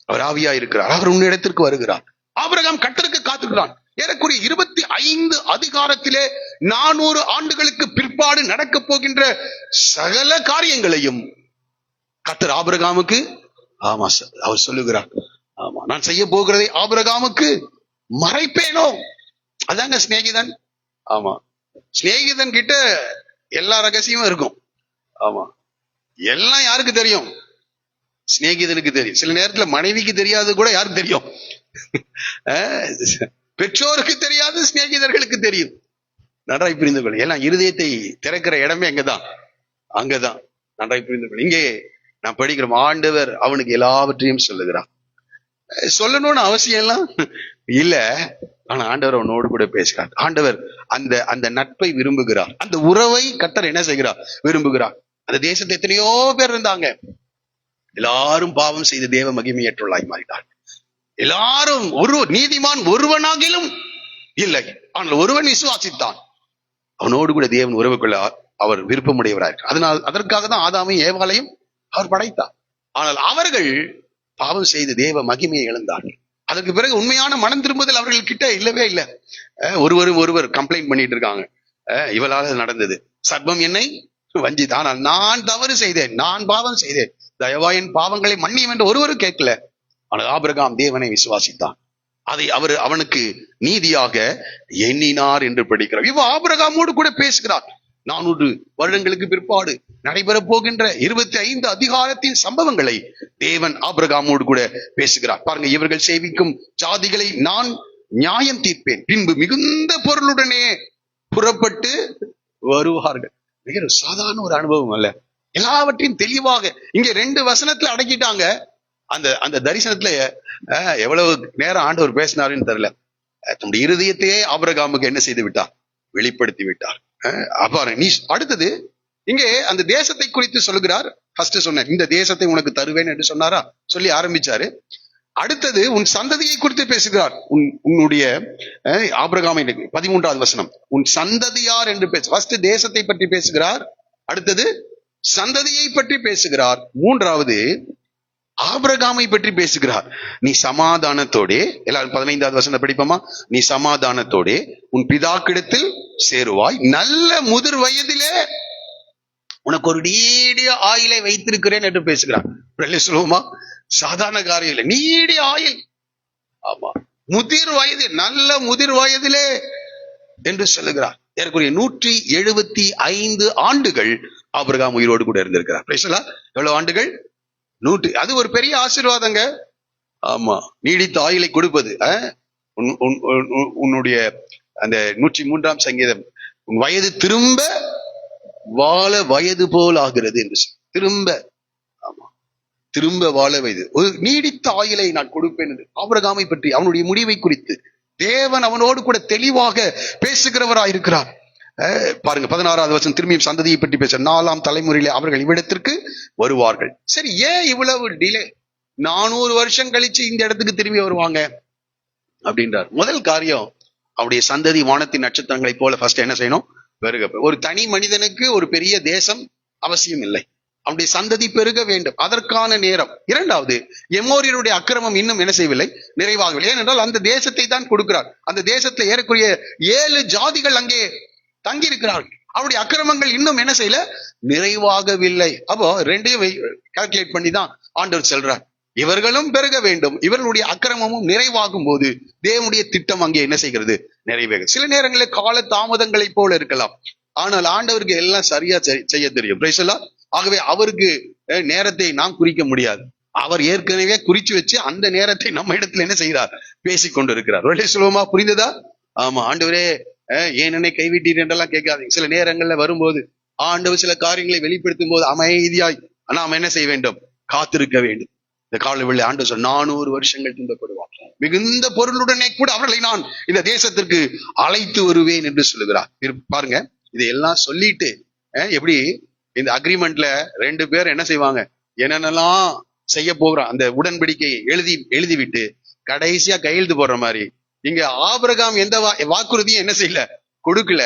Speaker 1: அவர் ஆவியா இருக்கிறார். அவர் உன்னிடத்திற்கு வருகிறார். ஆபிரகாம் கர்த்தருக்கு காத்திருக்கிறான். ஏறக்குறைய 25 அதிகாரத்திலே 400 ஆண்டுகளுக்கு பிற்பாடு நடக்க போகின்ற சகல காரியங்களையும் கர்த்தர் ஆபிரகாமுக்கு, ஆமா, அவர் சொல்லுகிறார். ஆமா, நான் செய்ய போகிறதை ஆபிரகாமுக்கு மறைப்பேனோ? அதாங்க சிநேகிதன். ஆமா, சிநேகிதன் கிட்ட எல்லா ரகசியமும் இருக்கும். ஆமா, எல்லாம் யாருக்கு தெரியும்? சிநேகிதனுக்கு தெரியும். சில நேரத்துல மனைவிக்கு தெரியாது கூட யாருக்கு தெரியும்? பெற்றோருக்கு தெரியாது, சிநேகிதர்களுக்கு தெரியும். நன்றாய் புரிந்து கொள். ஏன்னா இருதயத்தை திறக்கிற இடமே அங்கதான் நன்றாய் புரிந்து கொள். இங்கே நான் படிக்கிறோம், ஆண்டவர் அவனுக்கு எல்லாவற்றையும் சொல்லுகிறான். சொல்லணும்னு அவசியம் எல்லாம் இல்ல, ஆனா ஆண்டவர் அவனோடு கூட பேசுகிறார். ஆண்டவர் அந்த அந்த நட்பை விரும்புகிறார். அந்த உறவை கர்த்தர் என்ன செய்கிறார்? விரும்புகிறார். அந்த தேசத்துல எத்தனையோ பேர் இருந்தாங்க, எல்லாரும் பாவம் செய்து தேவ மகிமையற்றவர்களாய் மாறினார். எல்லாரும் ஒரு நீதிமான் ஒருவனாகிலும் இல்லை, ஆனால் ஒருவன் விசுவாசித்தான், அவனோடு கூட தேவன் உறவு கொள்ள அவர் விருப்பமுடையவராக. அதற்காக தான் ஆதாமையும் ஏவாளையும் அவர் படைத்தார். ஆனால் அவர்கள் பாவம் செய்து தேவ மகிமையை இழந்தார்கள். அதற்கு பிறகு உண்மையான மனம் திரும்புதல் அவர்கள் கிட்ட இல்லவே இல்லை. ஒருவர் கம்ப்ளைண்ட் பண்ணிட்டு இருக்காங்க, இவளால நடந்தது, சர்ப்பம் என்னை வஞ்சித்தான், ஆனால் நான் தவறு செய்தேன், நான் பாவம் செய்தேன், தயவா என் பாவங்களை மன்னியும் என்று ஒருவரும் கேட்கல. ஆனால் ஆபிரகாம் தேவனை விசுவாசித்தான், அதை அவனுக்கு நீதியாக எண்ணினார் என்று படிக்கிறார். இவ ஆபிரகாமோடு கூட பேசுகிறார். 400 வருடங்களுக்கு பிற்பாடு நடைபெற போகின்ற 25 அதிகாரத்தின் சம்பவங்களை தேவன் ஆபிரகாமோடு கூட பேசுகிறார். பாருங்க, இவர்கள் சேவிக்கும் ஜாதிகளை நான் நியாயம் தீர்ப்பேன், பின்பு மிகுந்த பொருளுடனே புறப்பட்டு வருவார்கள். மிக சாதாரண ஒரு அனுபவம் அல்ல, எல்லாவற்றையும் தெளிவாக இங்க 2 வசனத்துல அடக்கிட்டாங்க. அந்த தரிசனத்துல எவ்வளவு நேரம் ஆண்டவர் பேசினாருன்னு தெரியல. தன்னுடைய இருதயத்தையே ஆபிரகாமுக்கு என்ன செய்து விட்டார்? வெளிப்படுத்தி விட்டார். அப்பாரு நீ அடுத்தது இங்கே அந்த தேசத்தை குறித்து சொல்லுகிறார். ஃபர்ஸ்ட் சொன்ன இந்த தேசத்தை உனக்கு தருவேன் என்று சொன்னாரா, சொல்லி ஆரம்பிச்சாரு. அடுத்தது உன் சந்ததியை குறித்து பேசுகிறார். உன்னுடைய ஆபிரகாமை 13வது வசனம், உன் சந்ததியார் என்று பேச. ஃபர்ஸ்ட் தேசத்தை பற்றி பேசுகிறார், அடுத்தது சந்ததியை பற்றி பேசுகிறார், மூன்றாவது ஆபிரகாமை பற்றி பேசுகிறார். நீ சமாதானத்தோடே, எல்லாரும் 15வது வசனம் படிப்போமா, நீ சமாதானத்தோடே உன் பிதாக்கிடத்தில் சேருவாய், நல்ல முதிர் வயதிலே உனக்கு ஒரு நீடிய ஆயிலை வைத்திருக்கிறேன் என்று பேசுகிறார். சொல்லுவோமா, சாதாரண காரியம் இல்லை, நீடிய ஆயில். ஆமா, முதிர் வயது, நல்ல முதிர் வயதிலே என்று சொல்லுகிறார். ஏறக்குறைய 175 ஆண்டுகள் ஆபிரகாம் உயிரோடு கூட இருந்திருக்கிறார். எவ்வளவு ஆண்டுகள்? 100. அது ஒரு பெரிய ஆசீர்வாதங்க. ஆமா, நீடித்த ஆயுளை கொடுப்பது. உன்னுடைய அந்த 103ஆம் சங்கீதம், உன் வயது திரும்ப வாழ வயது போல் ஆகிறது என்று திரும்ப, ஆமா, திரும்ப வாழ வயது, ஒரு நீடித்த ஆயுளை நான் கொடுப்பேன் என்று ஆபிரகாமை பற்றி, அவனுடைய முடிவை குறித்து தேவன் அவனோடு கூட தெளிவாக பேசுகிறவராயிருக்கிறார். பாருங்க 16வது வசனம், திரும்பியும் சந்ததியை பற்றி பேச, 4ஆம் தலைமுறையிலே அவர்கள் இவ்விடத்திற்கு வருவார்கள். சரி, ஏன் இவ்வளவு டிலே? 400 வருஷம் கழிச்சு இந்த இடத்துக்கு திரும்பி வருவாங்க அப்படின்றார். முதல் காரியம், அவருடைய சந்ததி வானத்தின் நட்சத்திரங்களை போல ஃபர்ஸ்ட் என்ன செய்யணும்? பெருக. ஒரு தனி மனிதனுக்கு ஒரு பெரிய தேசம் அவசியம் இல்லை, அவனுடைய சந்ததி பெருக வேண்டும், அதற்கான நேரம். இரண்டாவது, எமோரியருடைய அக்கிரமம் இன்னும் என்ன செய்யவில்லை? நிறைவாகவில்லை. ஏனென்றால் அந்த தேசத்தை தான் கொடுக்கிறார். அந்த தேசத்துல ஏறக்குறைய 7 ஜாதிகள் அங்கே தங்கி இருக்கிறார்கள். அவருடைய அக்கிரமங்கள் இன்னும் என்ன செய்யல? நிறைவாகவில்லை. அப்போ ரெண்டையும் கால்குலேட் பண்ணி தான் ஆண்டவர் சொல்றார், இவர்களும் பெருக வேண்டும், இவர்களுடைய அக்கிரமமும் நிறைவாகும் போது தேவனுடைய திட்டம் அங்கே என்ன செய்கிறது? நிறைவேறும். சில நேரங்களில் கால தாமதங்களை போல இருக்கலாம், ஆனால் ஆண்டவருக்கு எல்லாம் சரியா செய்ய தெரியும். பிரைஸ் எல்லாம். ஆகவே அவருக்கு நேரத்தை நாம் குறிக்க முடியாது, அவர் ஏற்கனவே குறிச்சு வச்சு அந்த நேரத்தை நம்ம இடத்துல என்ன செய்கிறார்? பேசிக் கொண்டு இருக்கிறார். சொல்லுவோமா? புரிந்ததா? ஆமா, ஆண்டவரே ஏன் என்னை கைவிட்டீர் என்றெல்லாம் கேட்காதீங்க. சில நேரங்கள்ல வரும்போது ஆண்டவர் சில காரியங்களை வெளிப்படுத்தும் போது அமைதியாய் நாம் என்ன செய்ய வேண்டும்? காத்திருக்க வேண்டும். இந்த காலவெளியில் ஆண்டவர் சொல் 400 வருஷங்கள் துன்பப்படுவார், மிகுந்த பொருளுடனே கூட அவர்களை நான் இந்த தேசத்திற்கு அழைத்து வருவேன் என்று சொல்லுகிறார். பாருங்க, இதையெல்லாம் சொல்லிட்டு எப்படி இந்த அக்ரிமெண்ட்ல 2 பேர் என்ன செய்வாங்க? என்னென்னலாம் செய்ய போகிறான் அந்த உடன்படிக்கையை எழுதிவிட்டு கடைசியா கையெழுத்து போடுற மாதிரி இங்க ஆபிரகாம் எந்த வாக்குறுதியும் என்ன செய்யல? கொடுக்கல.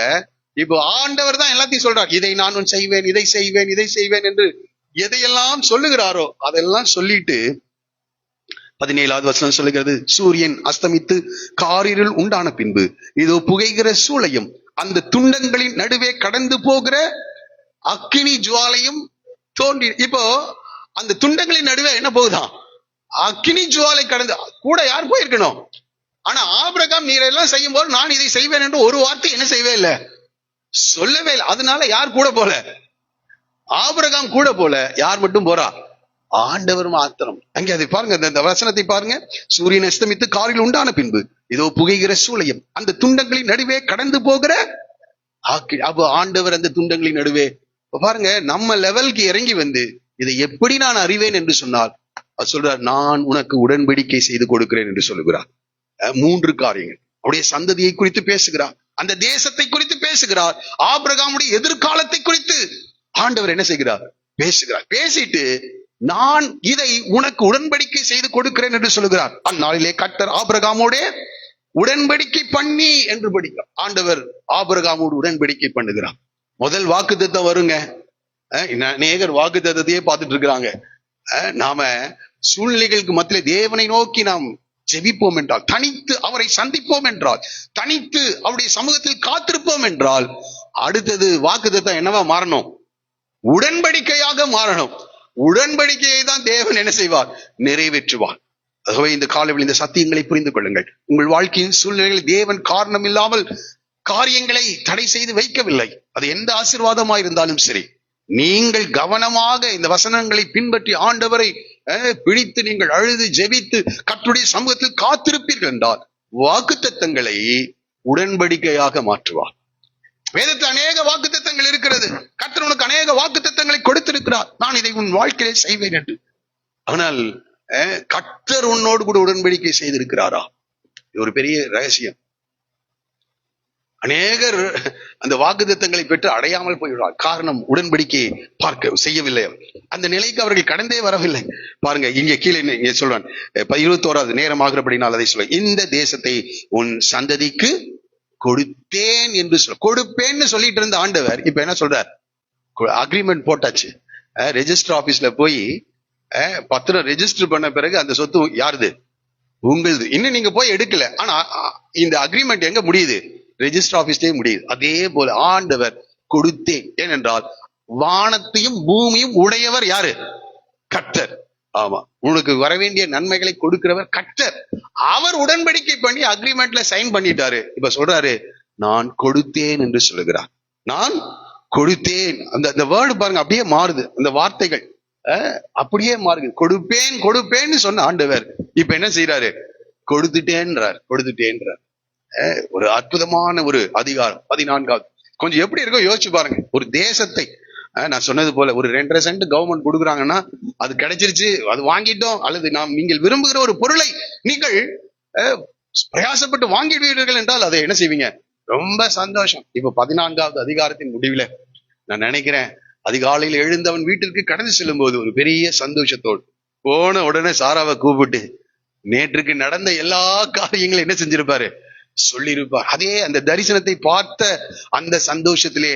Speaker 1: இப்போ ஆண்டவர் தான் எல்லாத்தையும் சொல்றார், இதை நான் செய்வேன், இதை செய்வேன், இதை செய்வேன் என்று எதையெல்லாம் சொல்லுகிறாரோ அதெல்லாம் சொல்லிட்டு 17வது வசனம் சொல்லுகிறது, சூரியன் அஸ்தமித்து காரிருள் உண்டான பின்பு இதோ புகைகிற சூளையும் அந்த துண்டங்களின் நடுவே கடந்து போகிற அக்கினி ஜுவாலையும் தோன்றி. இப்போ அந்த துண்டங்களின் நடுவே என்ன போகுதான்? அக்கினி ஜுவாலை கடந்து. கூட யார் போயிருக்கணும்? ஆனா ஆபிரகாம் நீரெல்லாம் செய்யும் போது நான் இதை செய்வேன் என்று ஒரு வார்த்தை என்ன செய்வே இல்லை, சொல்லவே இல்லை. அதனால யார் கூட போல? ஆபிரகாம் கூட போல. யார் மட்டும் போறா? ஆண்டவர் மாத்திரம். அங்கே அதை பாருங்க, அந்த வசனத்தை பாருங்க. சூரியன் அஸ்தமித்து காரில் உண்டான பின்பு இதோ புகைகிற சூளையும் அந்த துண்டங்களின் நடுவே கடந்து போகிற அப்ப ஆண்டவர் அந்த துண்டங்களின் நடுவே பாருங்க, நம்ம லெவலுக்கு இறங்கி வந்து இதை எப்படி நான் அறிவேன் என்று சொன்னால் சொல்றார், நான் உனக்கு உடன்படிக்கை செய்து கொடுக்கிறேன் என்று சொல்லுகிறார். 3 காரியங்கள். அவருடைய சந்ததியை குறித்து பேசுகிறார், அந்த தேசத்தை குறித்து பேசுகிறார், ஆபிரகாமுடைய எதிர்காலத்தை குறித்து ஆண்டவர் என்ன செய்கிறார், பேசுகிறார். பேசிட்டு நான் இதை உனக்கு உடன்படிக்கை செய்து கொடுக்கிறேன் என்று சொல்லுகிறார். அந்நாளிலே கர்த்தர் ஆபிரகாமோட உடன்படிக்கை பண்ணி என்று படிக்கிறார். ஆண்டவர் ஆபிரகாமோடு உடன்படிக்கை பண்ணுகிறார். முதல் வாக்குத்தத்தம் வருங்க. அநேகர் வாக்குத்தத்தத்தையே பார்த்துட்டு இருக்கிறாங்க. நாம சூழ்நிலைகளுக்கு மத்தியிலே தேவனை நோக்கி நாம் ஜெபிப்போம் என்றால், தனித்து அவரை சந்திப்போம் என்றால், தனித்து அவருடைய சமூகத்தில் காத்திருப்போம் என்றால், அடுத்தது வாக்குத்தத்தம் என்னவா மாறணும்? உடன்படிக்கையாக மாறணும். உடன்படிக்கையை தான் தேவன் என்ன செய்வார்? நிறைவேற்றுவார். ஆகவே இந்த காலையில் இந்த சத்தியங்களை புரிந்து கொள்ளுங்கள். உங்கள் வாழ்க்கையின் சூழ்நிலைகளில் தேவன் காரணம் இல்லாமல் காரியங்களை தடை செய்து வைக்கவில்லை. அது எந்த ஆசீர்வாதமாக இருந்தாலும் சரி, நீங்கள் கவனமாக இந்த வசனங்களை பின்பற்றி ஆண்டவரை பிடித்து நீங்கள் அழுது ஜெபித்து கர்த்தருடைய சமூகத்தில் காத்திருப்பீர்கள் என்றால் வாக்குத்தத்தங்களை உடன்படிக்கையாக மாற்றுவார். வேதத்தில் அநேக வாக்குத்தத்தங்கள் இருக்கிறது. கர்த்தர் உனக்கு அநேக வாக்குத்தத்தங்களை கொடுத்திருக்கிறார், நான் இதை உன் வாழ்க்கையிலே செய்வேன் என்று. ஆனால் கர்த்தர் உன்னோடு கூட உடன்படிக்கை செய்திருக்கிறாரா? இது ஒரு பெரிய ரகசியம். அநேகர் அந்த வாக்குத்தத்தங்களை பெற்று அடையாமல் போய்விடுவார். காரணம், உடன்படிக்கையை பார்க்க செய்யவில்லை. அந்த நிலைக்கு அவர்கள் கடந்தே வரவில்லை. பாருங்க, இங்க கீழே இங்க சொல்றான், 21வது நேரமாகிறபடினால் அதை சொல்ல, இந்த தேசத்தை உன் சந்ததிக்கு கொடுத்தேன் என்று கொடுப்பேன்னு சொல்லிட்டு இருந்த ஆண்டவர் இப்ப என்ன சொல்றார்? அக்ரிமெண்ட் போட்டாச்சு. ரெஜிஸ்டர் ஆபீஸ்ல போய் பத்திரம் ரெஜிஸ்டர் பண்ண பிறகு அந்த சொத்து யாருது? உங்களுது. இன்னும் நீங்க போய் எடுக்கல. ஆனா இந்த அக்ரிமெண்ட் எங்க முடியுது? ரெஜிஸ்டர் ஆபீஸ்லயே முடியுது. அதே போல ஆண்டவர் கொடுத்தேன். ஏனென்றால் வானத்தையும் பூமியும் உடையவர் யாரு? கர்த்தர். ஆமா, உனக்கு வரவேண்டிய நன்மைகளை கொடுக்கிறவர் கர்த்தர். அவர் உடன்படிக்கை பண்ணி அக்ரிமெண்ட்ல சைன் பண்ணிட்டாரு. இப்ப சொல்றாரு, நான் கொடுத்தேன் என்று சொல்லுகிறார். நான் கொடுத்தேன். அந்த வேர்டு பாருங்க, அப்படியே மாறுது. அந்த வார்த்தைகள் அப்படியே மாறுது. கொடுப்பேன் கொடுப்பேன்னு சொன்ன ஆண்டவர் இப்ப என்ன செய்யறாரு? கொடுத்துட்டேன்றார். கொடுத்துட்டேன்றார். ஒரு அற்புதமான ஒரு அதிகாரம் 14வது. கொஞ்சம் எப்படி இருக்கோ யோசிச்சு பாருங்க. ஒரு தேசத்தை நான் சொன்னது போல ஒரு 2.5 சென்ட் கவர்மெண்ட் கொடுக்குறாங்கன்னா அது கிடைச்சிருச்சு, அது வாங்கிட்டோம், அல்லது நீங்கள் விரும்புகிற ஒரு பொருளை நீங்கள் பிரயாசப்பட்டு வாங்கிடுவீர்கள் என்றால் அதை என்ன செய்வீங்க? ரொம்ப சந்தோஷம். இப்ப 14வது அதிகாரத்தின் முடிவுல நான் நினைக்கிறேன், அதிகாலையில் எழுந்தவன் வீட்டிற்கு கடந்து செல்லும் போது ஒரு பெரிய சந்தோஷத்தோடு போன உடனே சாராவை கூப்பிட்டு நேற்றுக்கு நடந்த எல்லா காரியங்களும் என்ன செஞ்சிருப்பாரு? சொல்லியிருப்பார். அதே அந்த தரிசனத்தை பார்த்த அந்த சந்தோஷத்திலே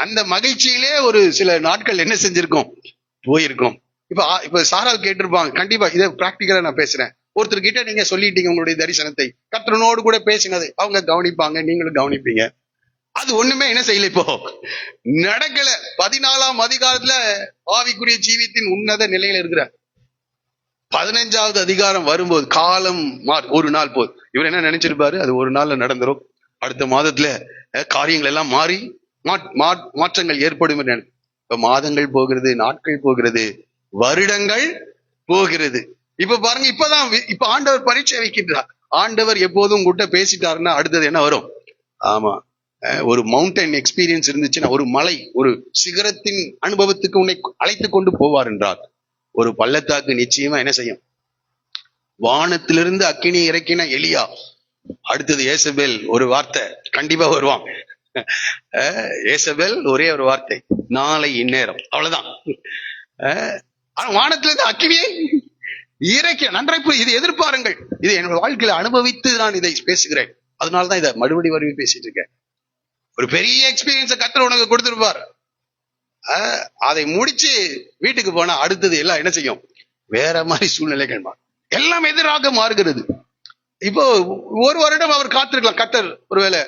Speaker 1: அந்த மகிழ்ச்சியிலே ஒரு சில நாட்கள் என்ன செஞ்சிருக்கோம்? போயிருக்கோம். இப்ப சாரால் கேட்டிருப்பாங்க. கண்டிப்பா இதை பிராக்டிக்கலா நான் பேசுறேன். ஒருத்தர் கிட்ட நீங்க சொல்லிட்டீங்க உங்களுடைய தரிசனத்தை, கர்த்தரோடு கூட பேசினது அவங்க கவனிப்பாங்க, நீங்களும் கவனிப்பீங்க. அது ஒண்ணுமே என்ன செய்யல, இப்போ நடக்கல. 14ஆம் அதிகாரத்துல ஆவிக்குரிய ஜீவித்தின் உன்னத நிலையில இருக்கிற 15வது அதிகாரம் வரும்போது காலம் ஒரு நாள் போது இவர் என்ன நினைச்சிருப்பாரு? அது ஒரு நாள்ல நடந்துரும், அடுத்த மாதத்துல காரியங்கள் எல்லாம் மாறி மாற்றங்கள் ஏற்படும். இப்ப மாதங்கள் போகிறது, நாட்கள் போகிறது, வருடங்கள் போகிறது. இப்ப பாருங்க, இப்ப ஆண்டவர் பரீட்சை வைக்கின்றார். ஆண்டவர் எப்போதும் உங்ககிட்ட பேசிட்டாருன்னா அடுத்தது என்ன வரும்? ஆமா, ஒரு மவுண்டன் எக்ஸ்பீரியன்ஸ் இருந்துச்சுன்னா, ஒரு மலை, ஒரு சிகரத்தின் அனுபவத்துக்கு உன்னை அழைத்து கொண்டு போவார் என்றார். ஒரு பள்ளத்தாக்கு நிச்சயமா என்ன செய்யும்? வானத்திலிருந்து அக்கினி இறக்கின எலியா, அடுத்தது ஏசபேல் ஒரு வார்த்தை கண்டிப்பா வருவான். ஏசபேல் ஒரே ஒரு வார்த்தை, நாளை இந்நேரம், அவ்வளவுதான். வானத்திலிருந்து அக்கினியை இறக்கிய நன்றாய் இது எதிர்பாருங்கள். இது என்னோட வாழ்க்கையில அனுபவித்து நான் இதை பேசுகிறேன். அதனாலதான் இதை மறுபடி பேசிட்டு இருக்கேன். ஒரு பெரிய எக்ஸ்பீரியன்ஸை கர்த்தர் உனக்கு கொடுத்திருப்பார். அதை முடிச்சு வீட்டுக்கு போனா அடுத்தது எல்லாம் என்ன செய்யும்? வேற மாதிரி சூழ்நிலைகள் எல்லாம் எதிராக மாறுகிறது. இப்போ ஒரு வருடம் அவர் காத்திருக்கலாம், கர்த்தர் ஒருவேளை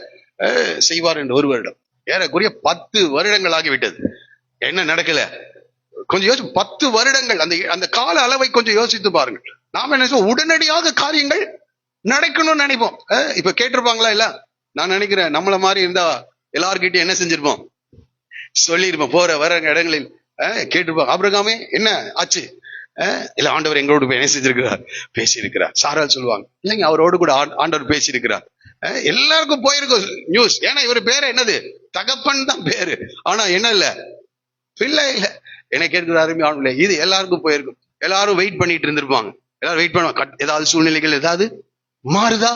Speaker 1: செய்வார் என்று. ஒரு வருடம் ஏறக்குறைய 10 வருடங்கள் ஆகிவிட்டது. என்ன நடக்கல? கொஞ்சம் யோசி. 10 வருடங்கள், அந்த கால அளவை கொஞ்சம் யோசித்து பாருங்கள். நாம என்ன உடனடியாக காரியங்கள் நடக்கணும்னு நினைப்போம். இப்ப கேட்டிருப்பாங்களா? இல்ல, நான் நினைக்கிறேன் நம்மள மாதிரி இருந்தா எல்லார்கிட்டையும் என்ன செஞ்சிருப்போம்? சொல்லியிருப்போம். போற வர இடங்களில் கேட்டிருப்போம், ஆபிரகாமே என்ன ஆச்சு? இல்ல ஆண்டவர் எங்களோடு என்ன செஞ்சிருக்கிறார், பேசியிருக்கிறார். சாரால் சொல்லுவாங்க, இல்லைங்க அவரோடு கூட ஆண்டவர் பேசியிருக்கிறார். எல்லாருக்கும் போயிருக்கும் நியூஸ். ஏன்னா இவர் பேரு என்னது, தகப்பன் தான் பேரு, ஆனா என்ன இல்ல, பிள்ளை இல்ல. என்ன கேட்கிறாரு, இது எல்லாருக்கும் போயிருக்கும். எல்லாரும் வெயிட் பண்ணிட்டு இருந்திருப்பாங்க. எல்லாரும் வெயிட் பண்ணுவாங்க, ஏதாவது சூழ்நிலைகள் ஏதாவது மாறுதா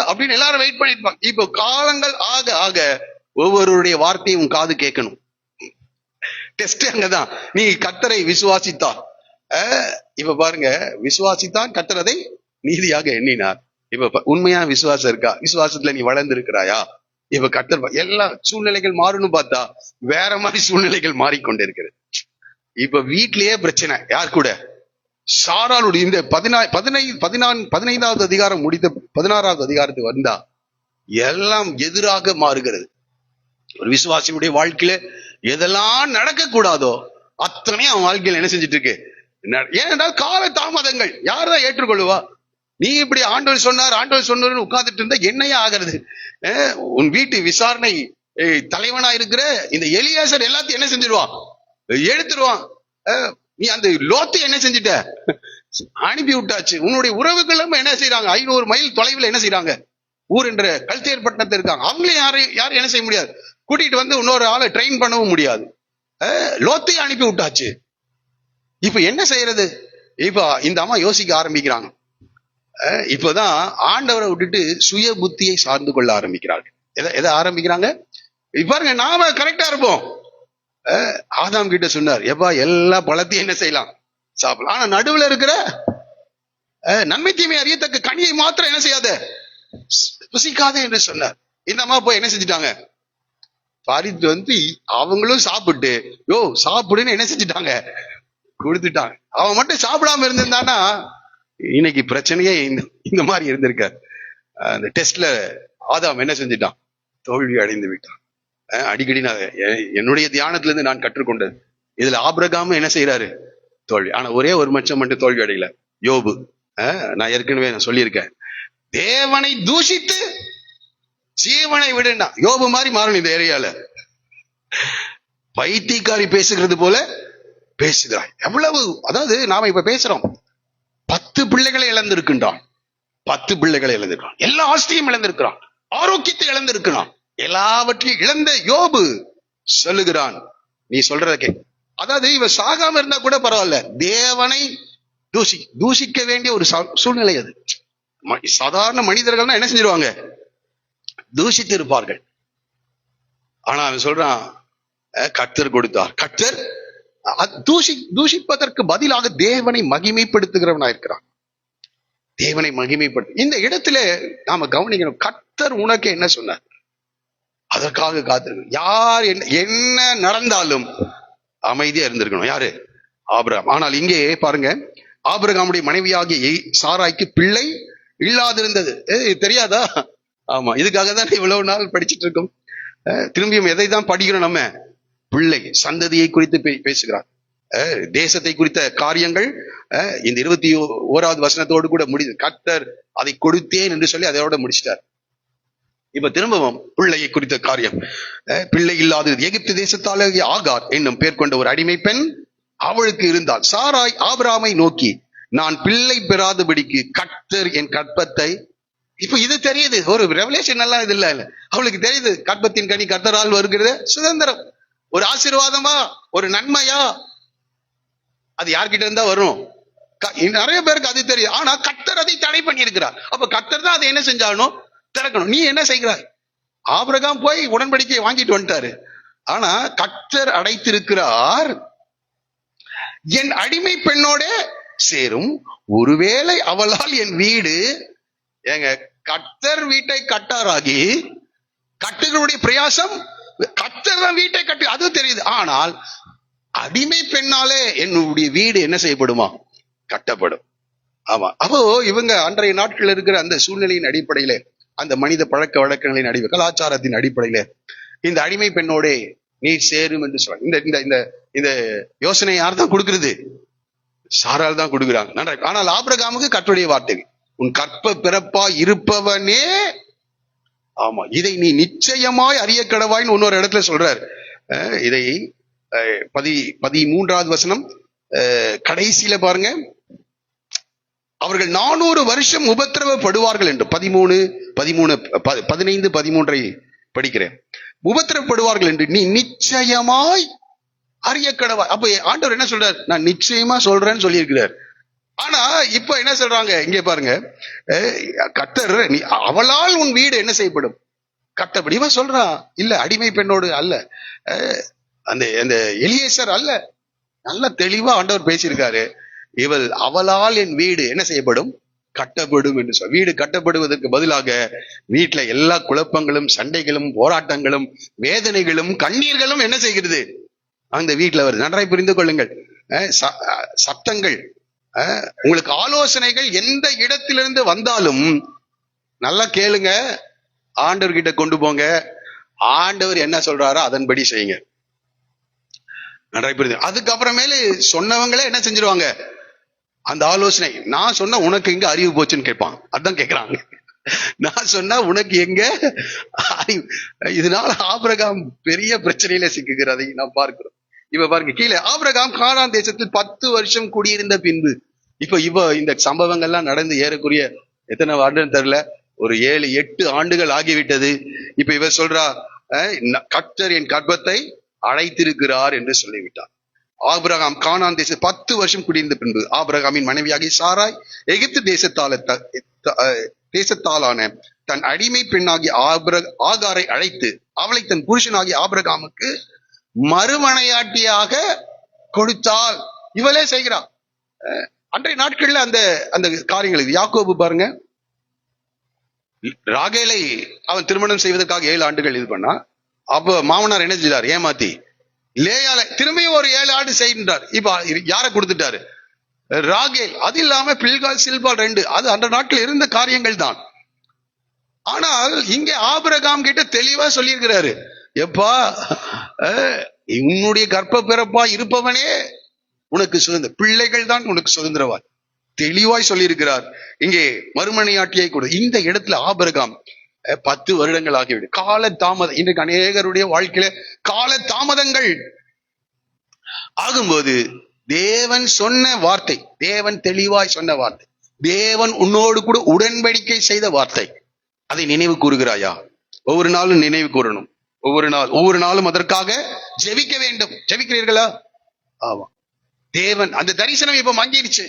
Speaker 1: அப்படின்னு எல்லாரும் வெயிட் பண்ணிருப்பாங்க. இப்போ காலங்கள் ஆக ஆக ஒவ்வொருடைய வார்த்தையும் காது கேட்கணும். டெஸ்ட் அங்கதான். நீ கர்த்தரை விசுவாசித்தா, இப்ப பாருங்க, விசுவாசித்தான் கர்த்தர் அதை நீதியாக எண்ணினார். இப்ப உண்மையான விசுவாசம் இருக்கா? விசுவாசத்துல நீ வளர்ந்து இருக்கிறாயா? இப்ப கர்த்தர் எல்லா சூழ்நிலைகள் மாறணும் பார்த்தா வேற மாதிரி சூழ்நிலைகள் மாறிக்கொண்டிருக்கிறது. இப்ப வீட்லயே பிரச்சனை. யார் கூட? சாராளுடைய இந்த 15வது அதிகாரம் முடித்த 16வது அதிகாரத்துக்கு வந்தா எல்லாம் எதிராக மாறுகிறது. ஒரு விசுவாசியுடைய வாழ்க்கையில எதெல்லாம் நடக்க கூடாதோ அத்தனையும் அவன் வாழ்க்கையில என்ன செஞ்சிட்டு இருக்கு. ஏனென்றால் கால தாமதங்கள். யார்தான் ஏற்றுக்கொள்ளுவா? நீ இப்படி ஆண்டவர் சொன்னார் உட்கார்ந்துட்டு இருந்தா என்னையே ஆகிறது? உன் வீட்டு விசாரணை தலைவனா இருக்கிற இந்த எலியாசர் எல்லாத்தையும் என்ன செஞ்சிருவான், எடுத்துருவான். நீ அந்த லோத்தை என்ன செஞ்சிட்ட, அனுப்பி விட்டாச்சு. உன்னுடைய உறவுகளும் என்ன செய்யறாங்க, 500 மைல் தொலைவில் என்ன செய்யறாங்க, ஊர் என்ற கல்தேர் பட்டணத்தில் இருக்காங்க. அவங்களையும் யாரும் என்ன செய்ய முடியாது, கூட்டிட்டு வந்து இன்னொரு ஆளை ட்ரெயின் பண்ணவும் முடியாது. லோத்தையும் அனுப்பி விட்டாச்சு. இப்ப என்ன செய்யறது? இப்ப இந்த அம்மா யோசிக்க ஆரம்பிக்கிறாங்க. இப்பதான் ஆண்டவரை விட்டுட்டு சுய புத்தியை சார்ந்து கொள்ள ஆரம்பிக்கிறார்கள். எதை ஆரம்பிக்கிறாங்க? பாருங்க, நாம கரெக்டா இருப்போம். ஆதாம் கிட்ட சொன்னார், எப்பா எல்லா பழத்தையும் என்ன செய்யலாம், சாப்பிடலாம், ஆனா நடுவுல இருக்கிற நன்மை தீமை அறியத்தக்க கனியை மாத்திரம் என்ன செய்யாத, புசிக்காதே என்று சொன்னார். இந்த அம்மா போய் என்ன செஞ்சுட்டாங்க, பறித்து வந்து அவங்களும் சாப்பிட்டு சாப்பிடுன்னு என்ன செஞ்சுட்டாங்க, கொடுத்துட்டாங்க. அவன் மட்டும் சாப்பிடாம இருந்திருந்தானா இன்னைக்கு பிரச்சனையே இந்த மாதிரி இருந்திருக்க. அந்த டெஸ்ட்ல ஆதாம் என்ன செஞ்சுட்டான், தோல்வி அடைந்து விட்டான். அடிக்கடி நான் என்னுடைய தியானத்துல இருந்து நான் கற்றுக்கொண்டது, இதுல ஆபிரகாம் என்ன செய்யறாரு, தோல்வி. ஆனா ஒரே ஒரு மனுஷன் மட்டும் தோல்வி அடையல, யோபு. நான் ஏற்கனவே நான் சொல்லியிருக்கேன், தேவனை தூஷித்து ஜீவனை விடுனா யோபு மாதிரி மாறணும். இந்த ஏரியால பைத்தியக்காரி பேசுகிறது போல பேசுகிறாய். எவ்வளவு, அதாவது நாம இப்ப பேசுறோம், 10 பிள்ளைகளை இழந்திருக்கின்றான், 10 பிள்ளைகளை இழந்திருக்கான், எல்லா ஆஸ்தியும் இழந்திருக்கிறான், ஆரோக்கியத்தை இழந்திருக்கிறான், எல்லாவற்றையும் இழந்த யோபு சொல்லுகிறான், நீ சொல்றத கே. அதாவது இவ சாகாம இருந்தா கூட பரவாயில்ல, தேவனை தூஷிக்க வேண்டிய ஒரு சூழ்நிலை அது. சாதாரண மனிதர்கள் என்ன செஞ்சிருவாங்க, தூஷித்து இருப்பார்கள். ஆனா அவன் சொல்றான், கர்த்தர் கொடுத்தார். கர்த்தர் தூஷிப்பதற்கு பதிலாக தேவனை மகிமைப்படுத்துகிறவனா இருக்கிறான். தேவனை மகிமைப்படுத்த இந்த இடத்துல நாம கவனிக்கணும். கர்த்தர் உனக்கு என்ன சொன்னார், அதற்காக காத்திருக்கணும். யார் என்ன நடந்தாலும் அமைதியா இருந்திருக்கணும். யாரு? ஆபிரகாம். ஆனால் இங்கே பாருங்க, ஆபிரகாமுடைய மனைவியாகிய சாராய்க்கு பிள்ளை இல்லாதிருந்தது. தெரியாதா? ஆமா, இதுக்காக தான் இவ்வளவு நாள் படிச்சுட்டு இருக்கோம். திரும்பியும் எதை தான் படிக்கிறோம் நம்ம, பிள்ளை சந்ததியை குறித்து பேசுகிறார். தேசத்தை குறித்த காரியங்கள் இந்த 21வது வசனத்தோடு கூட முடிது. கர்த்தர் அதை கொடுத்தேன் என்று சொல்லி அதோட முடிச்சிட்டார். இப்ப திரும்பவும் பிள்ளையை குறித்த காரியம். பிள்ளை இல்லாதது. எகிப்து தேசத்தாலே ஆகார் என்னும் பேர் கொண்ட ஒரு அடிமை பெண் அவளுக்கு இருந்தாள். சாராய் ஆபிரகாமை நோக்கி, நான் பிள்ளை பெறாதபடிக்கு கர்த்தர் என் கற்பத்தை, இப்ப இது தெரியுது, ஒரு ரெவலேஷன் எல்லாம் இது இல்ல, அவளுக்கு தெரியுது, கற்பத்தின் கனி கர்த்தரால் வருகிறது, சுதந்திரம், ஒரு ஆசீர்வாதமா, ஒரு நன்மையா, அது யார்கிட்ட இருந்தா வரும், நிறைய பேருக்கு அது தெரியும். ஆனா கர்த்தர் அதை தடை பண்ணி இருக்கிறார். அப்ப கர்த்தர் தான் அதை என்ன செஞ்சாலும் திறக்கணும். நீ என்ன செய்கிறாய்? ஆபிரகாம் போய் உடன்படிக்கையை வாங்கிட்டு வந்துட்டாரு. ஆனா கர்த்தர் அடைத்திருக்கிறார், என் அடிமை பெண்ணோட சேரும், ஒருவேளை அவளால் என் வீடு, எங்க கர்த்தர் வீட்டை கட்டாராகி, கட்டுகளுடைய பிரயாசம், கர்த்தர் தான் வீட்டை கட்டு, அது தெரியுது. ஆனால் அடிமை பெண்ணாலே என்னுடைய வீடு என்ன செய்யப்படுமா, கட்டப்படும். ஆமா. அப்போ இவங்க அன்றைய நாட்கள் இருக்கிற அந்த சூழ்நிலையின் அடிப்படையில, அந்த மனித பழக்க வழக்கங்களின் அடிப்படை, கலாச்சாரத்தின் அடிப்படையில இந்த அடிமை பெண்ணோட நீர் சேரும் என்று சொல்றாங்க. இந்த யோசனை யார் தான் கொடுக்கிறது? சாரால் தான் கொடுக்குறாங்க. ஆனால் ஆபிரகாமுக்கு கர்த்தருடைய வார்த்தை, உன் கற்ப பிறப்பா இருப்பவனே, ஆமா, இதை நீ நிச்சயமாய் அறிய கடவாய்ன்னு இன்னொரு இடத்துல சொல்றாரு. இதை 13வது வசனம், கடைசியில பாருங்க, அவர்கள் 400 வருஷம் உபத்திரவப்படுவார்கள் என்று 15-13 படிக்கிறேன். உபத்திரவப்படுவார்கள் என்று நீ நிச்சயமாய் அறிய கடவாய். அப்ப ஆண்டவர் என்ன சொல்றார்? நான் நிச்சயமா சொல்றேன்னு சொல்லி இருக்கிறார். ஆனா இப்ப என்ன சொல்றாங்க இங்க பாருங்க, கர்த்தர் நீ அவளால் உன் வீடு என்ன செய்யப்படும் கட்டப்படி. இவன் சொல்றான், இல்ல அடிமை பெண்ணோடு அல்ல, அந்த எலியேசர் அல்ல. நல்ல தெளிவா ஆண்டவர் பேசியிருக்காரு. இவள் அவளால் என் வீடு என்ன செய்யப்படும் கட்டப்படும் என்று சொல். வீடு கட்டப்படுவதற்கு பதிலாக வீட்டுல எல்லா குழப்பங்களும், சண்டைகளும், போராட்டங்களும், வேதனைகளும், கண்ணீர்களும் என்ன செய்கிறது அந்த வீட்டுல வருது. நன்றாய் புரிந்து கொள்ளுங்கள். சத்தங்கள், உங்களுக்கு ஆலோசனைகள் எந்த இடத்திலிருந்து வந்தாலும் நல்லா கேளுங்க, ஆண்டவர் கிட்ட கொண்டு போங்க. ஆண்டவர் என்ன சொல்றாரோ அதன்படி செய்யுங்க. நன்றாய் புரிந்து. அதுக்கப்புறமேல சொன்னவங்களே என்ன செஞ்சிருவாங்க, அந்த ஆலோசனை நான் சொன்ன உனக்கு எங்க அறிவு போச்சுன்னு கேட்பான். அதான் கேட்கிறாங்க, நான் சொன்னா உனக்கு எங்க அறிவு. இதனால ஆபிரகாம் பெரிய பிரச்சனையில சிக்குகிறதை நாம் பார்க்கிறோம். இப்ப பாருங்க கீழே, ஆபிரகாம் கானான் தேசத்தில் 10 வருஷம் குடியிருந்த பின்பு. இப்ப இந்த சம்பவங்கள்லாம் நடந்து ஏறக்குரிய எத்தனை வருடம் தெரியல, ஒரு 7-8 ஆண்டுகள் ஆகிவிட்டது. இப்ப இவ சொல்றா, கர்த்தர் என் கர்ப்பத்தை அழைத்திருக்கிறார் என்று சொல்லிவிட்டார். ஆபிரகாம் கானான் தேசம் 10 வருஷம் குடியிருந்த பின்பு ஆபிரகாமின் மனைவியாகி சாராய் எகிப்து தேசத்தாலான தன் அடிமை பெண்ணாகி ஆகாரை அழைத்து அவளை தன் புருஷனாகி ஆபிரகாமுக்கு மறுமனையாட்டியாக கொடுத்தாள். இவளே செய்கிறாள். அன்றைய நாட்கள்ல அந்த காரியங்களுக்கு யாக்கோபு பாருங்க, ராகேலை அவன் திருமணம் செய்வதற்காக 7 ஆண்டுகள் இது பண்ணா. அப்ப மாமனார் என்ன செய்தார், ஏமாத்தி லேயால திரும்பியும் ஒரு 7 ஆண்டு செய்கின்றார். இப்ப யாரை கொடுத்துட்டாரு, ராகேல். அது இல்லாம பில்கால் சில்பால் 2, அது அந்த நாட்டில் இருந்த காரியங்கள் தான். ஆனால் இங்கே ஆபிரகாம் கிட்ட தெளிவா சொல்லியிருக்கிறாரு, எப்பா உன்னுடைய கர்ப்ப பிறப்பா இருப்பவனே உனக்கு சுதந்திர, பிள்ளைகள் தான் உனக்கு சுதந்திரவாய் தெளிவாய் சொல்லியிருக்கிறார். இங்கே மறுமனையாட்டியை கொடு. இந்த இடத்துல ஆபிரகாம் 10 வருடங்கள் ஆகிவிடும். கால தாமதம். இன்றைக்கு அநேகருடைய வாழ்க்கையில கால தாமதங்கள் ஆகும்போது தேவன் சொன்ன வார்த்தை, தேவன் தெளிவாய் சொன்ன வார்த்தை, தேவன் உன்னோடு கூட உடன்படிக்கை செய்த வார்த்தை, அதை நினைவு கூறுகிறாயா? ஒவ்வொரு நாளும் நினைவு கூறணும். ஒவ்வொரு நாளும் அதற்காக ஜெபிக்க வேண்டும். ஜெபிக்கிறீர்களா? ஆமா. தேவன் அந்த தரிசனம் இப்ப மங்கிடுச்சு.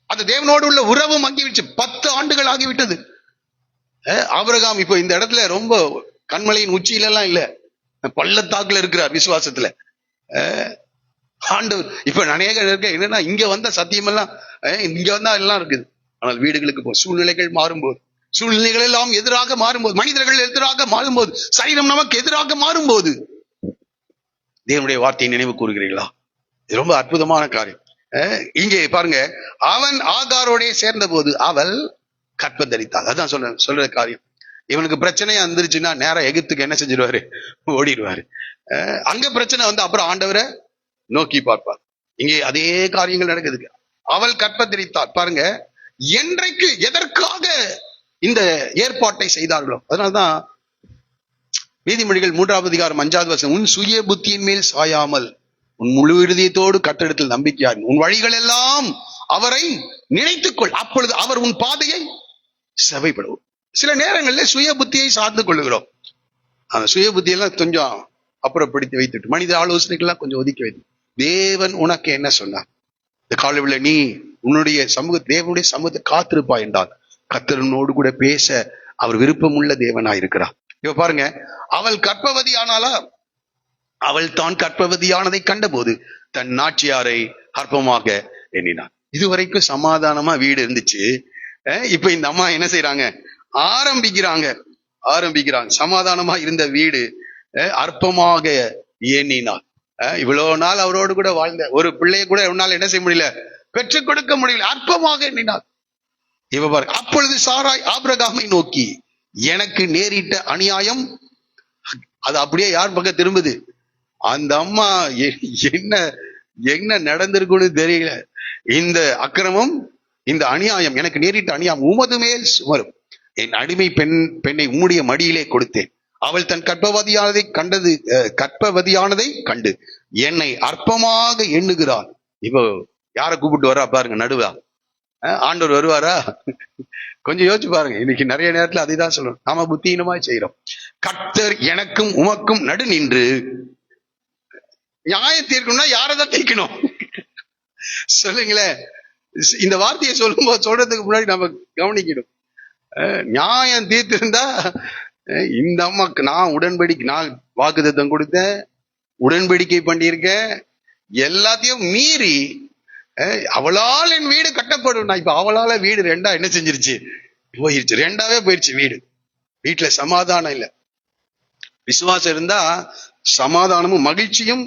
Speaker 1: அந்த தேவனோடு உள்ள உறவு மங்கிடுச்சு. 10 ஆண்டுகள் ஆகிவிட்டது. ஆபிரகாம் இப்ப இந்த இடத்துல ரொம்ப கண்மலையின் உச்சியில எல்லாம் இல்ல, பள்ளத்தாக்குல இருக்கிறார் விசுவாசத்துல. ஆண்டவர் இப்ப அநேக இருக்க என்னன்னா, இங்க வந்த சத்தியம் எல்லாம் இங்க வந்தா எல்லாம் இருக்குது. ஆனால் வீடுகளுக்கு போ, சூழ்நிலைகள் மாறும்போது, சூழ்நிலைகள் எல்லாம் எதிராக மாறும்போது, மனிதர்கள் எதிராக மாறும்போது, சரீரம் நமக்கு எதிராக மாறும்போது தேவனுடைய வார்த்தையை நினைவு கூறுகிறீர்களா? இது ரொம்ப அற்புதமான காரியம். இங்கே பாருங்க, அவன் ஆகாரோட சேர்ந்த போது அவள் கற்பம் தரித்தாள். அதான் சொல்ற காரியம். இவனுக்கு பிரச்சனையா வந்துருச்சுன்னா நேரம் எகிப்துக்கு என்ன செஞ்சிருவாரு, ஓடிடுவாரு. அங்க பிரச்சனை வந்து அப்புறம் ஆண்டவரை நோக்கி பார்ப்பார். இங்கே அதே காரியங்கள் நடக்குது. அவள் கற்பம் தரித்தாள். பாருங்க, என்றைக்கு எதற்காக இந்த ஏற்பாட்டை செய்தார்களோ. அதனால்தான் நீதிமொழிகள் 3ஆம் அதிகாரம் 5வது வசனம், உன் சுய புத்தியின் மேல் சாயாமல் உன் முழு இருதயத்தோடு கர்த்தரிடத்தில் நம்பிக்கையார், உன் வழிகள் எல்லாம் அவரை நினைத்துக்கொள், அப்பொழுது அவர் உன் பாதையை செவைப்படுவோம். சில நேரங்களில் சுய புத்தியை சார்ந்து கொள்ளுகிறோம். அந்த சுய புத்தியெல்லாம் கொஞ்சம் அப்புறப்படுத்தி வைத்துட்டு மனித ஆலோசனைகள்லாம் கொஞ்சம் ஒதுக்கி வைத்து, தேவன் உனக்கு என்ன சொன்னார் இந்த காலையில, நீ உன்னுடைய தேவனுடைய சமூகத்தை காத்திருப்பா என்றால் கர்த்தரோடு கூட பேச அவர் விருப்பமுள்ள தேவனாய் இருக்கிறார். இப்ப பாருங்க, அவள் கர்ப்பவதி ஆனாலா? அவள் தான் கர்ப்பவதியானதை கண்டபோது தன் நாச்சியாரை அற்பமாக எண்ணினார். இதுவரைக்கும் சமாதானமா வீடு இருந்துச்சு. இப்ப இந்த அம்மா என்ன செய்யறாங்க, ஆரம்பிக்கிறாங்க. சமாதானமா இருந்த வீடு அற்பமாக எண்ணினார். இவ்வளவு நாள் அவரோடு கூட வாழ்ந்த ஒரு பிள்ளையை கூட உன்னால் என்ன செய்ய முடியல, பெற்றுக் கொடுக்க முடியல, அற்பமாக எண்ணினார். இவ பாருங்க, அப்பொழுது சாராய் ஆபிரகாமை நோக்கி, எனக்கு நேரிட்ட அநியாயம், அது அப்படியே யார் பக்கம் திரும்புது, அந்த அம்மா என்ன நடந்திருக்குன்னு தெரியல, இந்த அக்கிரமம், இந்த அநியாயம், எனக்கு நேரிட்ட அநியாயம் உமது மேல் சுமரும், என் அடிமை பெண்ணை உம்முடைய மடியிலே கொடுத்தேன், அவள் தன் கர்ப்பவதியானதை கண்டு என்னை அற்பமாக எண்ணுகிறாள். இப்போ யாரை கூப்பிட்டு வரா பாருங்க நடுவா. ஆண்டவர் வருவாரா? கொஞ்சம் யோசிச்சு பாருங்க. இன்னைக்கு நிறைய நேரத்துல அதை தான் சொல்லணும், நாம புத்தியினமா செய்யறோம். கர்த்தர் எனக்கும் உமக்கும் நடு நின்று நியாயம் தீர்க்கணும்னா யாரதான் தீர்க்கணும் சொல்லுங்களேன். இந்த வார்த்தையை சொல்றதுக்கு முன்னாடி நம்ம கவனிக்கணும். நியாயம் தீர்த்திருந்தா இந்த அம்மாக்கு நான் உடன்படிக்கை, நான் வாக்குத்தத்தம் கொடுத்தேன், உடன்படிக்கை பண்ணியிருக்கேன், எல்லாத்தையும் மீறி அவளால் என் வீடு கட்டப்படும். நான் இப்ப அவளால வீடு ரெண்டா என்ன செஞ்சிருச்சு, போயிருச்சு, ரெண்டாவே போயிருச்சு வீடு. வீட்டுல சமாதானம் இல்லை. விசுவாசம் இருந்தா சமாதானமும் மகிழ்ச்சியும்.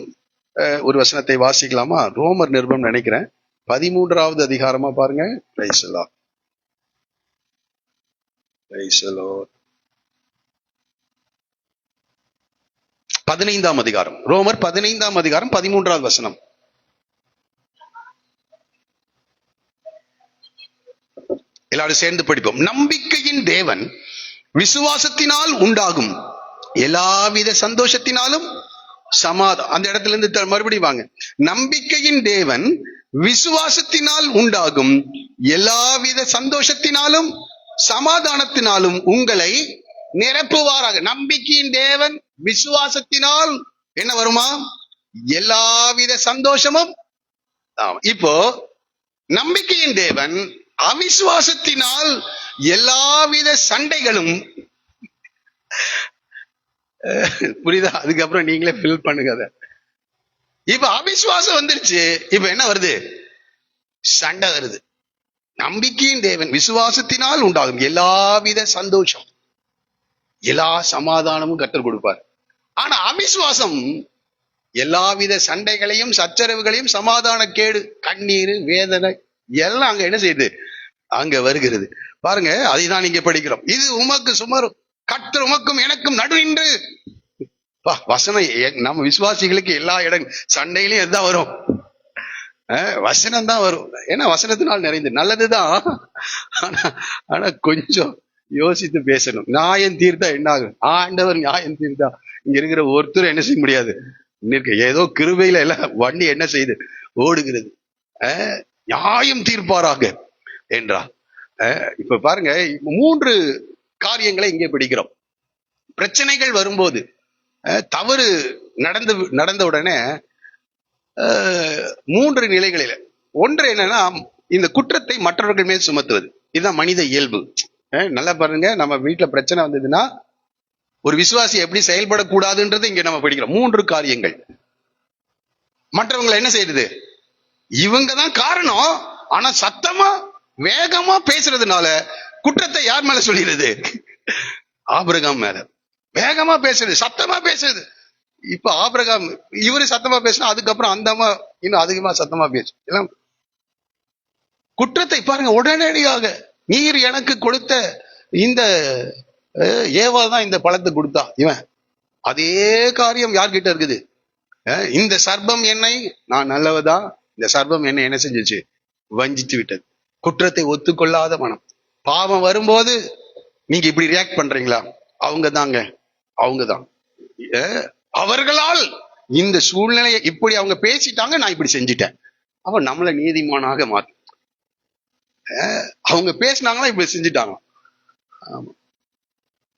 Speaker 1: ஒரு வசனத்தை வாசிக்கலாமா? ரோமர் நிருபம் நினைக்கிறேன் 13வது அதிகாரமா பாருங்க. Price the Lord. Price the Lord. 15ஆம் அதிகாரம், ரோமர் 15ஆம் அதிகாரம் 13வது வசனம். எல்லாரும் சேர்ந்து படிப்போம். நம்பிக்கையின் தேவன் விசுவாசத்தினால் உண்டாகும் எல்லாவித சந்தோஷத்தினாலும் சமாதானம். அந்த இடத்துல இருந்து மறுபடியும் வாங்க. நம்பிக்கையின் தேவன் விசுவாசத்தினால் உண்டாகும் எல்லாவித சந்தோஷத்தினாலும் சமாதானத்தினாலும் உங்களை நிரப்புவாராக. நம்பிக்கையின் தேவன் விசுவாசத்தினால் என்ன வருமா? எல்லாவித சந்தோஷமும். இப்போ நம்பிக்கையின் தேவன் அவிசுவாசத்தினால் எல்லாவித சண்டைகளும். புரியுதா? அதுக்கப்புறம் நீங்களே ஃபில் பண்ணுங்க. இப்ப அவிசுவாசம் வந்துருச்சு, இப்ப என்ன வருது? சண்டை வருது. நம்பிக்கையின் தேவன் விசுவாசத்தினால் உண்டாகும் எல்லாவித சந்தோஷம், எல்லா சமாதானமும் கற்றுக் கொடுப்பார். ஆனா அவிசுவாசம் எல்லாவித சண்டைகளையும் சச்சரவுகளையும் சமாதான கேடு, கண்ணீர், வேதனை எல்லாம் அங்க என்ன செய்யுது? அங்க வருகிறது. பாருங்க, அதைதான் நீங்க படிக்கிறோம். இது உமக்கு சுமரும், கர்த்தர் உமக்கும் எனக்கும் நடு நின்று. வசனம் நம்ம விசுவாசிகளுக்கு எல்லா இடம் சண்டையிலையும் எதுதான் வரும்? வசனம் தான் வரும். ஏன்னா வசனத்தினால் நிறைந்து நல்லதுதான். ஆனா கொஞ்சம் யோசித்து பேசணும். நியாயம் தீர்த்தா என்ன ஆகும்? ஆண்டவர் நியாயம் தீர்த்தா இங்க இருக்கிற ஒருத்தர் என்ன செய்ய முடியாது. ஏதோ கிருபையில எல்லாம் வண்டி என்ன செய்யுது? ஓடுகிறது. நியாயம் தீர்ப்பாராக என்றார். இப்ப பாருங்க, 3 காரியங்களை இங்கே படிக்கிறோம். பிரச்சனைகள் வரும்போது, தவறு நடந்த உடனே 3 நிலைகளில ஒன்று என்னன்னா, இந்த குற்றத்தை மற்றவர்கள் மேல் சுமத்துவது. இதுதான் மனித இயல்பு. நல்லா பாருங்க, நம்ம வீட்டுல பிரச்சனை வந்ததுன்னா ஒரு விசுவாசி எப்படி செயல்படக்கூடாதுன்றது இங்க நம்ம படிக்கிறோம். 3 காரியங்கள். மற்றவங்களை என்ன செய்யுது? இவங்கதான் காரணம். ஆனா சத்தமா வேகமா பேசுறதுனால குற்றத்தை யார் மேல சொல்லிடுது? ஆபிரகாம் மேல. வேகமா பேசுறது, சத்தமா பேசுறது. இப்ப ஆபிரகாம் இவரு சத்தமா பேசினா அதுக்கப்புறம் அந்த அம்மா இன்னும் அதிகமா சத்தமா பேசும். குற்றத்தை பாருங்க, உடனடியாக நீர் எனக்கு கொடுத்த இந்த ஏவாள் தான் இந்த பழத்தை கொடுத்தா. இவன் அதே காரியம் யார்கிட்ட இருக்குது? இந்த சர்ப்பம் என்னை, நான் நல்லவதா, இந்த சர்ப்பம் என்னை என்ன செஞ்சிச்சு? வஞ்சித்து விட்டது. குற்றத்தை ஒத்துக்கொள்ளாத மனம். பாவம் வரும்போது நீங்க இப்படி ரியாக்ட் பண்றீங்களா? அவங்கதான் அவர்களால் இந்த சூழ்நிலையை இப்படி அவங்க பேசிட்டாங்க, நான் இப்படி செஞ்சிட்டேன். அவன் நம்மளை நீதிமானாக மாத்து. அவங்க பேசினாங்களா, இப்படி செஞ்சுட்டாங்க,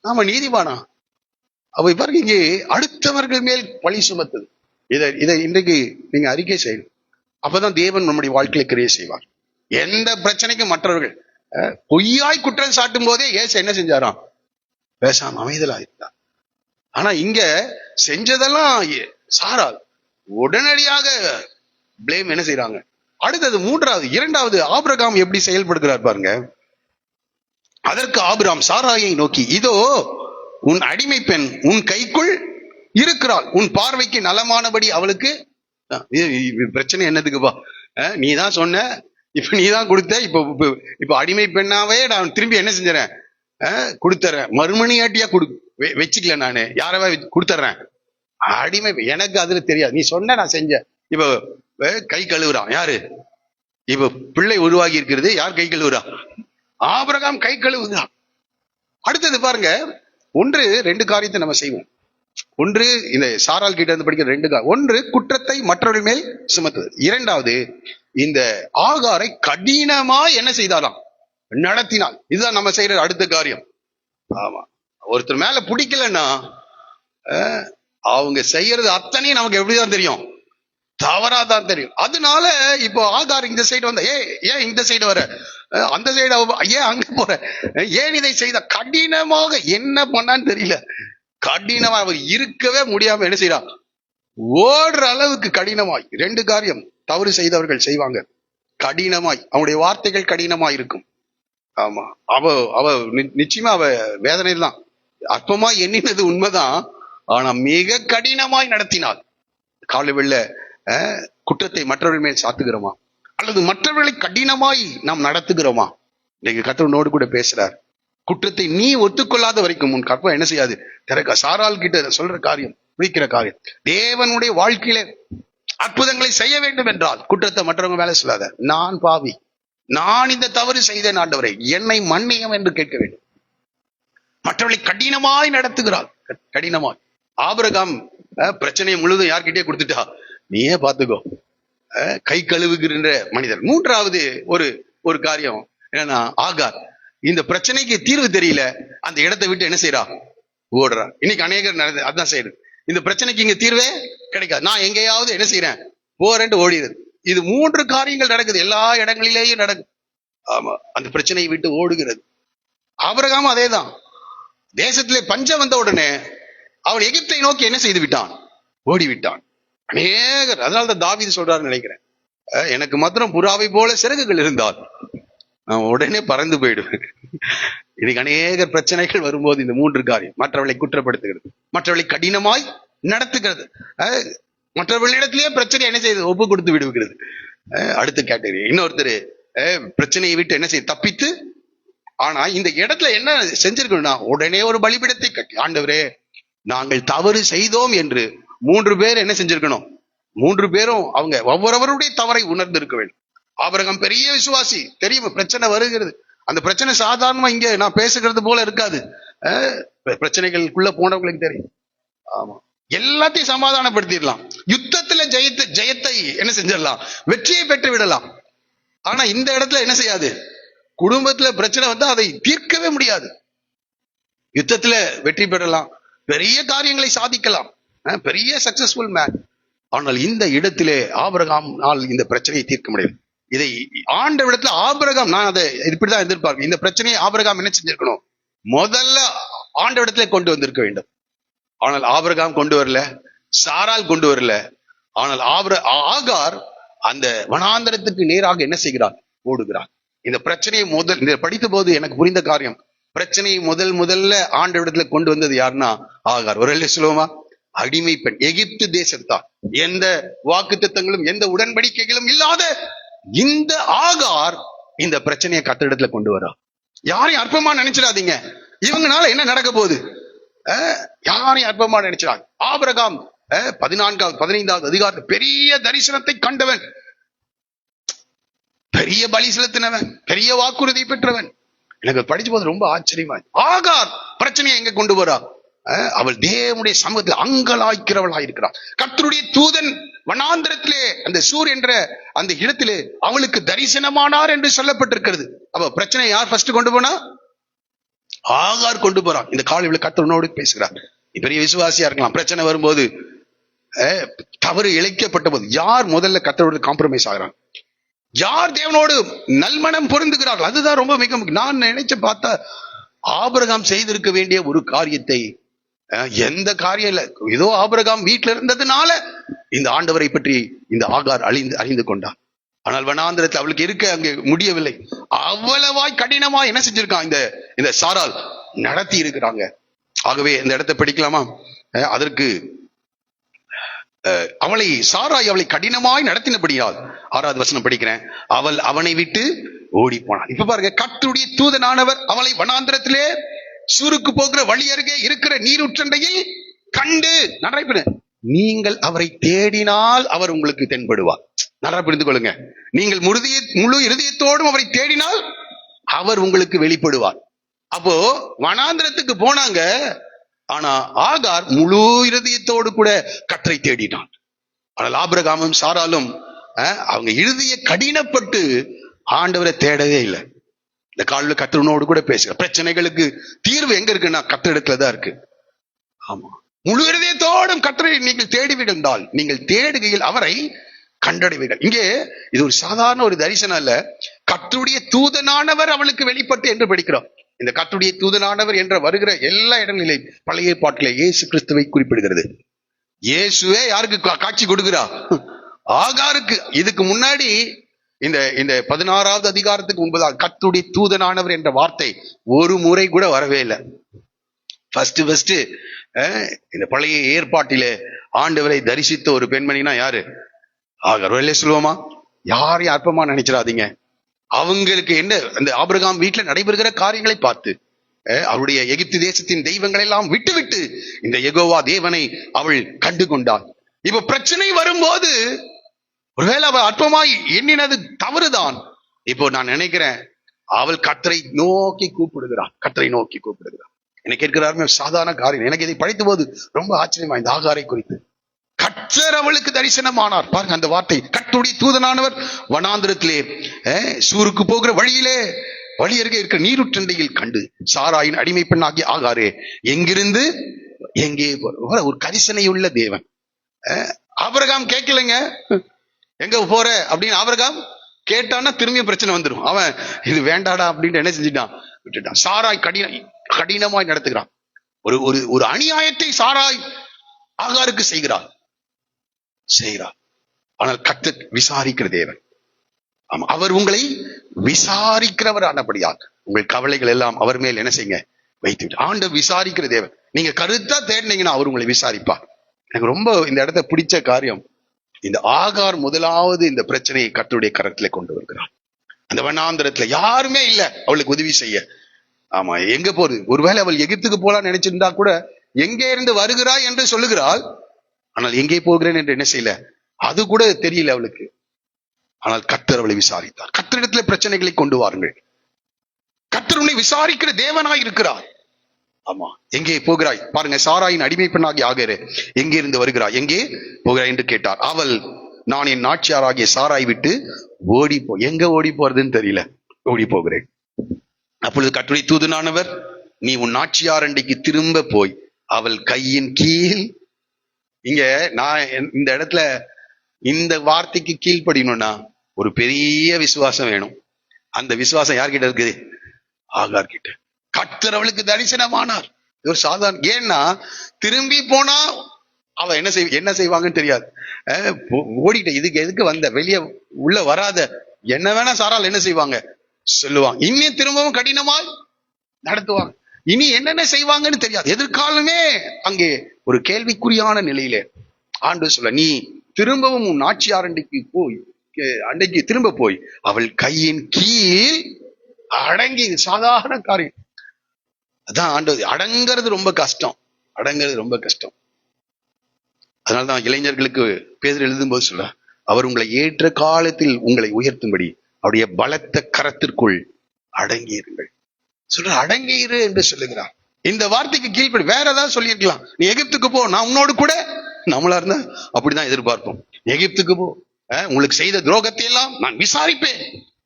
Speaker 1: நாம நீதிமானா? அவ பாருங்க, இங்கே அடுத்தவர்கள் மேல் பழி சுமத்தது. இதை இன்றைக்கு நீங்க அறிக்கை செய்யணும். அப்பதான் தேவன் நம்முடைய வாழ்க்கையில கிரியை செய்வார். எந்த பிரச்சனைக்கும் மற்றவர்கள் பொய்யாய் குற்றம் சாட்டும் போதே ஏசு என்ன செஞ்சாராம்? பேசாம அமைதலா இருந்தார். ஆனா இங்க செஞ்சதெல்லாம் சாரால் உடனடியாக பிளேம் என்ன செய்யறாங்க? அடுத்தது 2வது ஆபிரகாம் எப்படி செயல்படுகிறார் பாருங்க. அதற்கு ஆபிரகாம் சாராயை நோக்கி, இதோ உன் அடிமை பெண் உன் கைக்குள் இருக்கிறாள், உன் பார்வைக்கு நலமானபடி அவளுக்கு. பிரச்சனை என்னதுக்குப்பா? நீதான் சொன்ன, இப்ப நீதான் கொடுத்த, இப்ப அடிமை பெண்ணாவே நான் திரும்பி என்ன செஞ்சறேன்? கொடுத்துறேன். மறுமணியாட்டியா வச்சுக்கல, நானு யாரவா கொடுத்துறேன். அடிமை எனக்கு அதுல தெரியாது, நீ சொன்ன, நான் செஞ்சேன். இப்ப கை கழுவுறான் யாரு? இப்ப பிள்ளை உருவாகி இருக்கிறது, யார் கை கழுவுறா? ஆபிரகாம் கை கழுவுகிறான். அடுத்தது பாருங்க, 2 காரியத்தை நம்ம செய்வோம். ஒன்று, இந்த சாரால் கிட்ட இருந்து படிக்கிற 2 1 குற்றத்தை மற்றவர்கள் மேல் சுமத்துவது. 2வது இந்த ஆகாரை கடினமா என்ன செய்தாராம், நடத்தினாள். இதுதான் நம்ம செய்யற அடுத்த காரியம். ஆமா, ஒருத்தர் மேல பிடிக்கலன்னா அவங்க செய்யறது அத்தனையும் நமக்கு எப்படிதான் தெரியும், தவறாதான் தெரியும். அதனால இப்போ ஆகார் இந்த சைடு வந்த, ஏன் இந்த சைடு வர, அந்த சைடு ஏன் அங்க போற, ஏன் இதை செய்த, கடினமாக என்ன பண்ணான்னு தெரியல, கடினமா அவர் இருக்கவே முடியாம என்ன செய்யறான், ஓடுற அளவுக்கு கடினமாய். ரெண்டு காரியம் தவறு செய்தவர்கள் செய்வாங்க, கடினமாய் அவனுடைய வார்த்தைகள் கடினமாய் இருக்கும். ஆமா, அவ நிச்சயமா அவ வேதனையில் தான், அற்பமா எண்ணினது உண்மைதான், ஆனா மிக கடினமாய் நடத்தினாள். காலவெள்ள குற்றத்தை மற்றவர்கள் மேல் சாத்துகிறோமா, அல்லது மற்றவர்களை கடினமாய் நாம் நடத்துகிறோமா? இன்னைக்கு கர்த்தரோடு கூட பேசுறார். குற்றத்தை நீ ஒத்துக்கொள்ளாத வரைக்கும் உன் கற்பம் என்ன செய்யாது. சாராள் கிட்ட சொல்ற காரியம், பிடிக்கிற காரியம், தேவனுடைய வாழ்க்கையில அற்புதங்களை செய்ய வேண்டும் என்றால் குற்றத்தை மற்றவங்க மேல சொல்லாத. நான் பாவி, நான் இந்த தவறு செய்தேன் ஆண்டவரே, என்னை மன்னியும் என்று கேட்க வேண்டும். மற்றவர்களை கடினமாய் நடத்துகிறாள், கடினமாய். ஆபிரகாம் பிரச்சனையை முழுதும் யார்கிட்டயே கொடுத்துட்டா, நீயே பார்த்துக்கோ, கை கழுவுகின்ற மனிதர். மூன்றாவது ஒரு காரியம் என்னன்னா, ஆகார் இந்த பிரச்சனைக்கு தீர்வு தெரியல, அந்த இடத்தை விட்டு என்ன செய்யறா, ஓடுறா. இன்னைக்கு அநேகர் அதான் செய்யறது, இந்த பிரச்சனைக்கு இங்க தீர்வே கிடைக்காது, நான் எங்கேயாவது என்ன செய்யறேன், போறேன்ட்டு ஓடிடுது. இது மூன்று காரியங்கள் நடக்குது, எல்லா இடங்களிலேயும் நடக்குது. ஆமா, அந்த பிரச்சனையை விட்டு ஓடுகிறது. ஆபிரகாம் அதேதான், தேசத்திலே பஞ்சம் வந்த உடனே அவன் எகிப்தை நோக்கி என்ன செய்து விட்டான், ஓடிவிட்டான். அநேகர், அதனால்தான் தாவீது சொல்றாருன்னு நினைக்கிறேன், எனக்கு மாத்திரம் புறாவை போல சிறகுகள் இருந்தால் நான் உடனே பறந்து போயிடுவேன். இன்னைக்கு அநேகர் பிரச்சனைகள் வரும்போது இந்த மூன்று காரியம், மற்றவர்களை குற்றப்படுத்துகிறது, மற்றவர்களை கடினமாய் நடத்துகிறது, மற்றவர்களிடத்திலேயே பிரச்சனை என்ன செய்யுது, ஒப்பு கொடுத்து விடுகிறது. அடுத்த கேட்டகரி இன்னொருத்தர் பிரச்சனையை விட்டு என்ன செய்ய தப்பித்து, ஆனா இந்த இடத்துல என்ன செஞ்சிருக்கணும்னா, உடனே ஒரு பலிபீடத்தை கட்டி, ஆண்டவரே நாங்கள் தவறு செய்தோம் என்று மூன்று பேர் என்ன செஞ்சிருக்கணும், மூன்று பேரும் அவங்க ஒவ்வொருவருடைய தவறை உணர்ந்து இருக்க வேண்டும். ஆபிரகாம் பெரிய விசுவாசி, தெரியும் பிரச்சனை வருகிறது, அந்த பிரச்சனை சாதாரணமா இங்க நான் பேசுகிறது போல இருக்காது, பிரச்சனைகளுக்குள்ள போனவங்களுக்கு தெரியும். ஆமா, எல்லாத்தையும் சமாதானப்படுத்திடலாம், யுத்தத்துல ஜெயத்தை என்ன செஞ்சிடலாம், வெற்றியை பெற்று விடலாம். ஆனா இந்த இடத்துல என்ன செய்யாது, குடும்பத்துல பிரச்சனை வந்தா அதை தீர்க்கவே முடியாது. யுத்தத்துல வெற்றி பெறலாம், பெரிய காரியங்களை சாதிக்கலாம், பெரிய சக்சஸ்ஃபுல் மேன். ஆனால் இந்த இடத்திலே ஆபிரகாம்னால் இந்த பிரச்சனையை தீர்க்க முடியும். இதை ஆண்டவரிடத்துல ஆபிரகாம், நான் அதை இப்படிதான் எதிர்பார்க்கிறேன், இந்த பிரச்சனையை ஆபிரகாம் என்ன செஞ்சிருக்கணும், முதல்ல ஆண்டவரிடத்துல கொண்டு வந்திருக்க வேண்டும். ஆனால் ஆபிரகாம் கொண்டு வரல, சாரால் கொண்டு வரல. ஆனால் ஆகார் அந்த வனாந்தரத்துக்கு நேராக என்ன செய்கிறார், ஓடுகிறார். இந்த பிரச்சனையை இந்த படித்த போது எனக்கு புரிந்த காரியம், பிரச்சனையை முதல்ல ஆண்டவரிடத்துல கொண்டு வந்தது யாருன்னா ஆகார். ஒரு சொல்லுவோமா, அடிமை பெண், எகிப்து தேசத்தான், எந்த வாக்குத்தத்தங்களும் எந்த உடன்படிக்கைகளும் இல்லாத இந்த ஆகார் இந்த பிரச்சனையை கர்த்தரிடத்துல கொண்டு வரா. யாரையும் அற்பமா நினைச்சிடாதீங்க, இவங்கனால என்ன நடக்க போகுது, யாரையும் அற்பமா நினைச்சிடாங்க. ஆபிரகாம் 14வது 15வது அதிகாரத்தில் பெரிய தரிசனத்தை கண்டவன், பெரிய பலி செலுத்தினவன், பெரிய வாக்குறுதி பெற்றவன். எனக்கு படிச்ச போது ரொம்ப ஆச்சரியமா, ஆகார் பிரச்சனையை எங்க கொண்டு வரா, அவள் தேவனுடைய சமூகத்தில் அங்கலாய்க்கிறவளா இருக்கிறாள். கர்த்தருடைய தூதன் வனாந்தரத்திலே அந்த சூர் என்ற அந்த இடத்திலே அவளுக்கு தரிசனமானார் என்று சொல்லப்பட்டிருக்கிறது. அவ பிரச்சனை யார் ஃபர்ஸ்ட் கொண்டு போனா, ஆகார் கொண்டு போறான். இந்த காலையில் கர்த்தரோடு பேசுகிறார். பெரிய விசுவாசியா இருக்கலாம், பிரச்சனை வரும்போது தவறு இழைக்கப்பட்ட போது யார் முதல்ல கர்த்தரோடு காம்ப்ரமைஸ் ஆகிறான், யார் தேவனோடு நல்மனம் பொருந்துகிறார்கள், அதுதான் ரொம்ப மிக முக்கியம். நான் நினைச்சு பார்த்தா ஆபிரகாம் செய்திருக்க வேண்டிய ஒரு காரியத்தை, எந்த காரியம் இல்ல, ஏதோ ஆபிரகாம் வீட்டில் இருந்ததுனால இந்த ஆண்டவரை பற்றி இந்த ஆகார் அறிந்து கொண்டான். ஆனால் வனாந்திரத்தில் அவளுக்கு இருக்க அங்கே முடியவில்லை. அவ்வளவாய் கடினமா என்ன செஞ்சிருக்கான், இந்த சாரால் நடத்தி இருக்கிறாங்க. ஆகவே இந்த இடத்தை படிக்கலாமா, அதற்கு சாராய் அவளை கடினமாய் நடத்தினபடியால் 6வது வசனம் படிக்கிறேன், அவள் அவனை விட்டு ஓடி போனாள். இப்ப பாருங்க, கர்த்தருடைய தூதனானவர் அவளை வனாந்திரத்திலே சூருக்கு போகிற வழி அருகே இருக்கிற நீரூற்றண்டையில் கண்டு, நன்றாய் நீங்கள் அவரை தேடினால் அவர் உங்களுக்கு தென்படுவார். நல்லா புரிந்து கொள்ளுங்க, நீங்கள் முழு இருதயத்தோடும் அவரை தேடினால் அவர் உங்களுக்கு வெளிப்படுவார். அப்போ வனாந்திரத்துக்கு போனாங்க, ஆனா ஆகார் முழு இருதயத்தோடு கூட கர்த்தரை தேடினான். ஆனால் ஆபிரகாமும் சாராலும் அவங்க இறுதிய கடினப்பட்டு ஆண்டவரை தேடவே இல்லை. இந்த காலில் கர்த்தரோடு கூட பேசுற பிரச்சனைகளுக்கு தீர்வு எங்க இருக்குன்னா கர்த்தரிடத்துலதான் இருக்கு. ஆமா, முழு இதயத்தோடும் கர்த்தரை நீங்கள் தேடி விழுந்தால் நீங்கள் தேடுகையில் அவரை கண்டடைவீர்கள். இங்கே இது ஒரு சாதாரண ஒரு தரிசனம் அல்ல, கர்த்தருடைய தூதனானவர் அவளுக்கு வெளிப்பட்டு என்று படிக்கிறோம். இந்த கர்த்தருடைய தூதனானவர் என்ற வருகிற எல்லா இடங்களிலும் பழைய பாட்டிலே இயேசு கிறிஸ்துவை குறிப்பிடுகிறது. இயேசுவே யாருக்கு காட்சி கொடுக்கிறா? ஆகாருக்கு. இதுக்கு முன்னாடி இந்த 16வது அதிகாரத்துக்கு முன்பதாக கர்த்தருடைய தூதனானவர் என்ற வார்த்தை ஒரு முறை கூட வரவே இல்லை. ஃபர்ஸ்ட் இந்த பழைய ஏற்பாட்டிலே ஆண்டவரை தரிசித்த ஒரு பெண்மணினா யாரு? ஆகார். சொல்லுவோமா? யாரையும் அற்பமா நினைச்சிடாதீங்க. அவங்களுக்கு என்ன, அந்த ஆபிரகாம் வீட்டுல நடைபெறுகிற காரியங்களை பார்த்து அவருடைய எகிப்து தேசத்தின் தெய்வங்களை எல்லாம் விட்டு இந்த யெகோவா தேவனை அவள் கண்டு கொண்டாள். இப்ப பிரச்சனை வரும்போது ஒருவேளை அவள் அற்பமாய் எண்ணினது தவறுதான். இப்போ நான் நினைக்கிறேன் அவள் கர்த்தரை நோக்கி கூப்பிடுகிறாள். கர்த்தரை நோக்கி கூப்பிடுகிறாள். எனக்கு கேட்கிறாருமே சாதாரண காரியம். எனக்கு இதை படித்த போது ரொம்ப ஆச்சரியமா இந்த ஆகாரை குறித்து. கர்த்தர் அவளுக்கு தரிசனமானார். பாருங்க அந்த வார்த்தை, கர்த்தருடைய தூதனானவர் வனாந்திரத்திலே சூருக்கு போகிற வழியிலே வழி அருகே இருக்கிற நீருற்றண்டையில் கண்டு சாராயின் அடிமை பெண்ணாகிய ஆகாரே எங்கிருந்து எங்கே ஒரு கரிசனையுள்ள தேவன். ஆபிரகாம் கேட்கலைங்க, எங்க போற அப்படின்னு. ஆபிரகாம் கேட்டான்னா திரும்பிய பிரச்சனை வந்துடும். அவன் இது வேண்டாடா அப்படின்னு என்ன செஞ்சுட்டான்? விட்டுட்டான். சாராய் கடினமாய் நடத்துகிறான். ஒரு அநியாயத்தை சாராய் ஆகாருக்கு செய்கிறார். ஆனால் கர்த்தர் விசாரிக்கிற தேவன். ஆமா, அவர் உங்களை விசாரிக்கிறவர் ஆனபடியால் உங்கள் கவலைகள் எல்லாம் அவர் மேல் என்ன செய்யுங்க? வைத்து. ஆண்டவர் விசாரிக்கிற தேவன். நீங்க கருத்தா தேடினீங்கன்னா அவர் உங்களை விசாரிப்பார். எனக்கு ரொம்ப இந்த இடத்த பிடிச்ச காரியம், இந்த ஆகார் முதலாவது இந்த பிரச்சனையை கர்த்தருடைய கரத்திலே கொண்டு வருகிறார். அந்த வனாந்திரத்துல யாருமே இல்ல அவளுக்கு உதவி செய்ய. ஆமா, எங்க போறது? ஒருவேளை அவள் எகிப்துக்கு போலான்னு நினைச்சிருந்தா கூட எங்கே இருந்து வருகிறாய் என்று சொல்லுகிறாள். ஆனால் எங்கே போகிறேன் என்று என்ன செய்யல, அது கூட தெரியல அவளுக்கு. ஆனால் கர்த்தர் அவளை விசாரித்தார். கர்த்தரிடத்துல பிரச்சனைகளை கொண்டு வாருங்கள். கர்த்தர் உன்னை விசாரிக்கிற தேவனாய் இருக்கிறார். ஆமா, எங்கே போகிறாய்? பாருங்க, சாராயின் அடிமை பெண்ணாகி ஆகாரே எங்கே இருந்து வருகிறாய், எங்கே போகிறாய் என்று கேட்டார். அவள், நான் என் நாச்சியாராகிய சாராய் விட்டு எங்க ஓடி போறதுன்னு தெரியல, ஓடி போகிறேன். அப்பொழுது கர்த்தருடைய தூதனானவர், நீ உன் நாச்சியார் அண்டைக்கு திரும்ப போய் அவள் கையின் கீழ். இங்க நான் இந்த இடத்துல இந்த வார்த்தைக்கு கீழ்ப்படியணும்னா ஒரு பெரிய விசுவாசம் வேணும். அந்த விசுவாசம் யார்கிட்ட இருக்குது? ஆகார் கிட்ட. கர்த்தர் அவளுக்கு தரிசனமானார். இது ஒரு சாதாரண, ஏன்னா திரும்பி போனா அவ என்ன செய்வாங்கன்னு தெரியாது. ஓடிட்ட, இதுக்கு எதுக்கு வந்த, வெளியே உள்ள வராத, என்ன வேணா சாரால் என்ன செய்வாங்க சொல்லுவாங்க. இன்னும் திரும்பவும் கடினமாய் நடத்துவாங்க. இனி என்னென்ன செய்வாங்கன்னு தெரியாது. எதிர்காலமே அங்கே ஒரு கேள்விக்குறியான நிலையிலே ஆண்டு சொல்ல, நீ திரும்பவும் உன் நாச்சியார் அண்டைக்கு திரும்ப போய் அவள் கையின் கீழ் அடங்கி. சாதாரண காரியம் அதான். ஆண்டு அடங்கிறது ரொம்ப கஷ்டம். அதனால்தான் இளைஞர்களுக்கு பேதர் எழுதும்போது சொல்ல, அவர் உங்களை ஏற்ற காலத்தில் உங்களை உயர்த்தும்படி அவருடைய பலத்த கரத்திற்குள் அடங்கியிருங்கள் சொல்ற. அடங்கியிரு என்று சொல்லுகிறார். இந்த வார்த்தைக்கு கீழ்ப்படி வேற ஏதாவது சொல்லியிருக்கலாம். நீ எகிப்துக்கு போ, நான் உன்னோடு கூட. நம்மளா இருந்தா அப்படிதான் எதிர்பார்ப்போம். எகிப்துக்கு போ, உங்களுக்கு செய்த துரோகத்தை எல்லாம் நான் விசாரிப்பேன்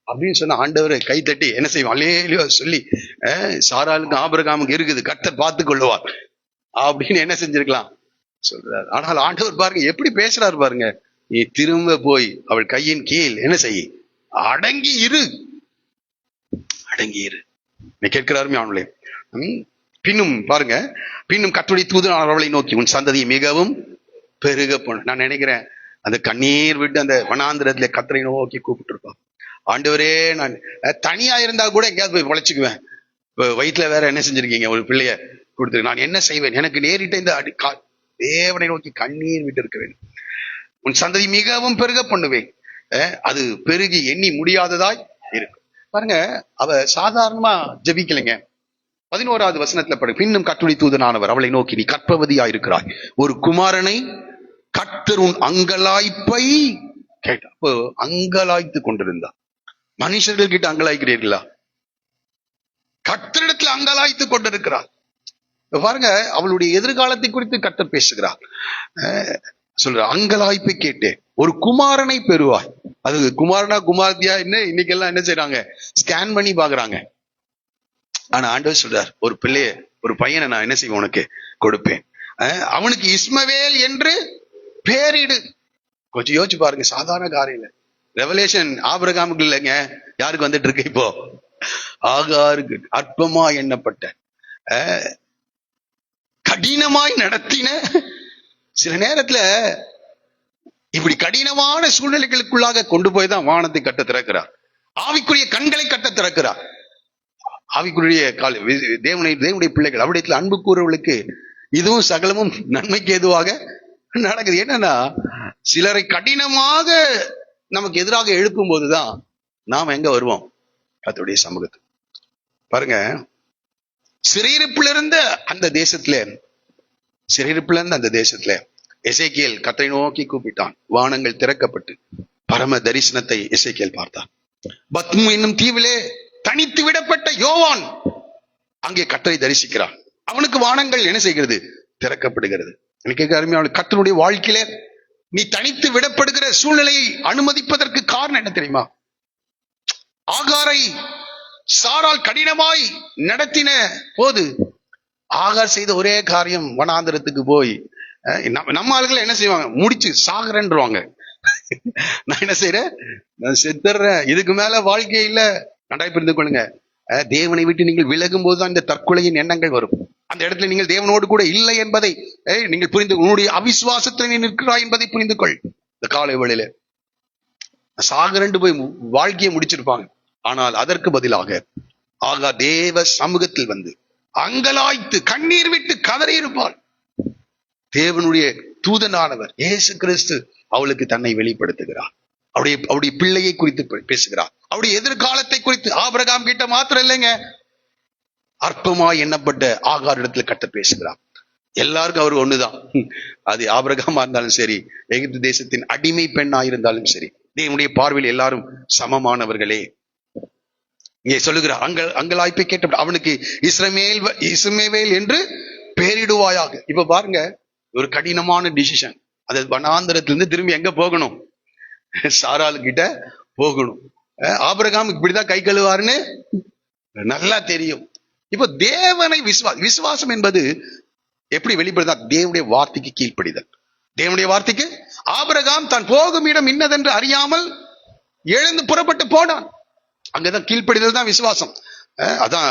Speaker 1: அப்படின்னு சொன்ன ஆண்டவர் கை தட்டி என்ன செய்வோம்? அல்லேலூயா சொல்லி, சாராளுக்கு ஆபிரகாமுக்கு இருக்குது, கர்த்தர் பார்த்து கொள்ளுவார் அப்படின்னு என்ன செஞ்சிருக்கலாம் சொல்றாரு. ஆனால் ஆண்டவர் பாருங்க எப்படி பேசுறாரு பாருங்க. நீ திரும்ப போய் அவள் கையின் கீழ் என்ன செய்ய, அடங்கி இரு. நீ கேட்கிறாருமே அவங்களே. பின்னும் பாருங்க, பின்னும் கர்த்தருடைய தூதன் அவளை நோக்கி, உன் சந்ததியை மிகவும் பெருக போன. நான் நினைக்கிறேன் அந்த கண்ணீர் விட்டு அந்த வனாந்திரத்துல கர்த்தரை நோக்கி கூப்பிட்டு இருப்பான். ஆண்டவரே, நான் தனியா இருந்தா கூட எங்கேயாவது போய் பொழைச்சுக்குவேன். வயிற்றுல வேற என்ன செஞ்சிருக்கீங்க, ஒரு பிள்ளைய கொடுத்து, நான் என்ன செய்வேன்? எனக்கு நேரிட்ட இந்த தேவனை நோக்கி கண்ணீர் விட்டு இருக்க வேண்டும். உன் சந்ததி மிகவும் பெருக பண்ணுவேன், அது பெருகி எண்ணி முடியாததாய் இருக்கும். பாருங்க, அவ சாதாரணமா ஜெபிக்கலைங்க. 11வது வசனத்துல படு, பின்னும் கர்த்தருடைய தூதனானவர் அவளை நோக்கி, நீ கர்ப்பவதியாய் இருக்கிறாய், ஒரு குமாரனை கர்த்தர் உன் அங்கலாய்ப்பை கேட்ட. அப்போ அங்கலாய்த்து கொண்டிருந்தா. மனுஷர்கள் கிட்ட அங்கலாய்க்கிறீர்களா? கர்த்தரிடத்துல அங்கலாய்த்து கொண்டிருக்கிறார். பாருங்க, அவளுடைய எதிர்காலத்தை குறித்து கர்த்தர் பேசுகிறார். சொல்ற, அங்கலாய்ப்பை கேட்டேன், ஒரு குமாரனை பெறுவாய். அது குமாரனா குமார்த்தியா இன்னைக்கு எல்லாம் என்ன செய்யறாங்க, ஸ்கேன் பண்ணி பாக்குறாங்க. ஆனா ஆண்டவர் சொல்றார், ஒரு பிள்ளைய, ஒரு பையனை நான் என்ன செய்வேன் உனக்கு கொடுப்பேன், அவனுக்கு இஸ்மவேல் என்று பேரிடு. கொஞ்சம் யோசிச்சு பாருங்க, சாதாரண காரியம். ரெவலேஷன் ஆபிரகாமுக்கு இல்லைங்க, யாருக்கு வந்துட்டு இருக்கு இப்போ? ஆகாருக்கு. அற்பமா எண்ணப்பட்ட, கடினமாய் நடத்தின. சில நேரத்துல இப்படி கடினமான சூழ்நிலைகளுக்குள்ளாக கொண்டு போய் தான் வானத்தை கட்ட திறக்கிறார், ஆவிக்குரிய கண்களை கட்ட திறக்கிறார். ஆவிக்குரிய தேவனுடைய பிள்ளைகள் அவருடைய அன்பு கூறுவர்களுக்கு இதுவும் சகலமும் நன்மைக்கு எதுவாக நடக்குது. என்னன்னா, சிலரை கடினமாக நமக்கு எதிராக எழுப்பும் போதுதான் நாம் எங்க வருவோம்? கர்த்தருடைய சமூகத்துக்கு. பாருங்க, சிறையிருப்புல இருந்த அந்த தேசத்துல எசேக்கியேல் கர்த்தரை நோக்கி கூப்பிட்டான். வானங்கள் திறக்கப்பட்டு பரம தரிசனத்தை எசேக்கியேல் பார்த்தான். பத்மு என்னும் தீவிலே தனித்து விடப்பட்ட யோவான் அங்கே கர்த்தரை தரிசிக்கிறான். அவனுக்கு வானங்கள் என்ன செய்கிறது? திறக்கப்படுகிறது. எனக்கு அருமையான கர்த்தருடைய வாழ்க்கையில நீ தனித்து விடப்படுகிற சூழ்நிலையை அனுமதிப்பதற்கு காரணம் என்ன தெரியுமா? ஆகாரை சாரால் கடினமாய் நடத்தின போது ஆகார் செய்த ஒரே காரியம், வனாந்தரத்துக்கு போய், நம்ம ஆளுகளை என்ன செய்வாங்க, முடிச்சு சாகரன்றுவாங்க. நான் என்ன செய்யறேன், நான் செத்துறேன், இதுக்கு மேல வாழ்க்கையில. நன்றாய் புரிந்து கொள்ளுங்க, தேவனை விட்டு நீங்கள் விலகும் போதுதான் இந்த தற்கொலையின் எண்ணங்கள் வரும். அந்த இடத்துல நீங்கள் தேவனோடு கூட இல்லை என்பதை நீங்கள் புரிந்து, உன்னுடைய அவிசுவாசத்தில் நீ நிற்கிறாய் என்பதை புரிந்து கொள். இந்த காலை வேளையில சாகரண்டு போய் வாழ்க்கையை முடிச்சிருப்பாங்க. ஆனால் அதற்கு பதிலாக ஆகா தேவ சமூகத்தில் வந்து அங்கலாய்த்து கண்ணீர் விட்டு கதறி இருப்பாள். தேவனுடைய தூதனானவர் இயேசு கிறிஸ்து அவளுக்கு தன்னை வெளிப்படுத்துகிறார். அவருடைய பிள்ளையை குறித்து பேசுகிறார். அவருடைய எதிர்காலத்தை குறித்து. ஆபிரகாம் கிட்ட மாத்திரம் இல்லைங்க, அற்பமாய் எண்ணப்பட்ட ஆகார் இடத்துல கட்ட பேசுகிறார். எல்லாருக்கும் அவர் ஒண்ணுதான். அது ஆபிரகாமா இருந்தாலும் சரி, எகிப்து தேசத்தின் அடிமை பெண்ணா இருந்தாலும் சரி, தேவனுடைய பார்வையில் எல்லாரும் சமமானவர்களே. இங்கே சொல்லுகிறார், அங்கலாய்ப்பை கேட்ட அவனுக்கு இஸ்மவேல் என்று பெயரிடுவாயாக. இப்ப பாருங்க, ஒரு கடினமான டிசிஷன். அது வனாந்தரத்திலிருந்து திரும்பி எங்க போகணும்? சாராள் கிட்ட போகணும். ஆபிரகாம் இப்படிதான் கை கழுவாருன்னு நல்லா தெரியும். இப்போ தேவனை விசுவாசம் என்பது எப்படி வெளிப்படுதா? தேவனுடைய வார்த்தைக்கு கீழ்ப்படிதல். தேவனுடைய வார்த்தைக்கு ஆபிரகாம் தான் போகும் இடம் இன்னதென்று அறியாமல் எழுந்து புறப்பட்டு போனான். அங்கதான் கீழ்ப்படிதல் தான் விசுவாசம். அதான்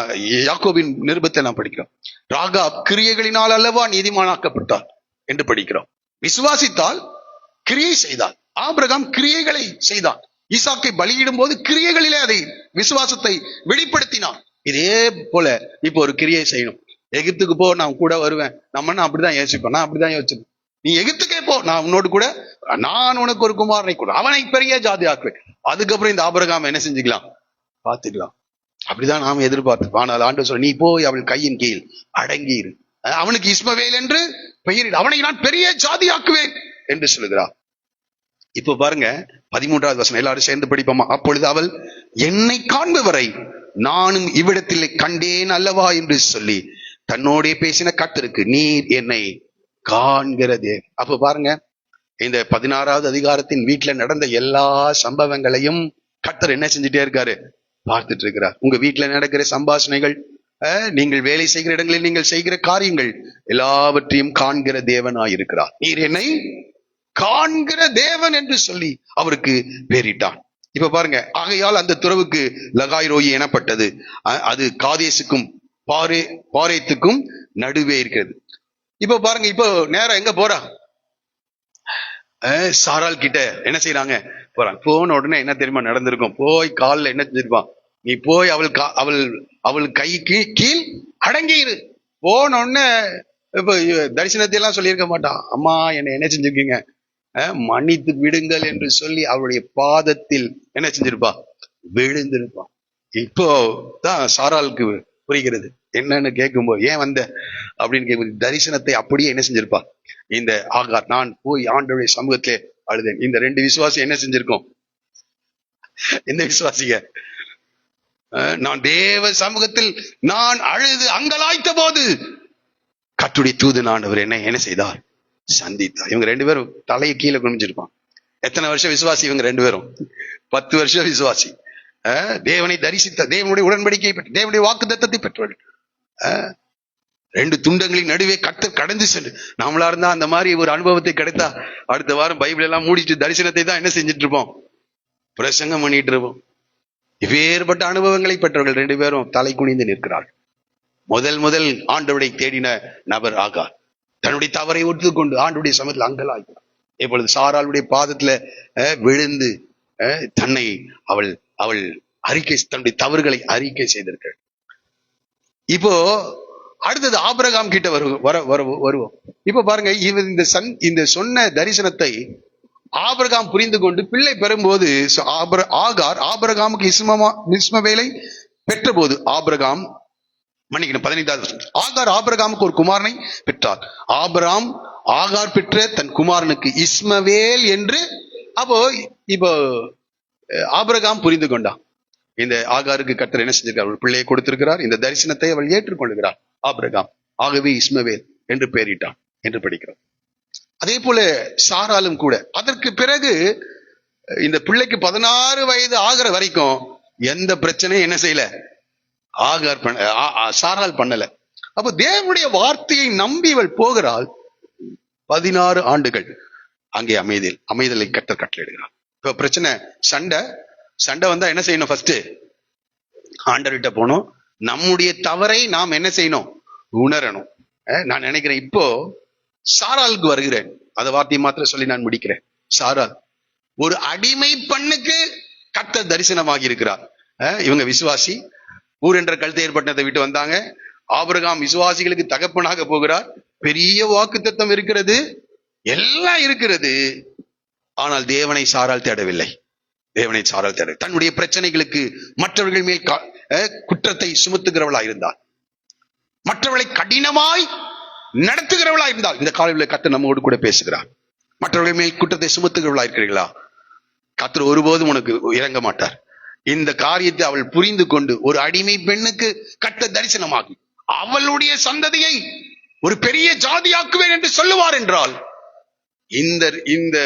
Speaker 1: யாக்கோபின் நிருபத்தை நாம் படிக்கிறோம். ராகாப் கிரியைகளினால் அல்லவா நீதிமானாக்கப்பட்டார் என்று படிக்கிறோம். விசுவாசித்தால் கிரியை செய்தார். ஆபிரகாம் கிரியைகளை செய்தான். ஈசாக்கை பலியிடும் போது கிரியைகளிலே அதை விசுவாசத்தை வெளிப்படுத்தினான். இதே போல இப்போ ஒரு கிரியை செய்யணும். எகிப்துக்கு போ, நான் கூட வருவேன். நம்ம அப்படிதான் யோசிப்போம். நான் அப்படிதான் யோசிச்சேன். நீ எகிப்துக்கே போ, நான் உன்னோடு கூட, நான் உனக்கு ஒரு குமாரனை கூட, அவனை பெரிய ஜாதி ஆக்குவேன். அதுக்கப்புறம் இந்த ஆபிரகாம் என்ன செஞ்சுக்கலாம், பார்த்துக்கலாம். அப்படிதான் நாம் எதிர்பார்த்து. ஆனால் ஆண்டவர் சொல்ல, நீ போய் அவள் கையின் கீழ் அடங்கியிரு, அவனுக்கு இஸ்மவேல் என்று பெயரிடு, அவனை நான் பெரிய ஜாதி ஆக்குவேன் என்று சொல்லுகிறார். இப்ப பாருங்க 13வது வசனம், எல்லாரும் சேர்ந்து படிப்போமா? அப்பொழுது அவள், என்னை காண்பவரை நானும் இவ்விடத்தில் கண்டேன் அல்லவா என்று சொல்லி தன்னோடே பேசின கர்த்தருக்கு, நீர் என்னை காண்கிறதே. அப்ப பாருங்க, இந்த 16வது அதிகாரத்தின் வீட்டுல நடந்த எல்லா சம்பவங்களையும் கர்த்தர் என்ன செஞ்சுட்டே இருக்காரு, பார்த்துட்டு இருக்கிறார். உங்க வீட்டுல நடக்கிற சம்பாஷணைகள், நீங்கள் வேலை செய்கிற இடங்களில் நீங்கள் செய்கிற காரியங்கள் எல்லாவற்றையும் காண்கிற தேவனாய் இருக்கிறார். நீர் என்னை காண்கிற தேவன் என்று சொல்லி அவருக்கு பேரிட்டான். இப்ப பாருங்க, ஆகையால் அந்த துறவுக்கு லகாய்ரோயி எனப்பட்டது. அது காதேசுக்கும் பாரேத்துக்கும் நடுவே இருக்கிறது. இப்ப பாருங்க, இப்போ நேரம் எங்க போறா? சாரால் கிட்ட என்ன செய்யறாங்க, போறாங்க. போன உடனே என்ன தெரியுமா நடந்திருக்கும்? போய் காலில் என்ன செஞ்சிருப்பான், நீ போய் அவள் கைக்கு கீழ் அடங்கிரு. போன உடனே இப்ப தரிசனத்தை எல்லாம் சொல்லியிருக்க மாட்டான். அம்மா என்னை என்ன செஞ்சிருக்கீங்க, மன்னித்து விடுங்கள் என்று சொல்லி அவருடைய பாதத்தில் என்ன செஞ்சிருப்பா, விழுந்திருப்பா. இப்போ தான் சாராளுக்கு புரிகிறது என்னன்னு கேட்கும்போது, ஏன் வந்த அப்படின்னு கேட்கும். தரிசனத்தை அப்படியே என்ன செஞ்சிருப்பா இந்த ஆகார், நான் போய் ஆண்டவருடைய சமூகத்திலே அழுதேன். இந்த 2 விசுவாசி என்ன செஞ்சிருக்கோம்? என்ன விசுவாசிங்க? நான் தேவ சமூகத்தில் நான் அழுது அங்கலாய்த்த போது கர்த்தருடைய தூதனானவர் என்ன செய்தார், சந்தித்தார். இவங்க 2 பேரும் தலையை கீழே குனிஞ்சிருப்பான். எத்தனை வருஷம் விசுவாசி இவங்க 2 பேரும்? 10 வருஷம் விசுவாசி. தேவனை தரிசித்த, தேவனுடைய உடன்படிக்கையை பெற்ற, தேவனுடைய வாக்குத்தத்தத்தை பெற்றவர்கள். 2 துண்டங்களின் நடுவே கர்த்தர் கடந்து சென்று, நம்மளா இருந்தா அந்த மாதிரி ஒரு அனுபவத்தை கிடைத்தா அடுத்த வாரம் பைபிள் எல்லாம் மூடிட்டு தரிசனத்தை தான் என்ன செஞ்சுட்டு இருப்போம்? பிரசங்கம் பண்ணிட்டு இருப்போம். வேறுபட்ட அனுபவங்களை பெற்றவர்கள் 2 பேரும் தலை குனிந்து நிற்கிறார்கள். முதல் ஆண்டவரை தேடின நபர் ஆகார். தன்னுடைய தவறை ஒத்துக்கொண்டு ஆண்டவருடைய சமயத்தில் அங்கலாய்க்கிறார். இப்பொழுது சாராளுடைய பாதத்துல விழுந்து தன்னை அவள் தன்னுடைய தவறுகளை அறிக்கை செய்திருக்கிறார். இப்போ அடுத்தது ஆபிரகாம் கிட்ட வருவோம். இப்ப பாருங்க, இந்த சொன்ன தரிசனத்தை ஆபிரகாம் புரிந்து கொண்டு பிள்ளை பெறும்போது ஆகார் ஆபிரகாமுக்கு இஸ்மவேலை பெற்ற போது, ஆபிரகாம் மன்னிக்கணும் 15வது ஆகார் ஆபிரகாமுக்கு ஒரு குமாரனை பெற்றார். ஆகார் பெற்ற தன் குமாரனுக்கு இஸ்மவேல் என்று இப்போ ஆபிரகாம் புரிந்து கொண்டான். இந்த ஆகாருக்கு கர்த்தர் என்ன செஞ்சிருக்கார்? ஒரு பிள்ளையை கொடுத்திருக்கிறார். இந்த தரிசனத்தை அவள் ஏற்றுக்கொள்கிறார் ஆபிரகாம். ஆகவே இஸ்மவேல் என்று பெயரிட்டான் என்று படிக்கிறோம். அதே போல சாராலும் கூட அதற்கு பிறகு இந்த பிள்ளைக்கு 16 வயது ஆகிற வரைக்கும் எந்த பிரச்சனையும் என்ன செய்யல, சாரால் பண்ணல. அப்ப தேவனுடைய வார்த்தையை நம்பி இவள் போகிறாள். 16 ஆண்டுகள் அங்கே அமைதலை கர்த்தர் கட்டளையிடுகிறார். இப்ப பிரச்சனை சண்டை வந்தா என்ன செய்யணும்? ஃபர்ஸ்ட் ஆண்டவர்கிட்ட போகணும். நம்முடைய தவறை நாம் என்ன செய்யணும்? உணரணும். நான் நினைக்கிறேன் இப்போ சாராளுக்கு வருகிறேன். அந்த வார்த்தையை மாத்திரம் சொல்லி நான் முடிக்கிறேன். சாராள் ஒரு அடிமை பெண்ணுக்கு கர்த்தர் தரிசனமாகி இருக்கிறார். இவங்க விசுவாசி, ஊர் என்ற கல்தேயர் பட்டணத்தை விட்டு வந்தாங்க. ஆபிரகாம் விசுவாசிகளுக்கு தகப்பனாக போகிறார். பெரிய வாக்குத்தத்தம் இருக்கிறது, எல்லாம் இருக்கிறது. ஆனால் தேவனை சாராள் தேடவில்லை. தன்னுடைய பிரச்சனைகளுக்கு மற்றவர்கள் மேல் குற்றத்தை சுமத்துகிறவளா இருந்தார். மற்றவர்களை கடினமாய் நடத்துகிறவளா இருந்தால். இந்த காலையில் கர்த்தர் நம்மோடு கூட பேசுகிறார். மற்றவர்கள் மேல் குற்றத்தை சுமத்துகிறவளா இருக்கிறீர்களா? கர்த்தர் ஒருபோதும் உனக்கு இறங்க மாட்டார். இந்த காரியத்தை அவள் புரிந்து கொண்டு ஒரு அடிமை பெண்ணுக்கு கர்த்தர் தரிசனமாகி அவளுடைய சந்ததியை ஒரு பெரிய ஜாதியாக்குவேன் என்று சொல்லுவார் என்றால், இந்த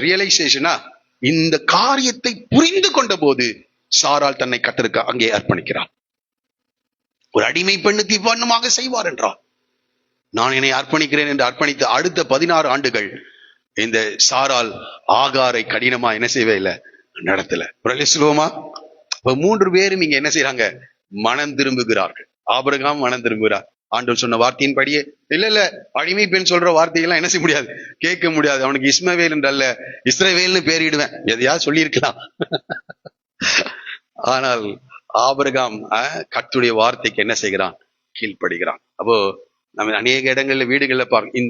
Speaker 1: ரியலைசேஷனா, இந்த காரியத்தை புரிந்து கொண்ட போது சாராள் தன்னை கர்த்தருக்கு அங்கே அர்ப்பணிக்கிறார். ஒரு அடிமை பெண்ணுக்கு இவ்வண்ணமாக செய்வார் என்றால், நான் என்னை அர்ப்பணிக்கிறேன் என்று அர்ப்பணித்த அடுத்த 16 ஆண்டுகள் இந்த சாராள் ஆகாரை கடினமா என்ன செய்வே இல்லை, நடத்தல. சொல்லுவோமா? இப்ப 3 பேரும் இங்க என்ன செய்யறாங்க? மனம் திரும்புகிறார்கள். ஆபிரகாம் மனம் திரும்புகிறார். ஆண்டவர் சொன்ன வார்த்தையின் படியே. இல்ல அடிமை பெண் சொல்ற வார்த்தையெல்லாம் என்ன செய்ய முடியாது, கேட்க முடியாது. அவனுக்கு இஸ்மவேல் என்று அல்ல இஸ்ரவேல்னு பேரிடுவேன், எதையாவது சொல்லி இருக்கலாம். ஆனால் ஆபிரகாம் கர்த்தருடைய வார்த்தைக்கு என்ன செய்கிறான்? கீழ்ப்படுகிறான். அப்போ நம்ம அநேக இடங்கள்ல வீடுகள்ல பாருங்க,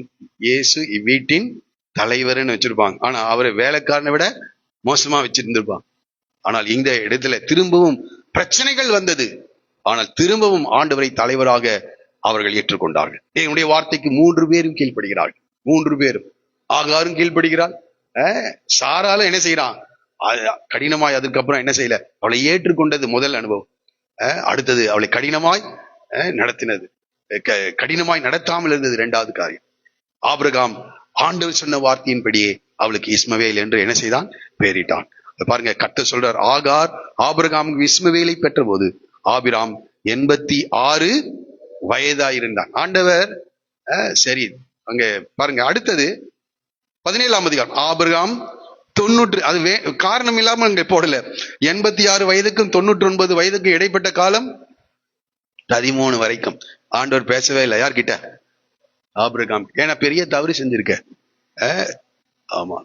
Speaker 1: இயேசு இவ்வீட்டின் தலைவர்னு வச்சிருப்பாங்க. ஆனா அவரை வேலைக்காரனை விட மோசமா வச்சிருந்திருப்பான். ஆனால் இந்த இடத்துல திரும்பவும் பிரச்சனைகள் வந்தது. ஆனால் திரும்பவும் ஆண்டவரை தலைவராக அவர்கள் ஏற்றுக்கொண்டார்கள். என்னுடைய வார்த்தைக்கு 3 பேரும் கீழ்ப்படுகிறார்கள். 3 பேரும். ஆகாரும் கீழ்ப்படுகிறாள். சாராலும் என்ன செய்யறான்? கடினமாய் அதுக்கப்புறம் என்ன செய்யல, அவளை ஏற்றுக்கொண்டது முதல் அனுபவம். அடுத்தது அவளை கடினமாய் நடத்தினது, கடினமாய் நடத்தாமல் இருந்தது 2வது காரியம். ஆபிரகாம் ஆண்டவர் சொன்ன வார்த்தையின்படியே அவளுக்கு இஸ்மவேல் என்று என்ன செய்தான்? பெயரிட்டான். பாருங்க, கர்த்தர் சொல்றார், ஆகார் ஆபிரகாமுக்கு இஸ்மவேலை பெற்ற போது ஆபிராம் 86 வயதாயிருந்தான். ஆண்டவர் சரி. அங்க பாருங்க, அடுத்தது 17ஆம் அதிகாரம். ஆபிரகாம் 90, அது காரணம் இல்லாம அங்க போடல. 86 வயதுக்கும் 99 வயதுக்கும் இடைப்பட்ட காலம் 13 வரைக்கும் ஆண்டவர் பேசவே இல்லை. யார்கிட்ட? ஆபிரகாம். ஏன்னா பெரிய தவறு செஞ்சிருக்க. ஆமா,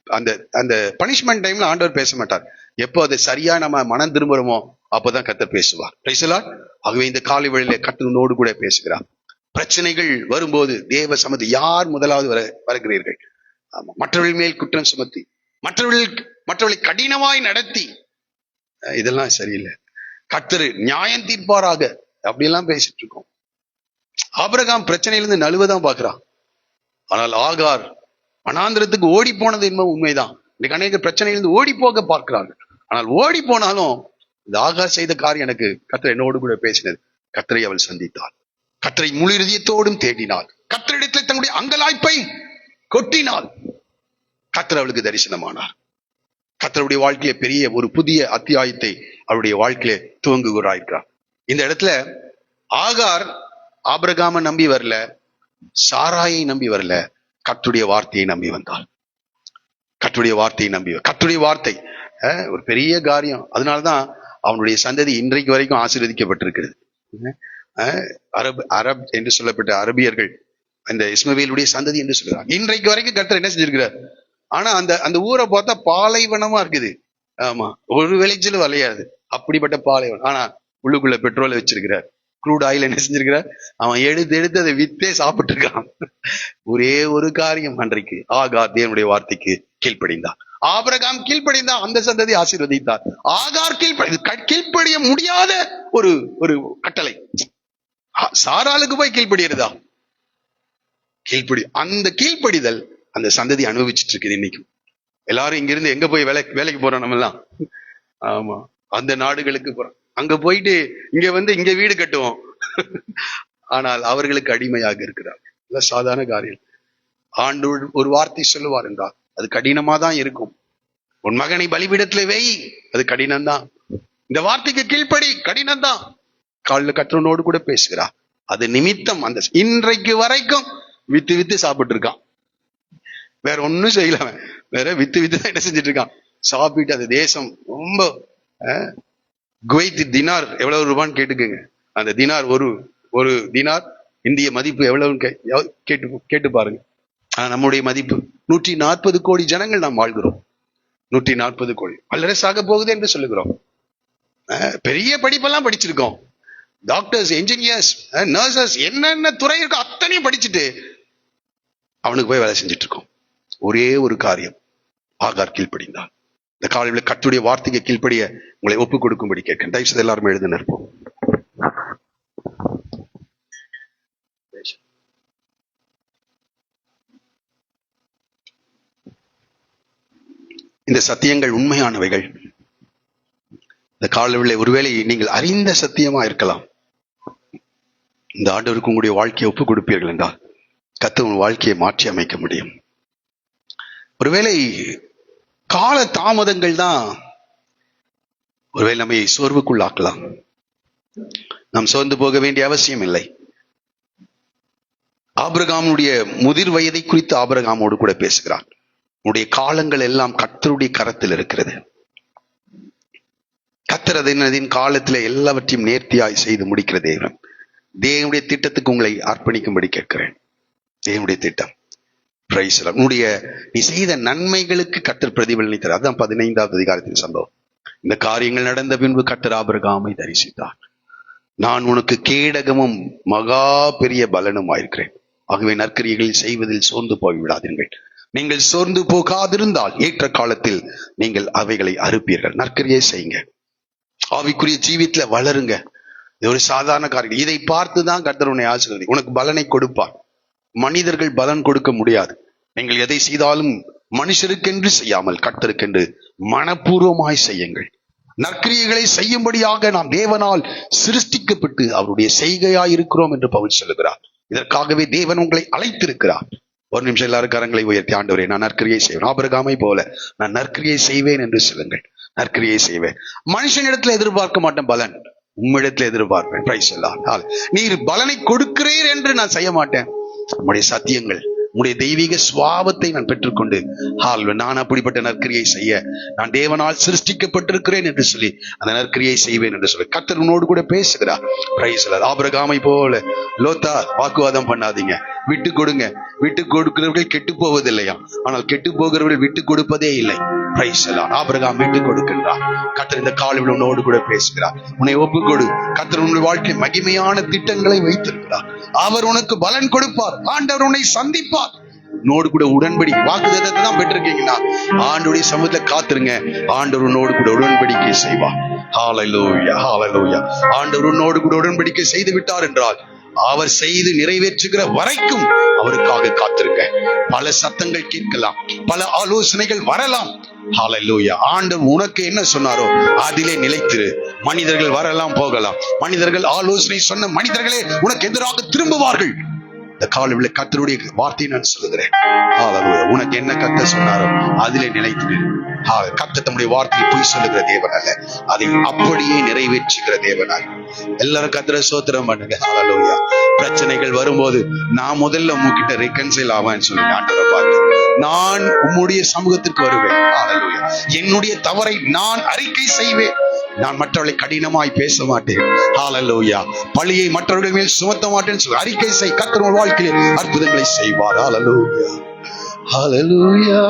Speaker 1: அந்த பனிஷ்மெண்ட் டைம்ல ஆண்டவர் பேச மாட்டார். எப்போ அதை சரியா நம்ம மனம் திரும்புறோமோ அப்பதான் கர்த்தர் பேசுவார். ஆகவே இந்த காலை வேளையிலே கர்த்தரோடு கூட பேசுகிறார். பிரச்சனைகள் வரும்போது தேவ சமதி யார் முதலாவது வருகிறீர்கள்? ஆமா, மற்றவர்கள் மேல் குற்றம் சுமத்தி மற்றவர்களை கடினமாய் நடத்தி, இதெல்லாம் சரியில்லை. கர்த்தர் நியாயம் தீர்ப்பாராக அப்படியெல்லாம் பேசிட்டு இருக்கோம். ஆபிரகாம் பிரச்சனையிலிருந்து நழுவதான் பார்க்கிறான். ஆனால் ஆகார் வனாந்திரத்துக்கு ஓடி போனது என்பது உண்மைதான். இன்னைக்கு அநேக பிரச்சனையிலிருந்து ஓடி போக பார்க்கிறார்கள். ஆனால் ஓடி போனாலும் இந்த ஆகார் செய்த காரியம், எனக்கு கர்த்தர் என்னோடு கூட பேசினது. கர்த்தரை அவள் சந்தித்தாள். கர்த்தரை முழு இதயத்தோடும் தேடினாள். கர்த்தரிடத்தில் தன்னுடைய அங்கலாய்ப்பை கொட்டினாள். கர்த்தர் அவளுக்கு தரிசனமானார். கர்த்தருடைய வாழ்க்கையில பெரிய ஒரு புதிய அத்தியாயத்தை அவருடைய வாழ்க்கையில துவங்குகிறார். இந்த இடத்துல ஆகார் ஆபிரகாமை நம்பி வரல, சாராயை நம்பி வரல, கர்த்தருடைய வார்த்தையை நம்பி வந்தாள். கர்த்தருடைய வார்த்தையை நம்பி, கர்த்தருடைய வார்த்தை ஒரு பெரிய காரியம். அதனாலதான் அவனுடைய சந்ததி இன்றைக்கு வரைக்கும் ஆசீர்வதிக்கப்பட்டிருக்கிறது. அரப் என்று சொல்லப்பட்ட அரபியர்கள் அந்த இஸ்மவேலுடைய சந்ததி என்று சொல்கிறார். இன்றைக்கு வரைக்கும் கர்த்தர் என்ன செஞ்சிருக்கிறார்? ஆனா அந்த ஊரை பார்த்தா பாலைவனமா இருக்குது. ஆமா, ஒரு விளைச்சல் விளையாது, அப்படிப்பட்ட பாலைவனம். ஆனா உள்ளுக்குள்ள பெட்ரோலை வச்சிருக்கிறார், க்ரூட் ஆயில் என்ன செஞ்சிருக்கிறார்? அவன் எடுத்து அதை வித்தே சாப்பிட்டு இருக்கான். ஒரே ஒரு காரியம், அன்றைக்கு ஆகார் தேவனுடைய வார்த்தைக்கு கீழ்ப்படிந்தான். ஆபிரகாம் கீழ்ப்படிந்தான், அந்த சந்ததி ஆசீர்வதித்தார். ஆகார் கீழ்ப்படிய முடியாத ஒரு ஒரு கட்டளை. சாராளுக்கு போய் கீழ்ப்படியறதா? அந்த கீழ்ப்படிதல் அந்த சந்ததி அனுபவிச்சுட்டு இருக்குது. இன்னைக்கு எல்லாரும் இங்க இருந்து எங்க போய் வேலைக்கு போறோம் நம்ம எல்லாம்? ஆமா, அந்த நாடுகளுக்கு போறோம். அங்க போயிட்டு இங்க வீடு கட்டுவோம். ஆனால் அவர்களுக்கு அடிமையாக இருக்கிறார். சாதாரண காரியம். ஆண்டு ஒரு வார்த்தை சொல்லுவார் என்றால் அது கடினமா தான் இருக்கும். உன் மகனை பலிபீடத்துல வை, அது கடினம்தான். இந்த வார்த்தைக்கு கீழ்ப்படி, கடினம்தான். காலில் கற்றவனோடு கூட பேசுகிறார். அது நிமித்தம் அந்த இன்றைக்கு வரைக்கும் வித்து சாப்பிட்டு இருக்கான். வேற ஒன்னும் செய்யல, வேற வித்து தான் என்ன செஞ்சிட்டு இருக்கான், சாப்பிட்டு. அந்த தேசம் ரொம்ப குவைத் தினார் எவ்வளவு ரூபான்னு கேட்டுக்குங்க. அந்த தினார் ஒரு தினார் இந்திய மதிப்பு எவ்வளவுன்னு கேட்டு பாருங்க. நம்முடைய மதிப்பு 140 கோடி ஜனங்கள் நாம் வாழ்கிறோம். 140 கோடி வல்லரசாக போகுது என்று சொல்லுகிறோம். பெரிய படிப்பெல்லாம் படிச்சிருக்கோம். டாக்டர்ஸ், என்ஜினியர்ஸ், நர்சஸ், என்னென்ன துறை இருக்கோ அத்தனையும் படிச்சுட்டு அவனுக்கு போய் வேலை செஞ்சுட்டு இருக்கோம். ஒரே ஒரு காரியம், ஆகார் கீழ்ப்படிந்தான். இந்த காலையில் கர்த்தருடைய வார்த்தைக்கு கீழ்ப்படிய உங்களை ஒப்புக் கொடுக்கும்படி கேட்கிறேன். தயவு செய்து எல்லாரும் எழுந்து நிற்போம். இந்த சத்தியங்கள் உண்மையானவைகள். இந்த காலையில் ஒருவேளை நீங்கள் அறிந்த சத்தியமா இருக்கலாம். இந்த ஆண்டவருக்கு உங்களுடைய வாழ்க்கையை ஒப்புக் கொடுப்பீர்கள் என்றால் கர்த்தர் உங்கள் வாழ்க்கையை மாற்றி அமைக்க முடியும். ஒருவேளை கால தாமதங்கள் தான் ஒருவேளை நம்மை சோர்வுக்குள்ளாக்கலாம். நாம் சோர்ந்து போக வேண்டிய அவசியம் இல்லை. ஆபிரகாமுடைய முதிர் வயதை குறித்து ஆபிரகாமோடு கூட பேசுகிறார். உன்னுடைய காலங்கள் எல்லாம் கர்த்தருடைய கரத்தில் இருக்கிறது. கர்த்தர் அதன் காலத்தில் எல்லாவற்றையும் நேர்த்தியாய் செய்து முடிக்கிற தேவன். தேவனுடைய திட்டத்துக்கு உங்களை அர்ப்பணிக்கும்படி கேட்கிறேன். தேவனுடைய திட்டம், உன்னுடைய நீ செய்த நன்மைகளுக்கு கர்த்தர் பிரதிபலனித்தார். அதுதான் 15வது அதிகாரத்தின் சம்பவம். இந்த காரியங்கள் நடந்த பின்பு கர்த்தர் ஆபிரகாமை தரிசித்தார். நான் உனக்கு கேடகமும் மகா பெரிய பலனும் ஆயிருக்கிறேன். ஆகவே நற்கிரியைகள் செய்வதில் சோர்ந்து போய்விடாதீர்கள். நீங்கள் சோர்ந்து போகாதிருந்தால் ஏற்ற காலத்தில் நீங்கள் அவைகளை அறுப்பீர்கள். நற்கிரியை செய்யுங்க, ஆவிக்குரிய ஜீவியத்துல வளருங்க. இது ஒரு சாதாரண காரியம். இதை பார்த்துதான் கர்த்தர் உன்னை ஆசீர்வதி, உனக்கு பலனை கொடுப்பார். மனிதர்கள் பலன் கொடுக்க முடியாது. நீங்கள் எதை செய்தாலும் மனுஷருக்கென்று செய்யாமல் கர்த்தருக்கென்று மனப்பூர்வமாய் செய்யுங்கள். நற்கிரியைகளை செய்யும்படியாக நாம் தேவனால் சிருஷ்டிக்கப்பட்டு அவருடைய செய்கையாய் இருக்கிறோம் என்று பவுல் சொல்லுகிறார். இதற்காகவே தேவன் உங்களை அழைத்திருக்கிறார். ஒரு நிமிஷம் எல்லாரும் கரங்களை உயர்த்தி, ஆண்டவரே நான் நற்கிரியை செய்வேன், ஆபிரகாமை போல நான் நற்கிரியை செய்வேன் என்று சொல்லுங்கள். நற்கிரியை செய்வேன். மனுஷனிடத்துல எதிர்பார்க்க மாட்டேன் பலன், உம்மிடத்துல எதிர்பார்ப்பேன். பிரைஸ் எல்லாம். நீர் பலனை கொடுக்கிறீர் என்று நான் செய்ய மாட்டேன். உம்முடைய சத்தியங்கள், உம்முடைய தெய்வீக சுவாபத்தை நான் பெற்றுக்கொண்டு நான் அப்படிப்பட்ட நற்கிரியை செய்ய நான் தேவனால் சிருஷ்டிக்கப்பட்டிருக்கிறேன் என்று சொல்லி அந்த நற்கிரியை செய்வேன் என்று சொல்லி கர்த்தர் உன்னோடு கூட பேசுகிறார். பிரைஸ் எல்லாம். ஆபிரகாமை போல லோத்தா வாக்குவாதம் பண்ணாதீங்க, விட்டு கொடுங்க. விட்டு கொடுக்கிறவர்கள் கெட்டு போவதில்லையா, ஆனால் கெட்டு போகிறவர்கள் விட்டு கொடுப்பதே இல்லை. பிரைஸ் எல்லாம். ஆபிரகாம் விட்டு கொடுக்கின்றார். கர்த்தர் இந்த காலையில் உன்னோடு கூட பேசுகிறார். உன்னை ஒப்பு கொடு. கர்த்தர் உன்னுடைய வாழ்க்கை மகிமையான திட்டங்களை வைத்திருக்கிறார். அவர் உனக்கு பலன் கொடுப்பார். ஆண்டவர் உன்னை சந்திப்பார். உன்னோடு கூட உடன்படிக்கை வாக்குத்தத்தத்தை தான் பெற்றிருக்கீங்கன்னா ஆண்டவருடைய சமூகத்துல காத்துருங்க. ஆண்டவர் உன்னோடு கூட உடன்படிக்கை செய்வார். ஹல்லேலூயா, ஹல்லேலூயா. ஆண்டவர் உன்னோடு கூட உடன்படிக்கை செய்து விட்டார் என்றால் அவர் செய்து நிறைவேற்றுகிற வரைக்கும் அவருக்காக காத்திருங்க. பல சத்தங்கள் கேட்கலாம், பல ஆலோசனைகள் வரலாம். ஹல்லேலூயா. ஆண்டவர் உனக்கு என்ன சொன்னாரோ அதிலே நிலைத்திரு. மனிதர்கள் வரலாம் போகலாம், மனிதர்கள் ஆலோசனை சொன்ன மனிதர்களே உனக்கு எதிராக திரும்புவார்கள். இந்த காலையில கர்த்தருடைய வார்த்தையை நான் சொல்லுகிறேன். ஹalleluya. உனக்கு என்ன கர்த்தர் சொன்னாரோ அதிலே நிலைத்து நில். கர்த்தர் தம்முடைய வார்த்தையை பொய் சொல்லுகிற தேவன் அல்ல, அதை அப்படியே நிறைவேற்றுகிற தேவனாய். எல்லாரும் கர்த்தரை ஸ்தோத்திரம் பண்ணுங்க. ஹalleluya. பிரச்சனைகள் வரும்போது நான் முதல்ல உங்ககிட்ட ரெக்கன்சைல் ஆவேன்னு சொல்லுங்க. ஆண்டவரை பார்த்து நான் உம்முடைய சமூகத்திற்கு வருவேன். ஹalleluya. என்னுடைய தவறை நான் அறிக்கை செய்வேன். நான் மற்றவர்களை கடினமாய் பேச மாட்டேன். ஹalleluya. பழியை மற்றவர்கள் மேல் சுமத்த மாட்டேன்னு சொல்லி அறிக்கை செய். கர்த்தர் உன் வாழ்க்கையிலே அற்புதங்களை செய்வார். ஹalleluya. ஹalleluya.